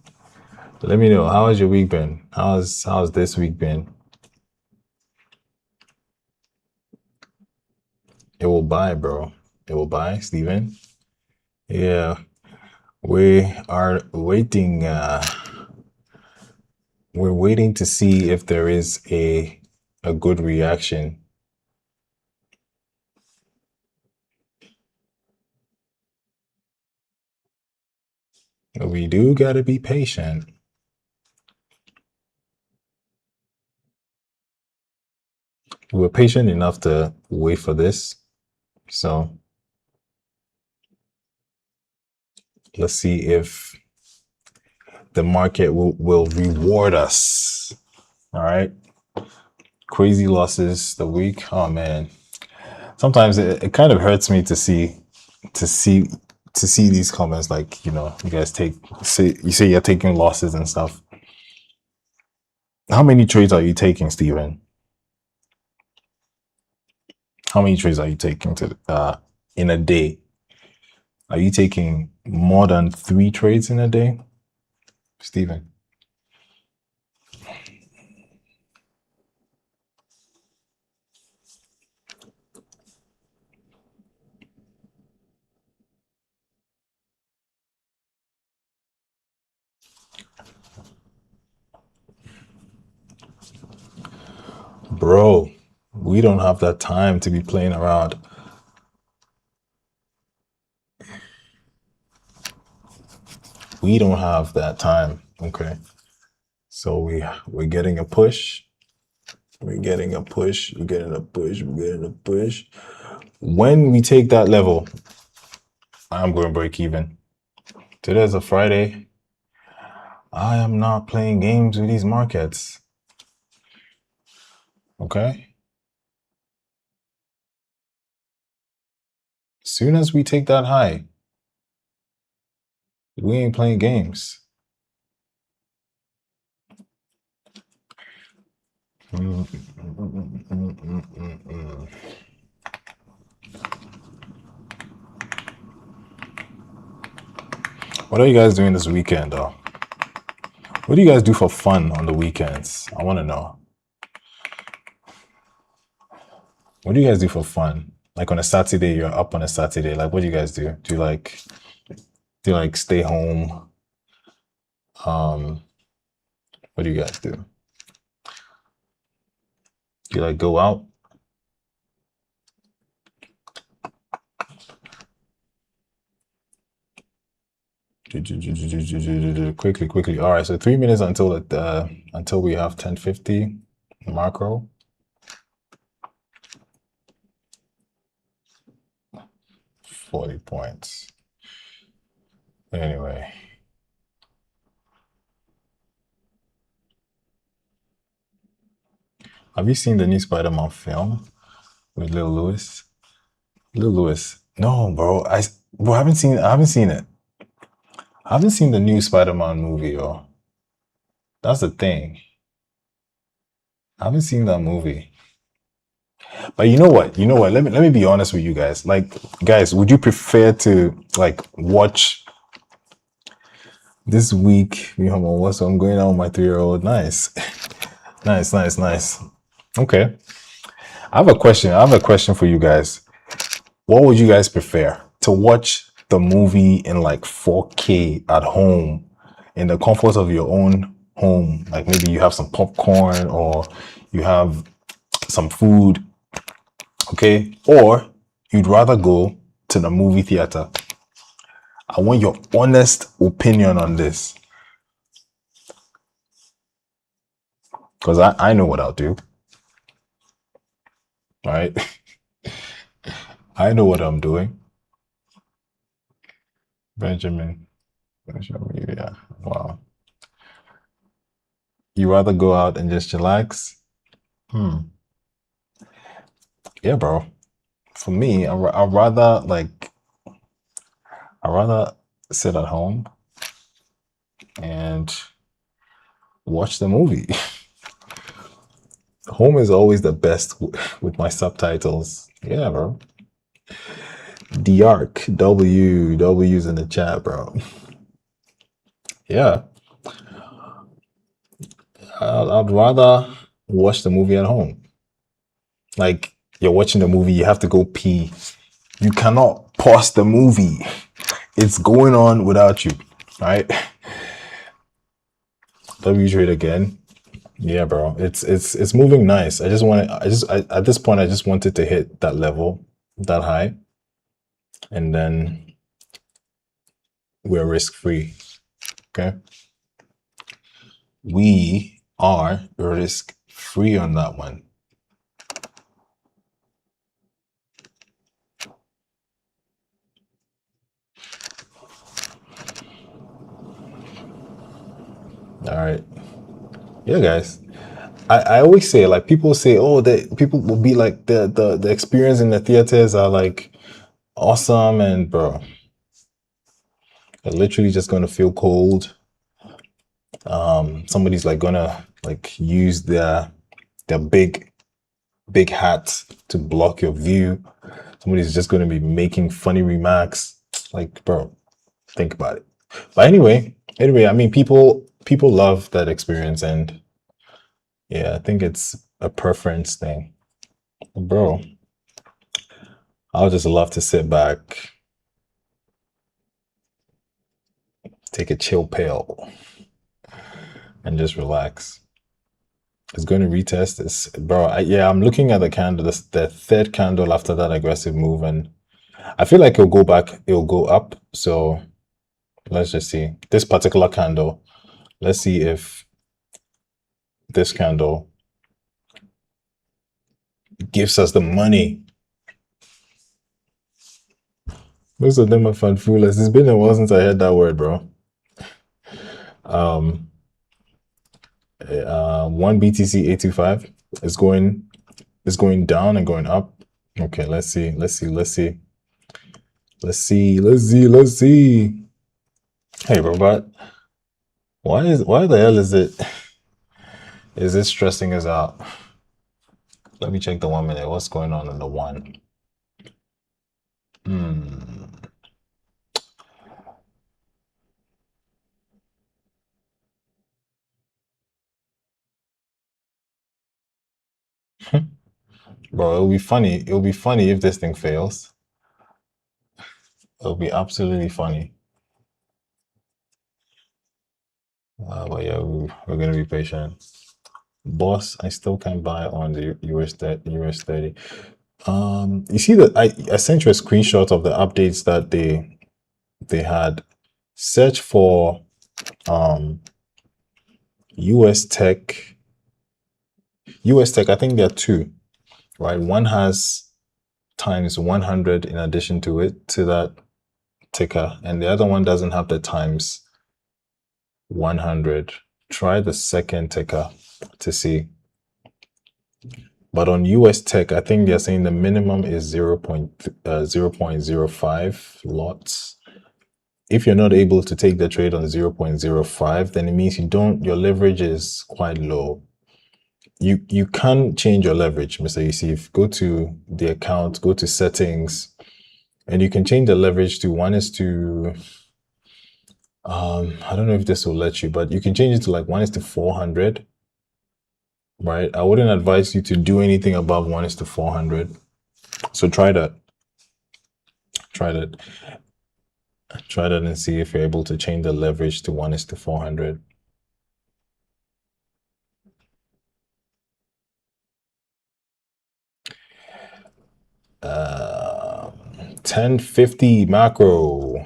Let me know. How has your week been? How's this week been? It will buy, bro. It will buy, Steven. Yeah, we are waiting. We're waiting to see if there is a good reaction. We do gotta be patient. We're patient enough to wait for this. So let's see if the market will reward us. All right. Crazy losses the week. Oh man. Sometimes it kind of hurts me to see to see these comments like, you guys say you're taking losses and stuff. How many trades are you taking, Steven? How many trades are you taking to in a day? Are you taking more than 3 trades in a day, Steven? Bro, we don't have that time to be playing around. We don't have that time. Okay. So we're getting a push. We're getting a push. We're getting a push. We're getting a push. When we take that level, I'm going to break even. Today's a Friday. I am not playing games with these markets. Okay. Soon as we take that high, we ain't playing games. What are you guys doing this weekend, though? What do you guys do for fun on the weekends? I want to know. What do you guys do for fun? Like on a Saturday, you're up on a Saturday. Like, what do you guys do? Do you like stay home? What do you guys do? Do you like go out? Quickly. All right, so 3 minutes until we have 10:50 macro. 40 points. Anyway. Have you seen the new Spider-Man film with Lil Lewis? Lil Lewis. No, bro. I haven't seen it. I haven't seen the new Spider-Man movie, yo. That's the thing. I haven't seen that movie. But you know what? Let me be honest with you guys. Like, guys, would you prefer to like watch this week? So I'm going out with my 3-year-old. Nice. Nice. Okay. I have a question for you guys. What would you guys prefer? To watch the movie in like 4K at home in the comfort of your own home? Like maybe you have some popcorn or you have some food, okay? Or you'd rather go to the movie theater? I want your honest opinion on this. Because I know what I'll do. All right. I know what I'm doing. Benjamin. Yeah. Wow. You rather go out and just chillax? Yeah, bro. For me, I'd rather sit at home and watch the movie. Home is always the best with my subtitles. Yeah, bro. The Arc, W's in the chat, bro. Yeah, I'd rather watch the movie at home. Like you're watching the movie, you have to go pee. You cannot pause the movie. It's going on without you. All right. W trade again. Yeah, bro. It's moving nice. At this point I just wanted to hit that level, that high, and then we're risk free. Okay. We are risk free on that one. All right. Yeah, guys. I always say, like, people say, oh, that people will be like the experience in the theaters are like awesome, and bro, they're literally just gonna feel cold. Somebody's like gonna like use their big hat to block your view. Somebody's just gonna be making funny remarks. Like, bro, think about it. But anyway, I mean, people love that experience, and yeah, I think it's a preference thing, bro. I would just love to sit back, take a chill pill, and just relax. It's going to retest this, bro. Yeah, I'm looking at the candle, the third candle after that aggressive move, and I feel like it'll go back, it'll go up. So let's just see this particular candle. Let's see if this candle gives us the money. Most of them are fanfulas. It's been a while since I heard that word, bro. Um, one BTC 825 is going down and going up. Okay, let's see. Let's see. Hey, robot. Why the hell is it stressing us out? Let me check the 1 minute. What's going on in the one? Bro, it'll be funny. It'll be funny if this thing fails. It'll be absolutely funny. But yeah, we're gonna be patient. Boss, I still can't buy on the US 30. You see that I sent you a screenshot of the updates that they had. Search for US Tech. US Tech, I think there are two, right? One has times 100 in addition to it, to that ticker, and the other one doesn't have the times 100. Try the second ticker to see. But on US Tech, I think they're saying the minimum is 0.05 lots. If you're not able to take the trade on 0.05, then it means your leverage is quite low. You can change your leverage, Mr. Yusuf. Go to the account, go to settings, and you can change the leverage to 1:, I don't know if this will let you, but you can change it to like 1:400, right? I wouldn't advise you to do anything above 1:400. So try that. Try that. Try that and see if you're able to change the leverage to 1:400. 1050 macro.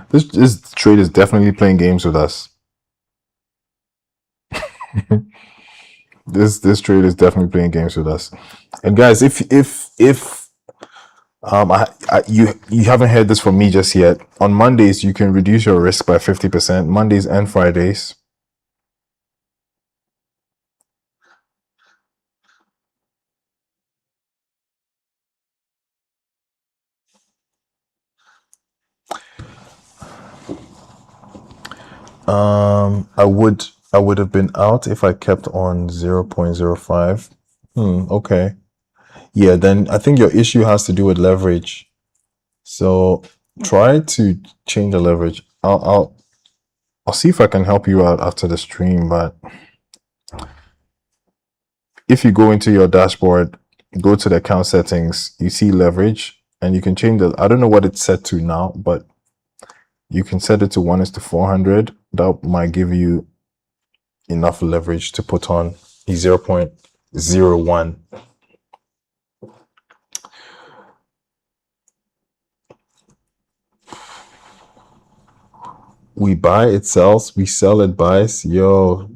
This trade is definitely playing games with us. This trade is definitely playing games with us. And guys, if you haven't heard this from me just yet, on Mondays you can reduce your risk by 50%. Mondays and Fridays. I would I would have been out if I kept on 0.05. Okay. Yeah, then I think your issue has to do with leverage. So try to change the leverage. I'll see if I can help you out after the stream, but if you go into your dashboard, go to the account settings, you see leverage, and you can change the, I don't know what it's set to now, but you can set it to 1:400. That might give you enough leverage to put on 0.01. We buy, it sells, we sell, it buys. Yo,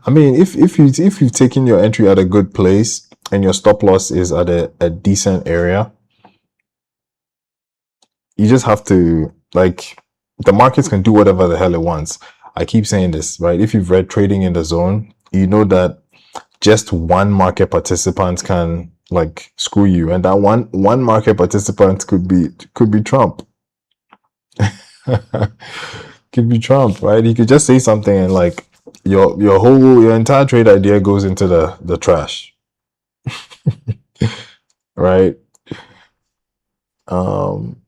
I mean, if you've taken your entry at a good place and your stop loss is at a decent area, you just have to, like, the markets can do whatever the hell it wants. I keep saying this, right? If you've read Trading in the Zone, you know that just one market participant can like screw you, and that one market participant could be Trump. Could be Trump, right? He could just say something and like your entire trade idea goes into the trash, right? Um,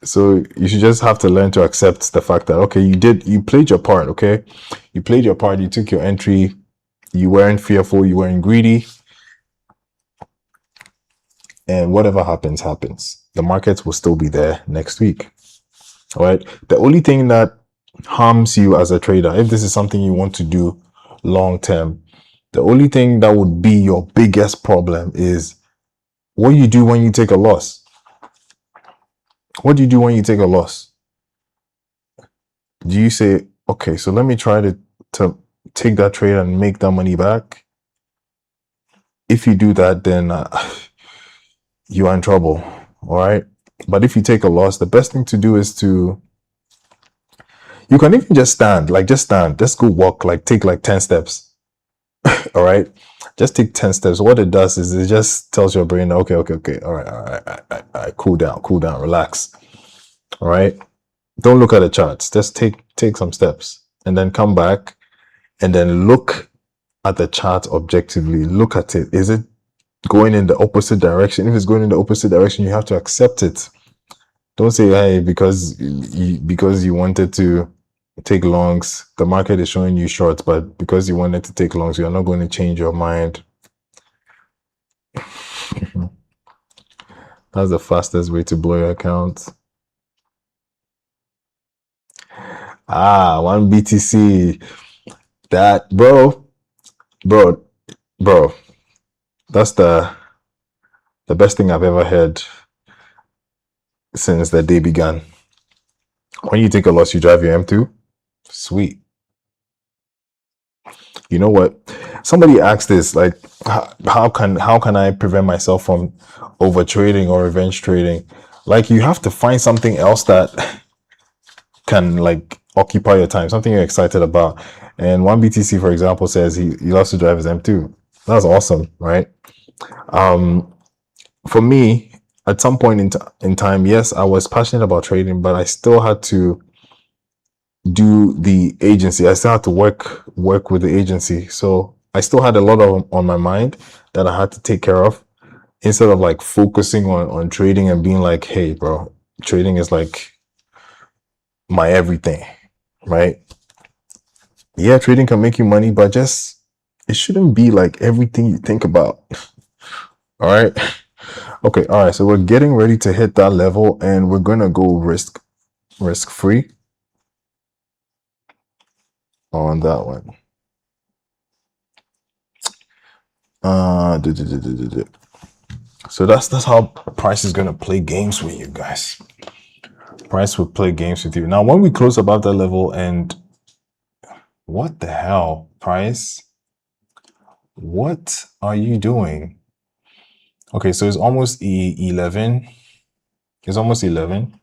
so you should just have to learn to accept the fact that okay, you played your part, okay? You played your part, you took your entry, you weren't fearful, you weren't greedy, and whatever happens, happens. The markets will still be there next week. All right. The only thing that harms you as a trader, if this is something you want to do long term, the only thing that would be your biggest problem is what you do when you take a loss. What do you do when you take a loss? Do you say, okay, so let me try to take that trade and make that money back? If you do that, then you are in trouble. All right. But if you take a loss, the best thing to do is to, you can even just stand, like just stand, just go walk, like take like 10 steps. All right. Just take 10 steps. What it does is it just tells your brain, okay, okay, okay. All right, cool down, relax. All right. Don't look at the charts. Just take some steps and then come back and then look at the chart objectively. Look at it. Is it going in the opposite direction? If it's going in the opposite direction, you have to accept it. Don't say, hey, because you wanted to take longs, the market is showing you shorts, but because you wanted to take longs, you're not going to change your mind. That's the fastest way to blow your account. Ah, one BTC. That, bro, bro. That's the best thing I've ever heard since the day began. When you take a loss, you drive your M2. Sweet. You know what? Somebody asked this, like, how can I prevent myself from over trading or revenge trading? Like, you have to find something else that can like occupy your time, something you're excited about. And one BTC, for example, says he loves to drive his M2. That's awesome, right? For me, at some point in time, yes, I was passionate about trading, but I still had to do the agency. I still had to work with the agency. So I still had a lot on my mind that I had to take care of instead of like focusing on trading and being like, hey, bro, trading is like my everything, right? Yeah, trading can make you money, but just it shouldn't be like everything you think about. All right. Okay. All right. So we're getting ready to hit that level and we're going to go risk free on that one. So that's how price is going to play games with you guys. Price will play games with you. Now, when we close above that level and what the hell, price? What are you doing? Okay, so it's almost 11. It's almost 11.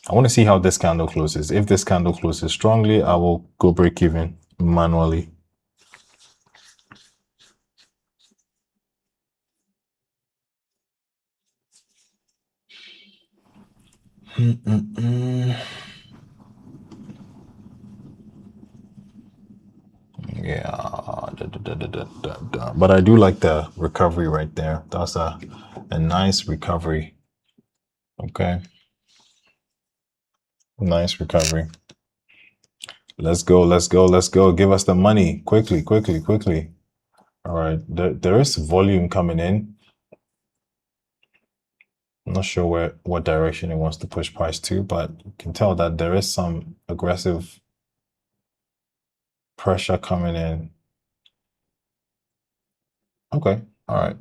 I want to see how this candle closes. If this candle closes strongly, I will go break even manually. But I do like the recovery right there. That's a nice recovery. Okay. Nice recovery. Let's go, let's go, let's go. Give us the money. Quickly, quickly, quickly. All right. There is volume coming in. I'm not sure what direction it wants to push price to, but you can tell that there is some aggressive pressure coming in. Okay. All right.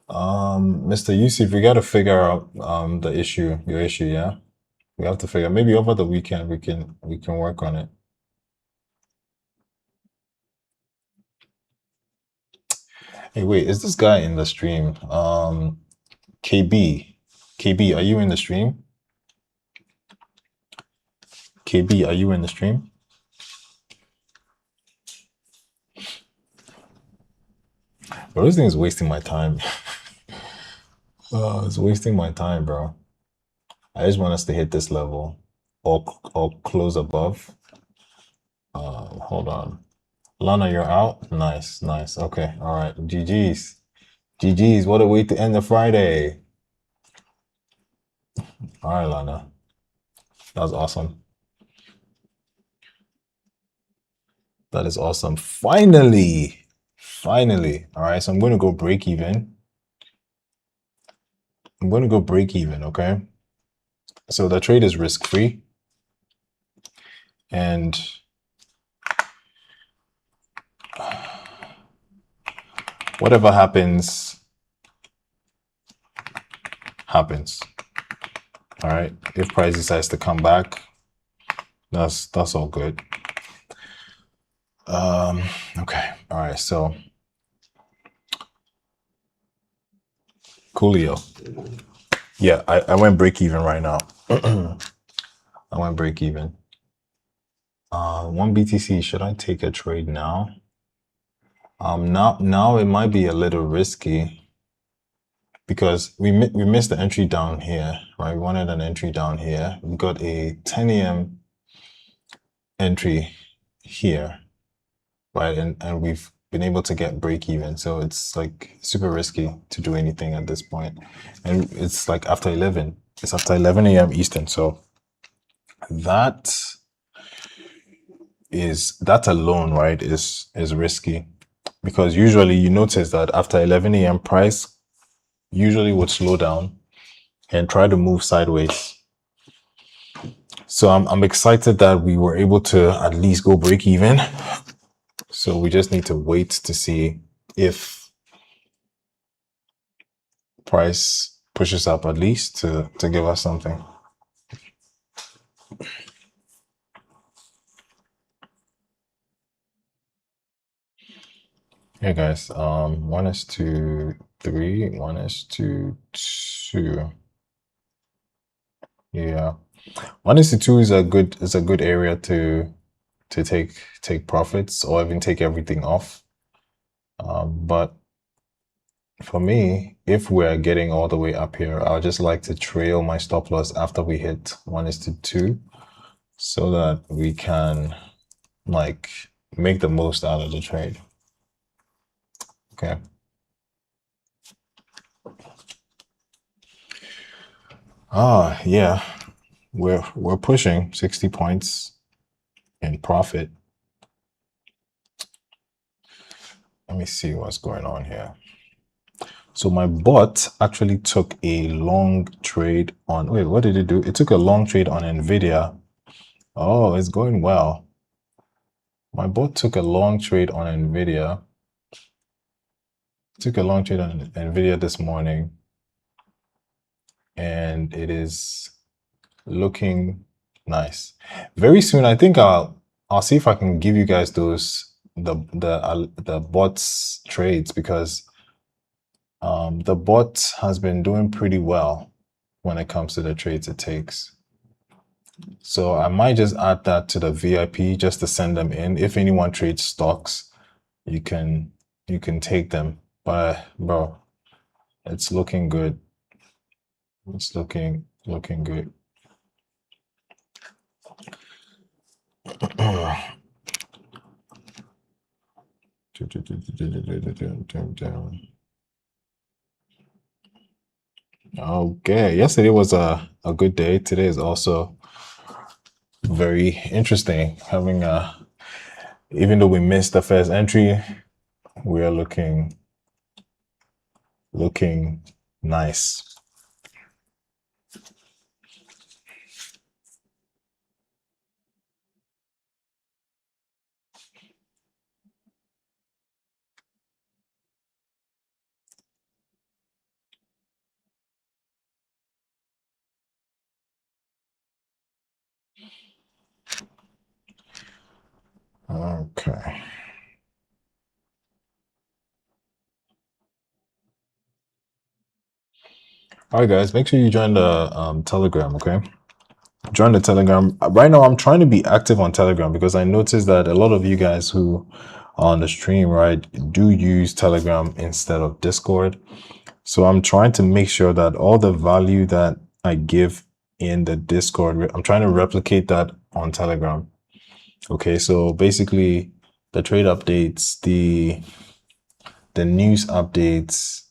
Mr. Yusuf, we got to figure out the issue, your issue, yeah? We have to figure maybe over the weekend we can work on it. Hey, wait, is this guy in the stream? KB. KB, are you in the stream? KB, are you in the stream? Bro, this thing is wasting my time. It's wasting my time, bro. I just want us to hit this level or close above. Hold on. Lana, you're out? Nice, nice. Okay, all right. GG's. GG's. What a way to end the Friday. All right, Lana. That was awesome. That is awesome. Finally. Finally. All right, so I'm going to go break even. I'm going to go break even, okay? So the trade is risk-free. And whatever happens, happens. All right. If price decides to come back, that's all good. Okay. All right. So coolio. Yeah, I went break even right now. I went break even. 1 BTC. Should I take a trade now? Now it might be a little risky because we missed the entry down here, right? We wanted an entry down here. We got a 10 a.m. entry here, right? And we've been able to get break even. So it's like super risky to do anything at this point. And it's like after 11. It's after 11 a.m. Eastern. So that alone, right, is risky. Because usually you notice that after 11 a.m. price usually would slow down and try to move sideways. So I'm excited that we were able to at least go break even. So we just need to wait to see if price pushes up at least to give us something. Hey guys, 1 is to 3, 1 is to 2. Yeah, 1 is to 2 is a good area to take profits or even take everything off. But for me, if we're getting all the way up here, I'll just like to trail my stop loss after we hit 1 is to 2 so that we can like make the most out of the trade. Okay. Yeah. We're pushing 60 points in profit. Let me see what's going on here. So my bot actually took a long trade on, wait, what did it do? It took a long trade on NVIDIA. Oh, it's going well. My bot took a long trade on NVIDIA. Took a long trade on NVIDIA this morning. And it is looking nice. Very soon, I think I'll see if I can give you guys those the bots trades because the bot has been doing pretty well when it comes to the trades it takes. So I might just add that to the VIP just to send them in. If anyone trades stocks, you can take them. But bro, it's looking good. It's looking good. Okay, yesterday was a good day. Today is also very interesting. Having even though we missed the first entry, we are looking nice. Okay. All right, guys, make sure you join the Telegram, okay? Join the Telegram. Right now, I'm trying to be active on Telegram because I noticed that a lot of you guys who are on the stream, right, do use Telegram instead of Discord. So I'm trying to make sure that all the value that I give in the Discord, I'm trying to replicate that on Telegram. Okay, so basically the trade updates, the news updates,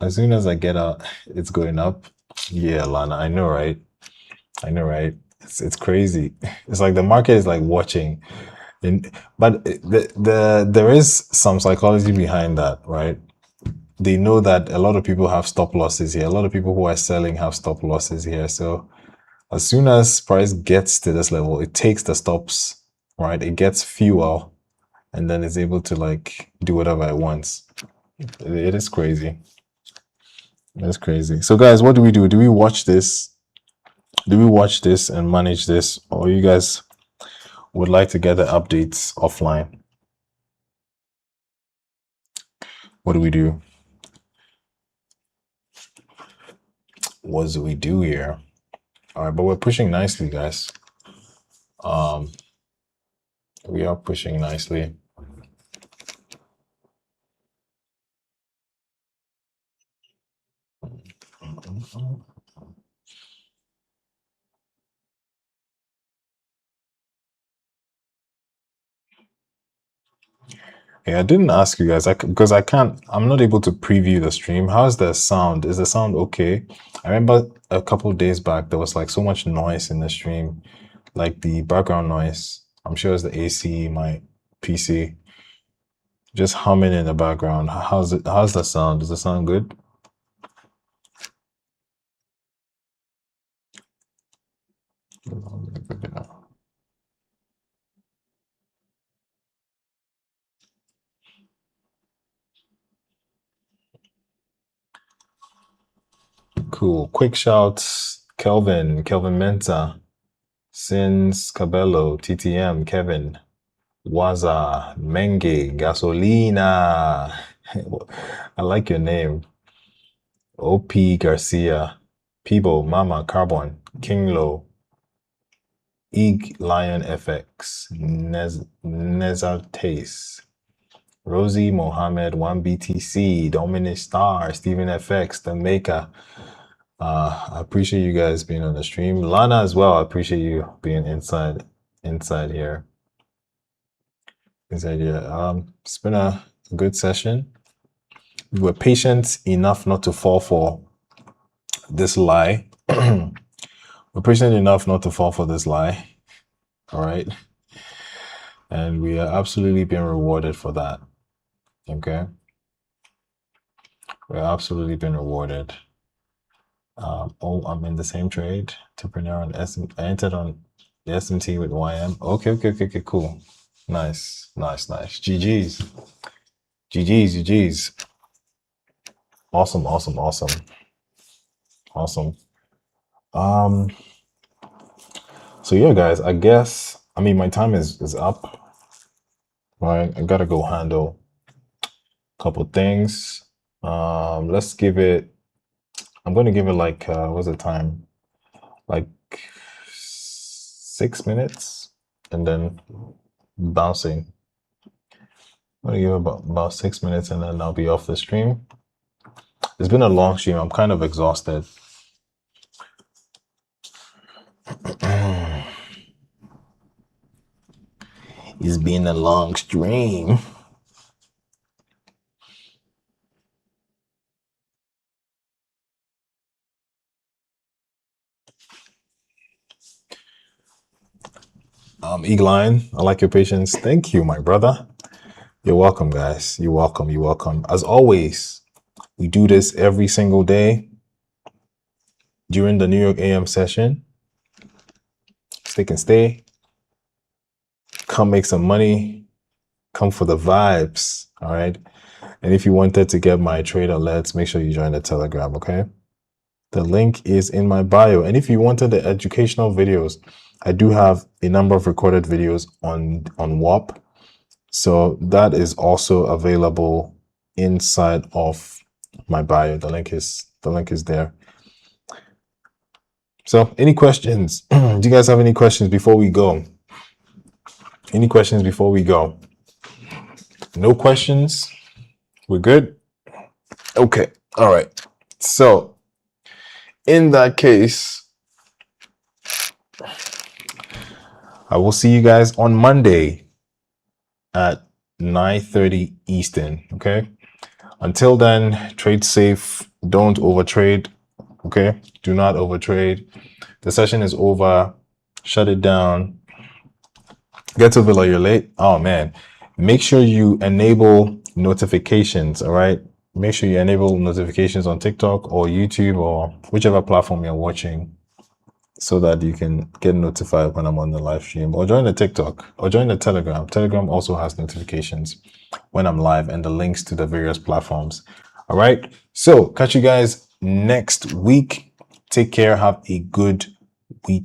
as soon as I get out, it's going up. Yeah, Lana, I know, right? I know, right? It's crazy. It's like the market is like watching, and but there is some psychology behind that, right? They know that a lot of people have stop losses here. A lot of people who are selling have stop losses here. So as soon as price gets to this level, it takes the stops, right? It gets fuel, and then it's able to like do whatever it wants. It is crazy. It's crazy. So guys, what do we do? Do we watch this? Do we watch this and manage this, or you guys would like to get the updates offline? What do we do? What do we do here? All right, but we're pushing nicely, guys. We are pushing nicely. Yeah, I didn't ask you guys because I can't. I'm not able to preview the stream. How's the sound? Is the sound okay? I remember a couple of days back there was like so much noise in the stream, like the background noise. I'm sure it's the AC, my PC, just humming in the background. How's it? How's the sound? Does the sound good? Cool. Quick shouts. Kelvin Menta, Sins Cabello, TTM, Kevin, Waza, Menge, Gasolina. I like your name. OP Garcia, Peebo, Mama, Carbon, Kinglo, Ig Lion FX, Nezartes, Rosie Mohammed, 1BTC, Dominic Star, Stephen FX, The Maker. I appreciate you guys being on the stream. Lana as well, I appreciate you being inside here. Inside here. It's been a good session. We were patient enough not to fall for this lie. We're patient enough not to fall for this lie. All right. And we are absolutely being rewarded for that. Okay. We're absolutely being rewarded. Oh, I'm in the same trade. Entrepreneur on I entered on the SMT with YM. Okay, cool. Nice. GG's. Awesome. Um, so yeah, guys, I guess my time is up. Right. I gotta go handle a couple things. Let's give it I'm gonna give it like what's the time? Like 6 minutes and then bouncing. I'm gonna give it about 6 minutes and then I'll be off the stream. It's been a long stream. I'm kind of exhausted. It's been a long stream. Eagline, I like your patience. Thank you, my brother. You're welcome, guys. You're welcome. You're welcome. As always, we do this every single day during the New York AM session. Stick and stay. Come make some money. Come for the vibes. All right. And if you wanted to get my trade alerts, make sure you join the Telegram. Okay. The link is in my bio. And if you wanted the educational videos, I do have a number of recorded videos on WAP. So that is also available inside of my bio. The link is there. So any questions? Do you guys have any questions before we go? Any questions before we go? No questions? We're good? Okay. All right. So in that case, I will see you guys on Monday at 9:30 Eastern. Okay. Until then, trade safe. Don't overtrade. Okay. Do not overtrade. The session is over. Shut it down. Get to Villa, you're late. Oh man. Make sure you enable notifications. All right. Make sure you enable notifications on TikTok or YouTube or whichever platform you're watching, so that you can get notified when I'm on the live stream, or join the TikTok or join the Telegram. Telegram also has notifications when I'm live and the links to the various platforms. All right. So catch you guys next week. Take care. Have a good weekend.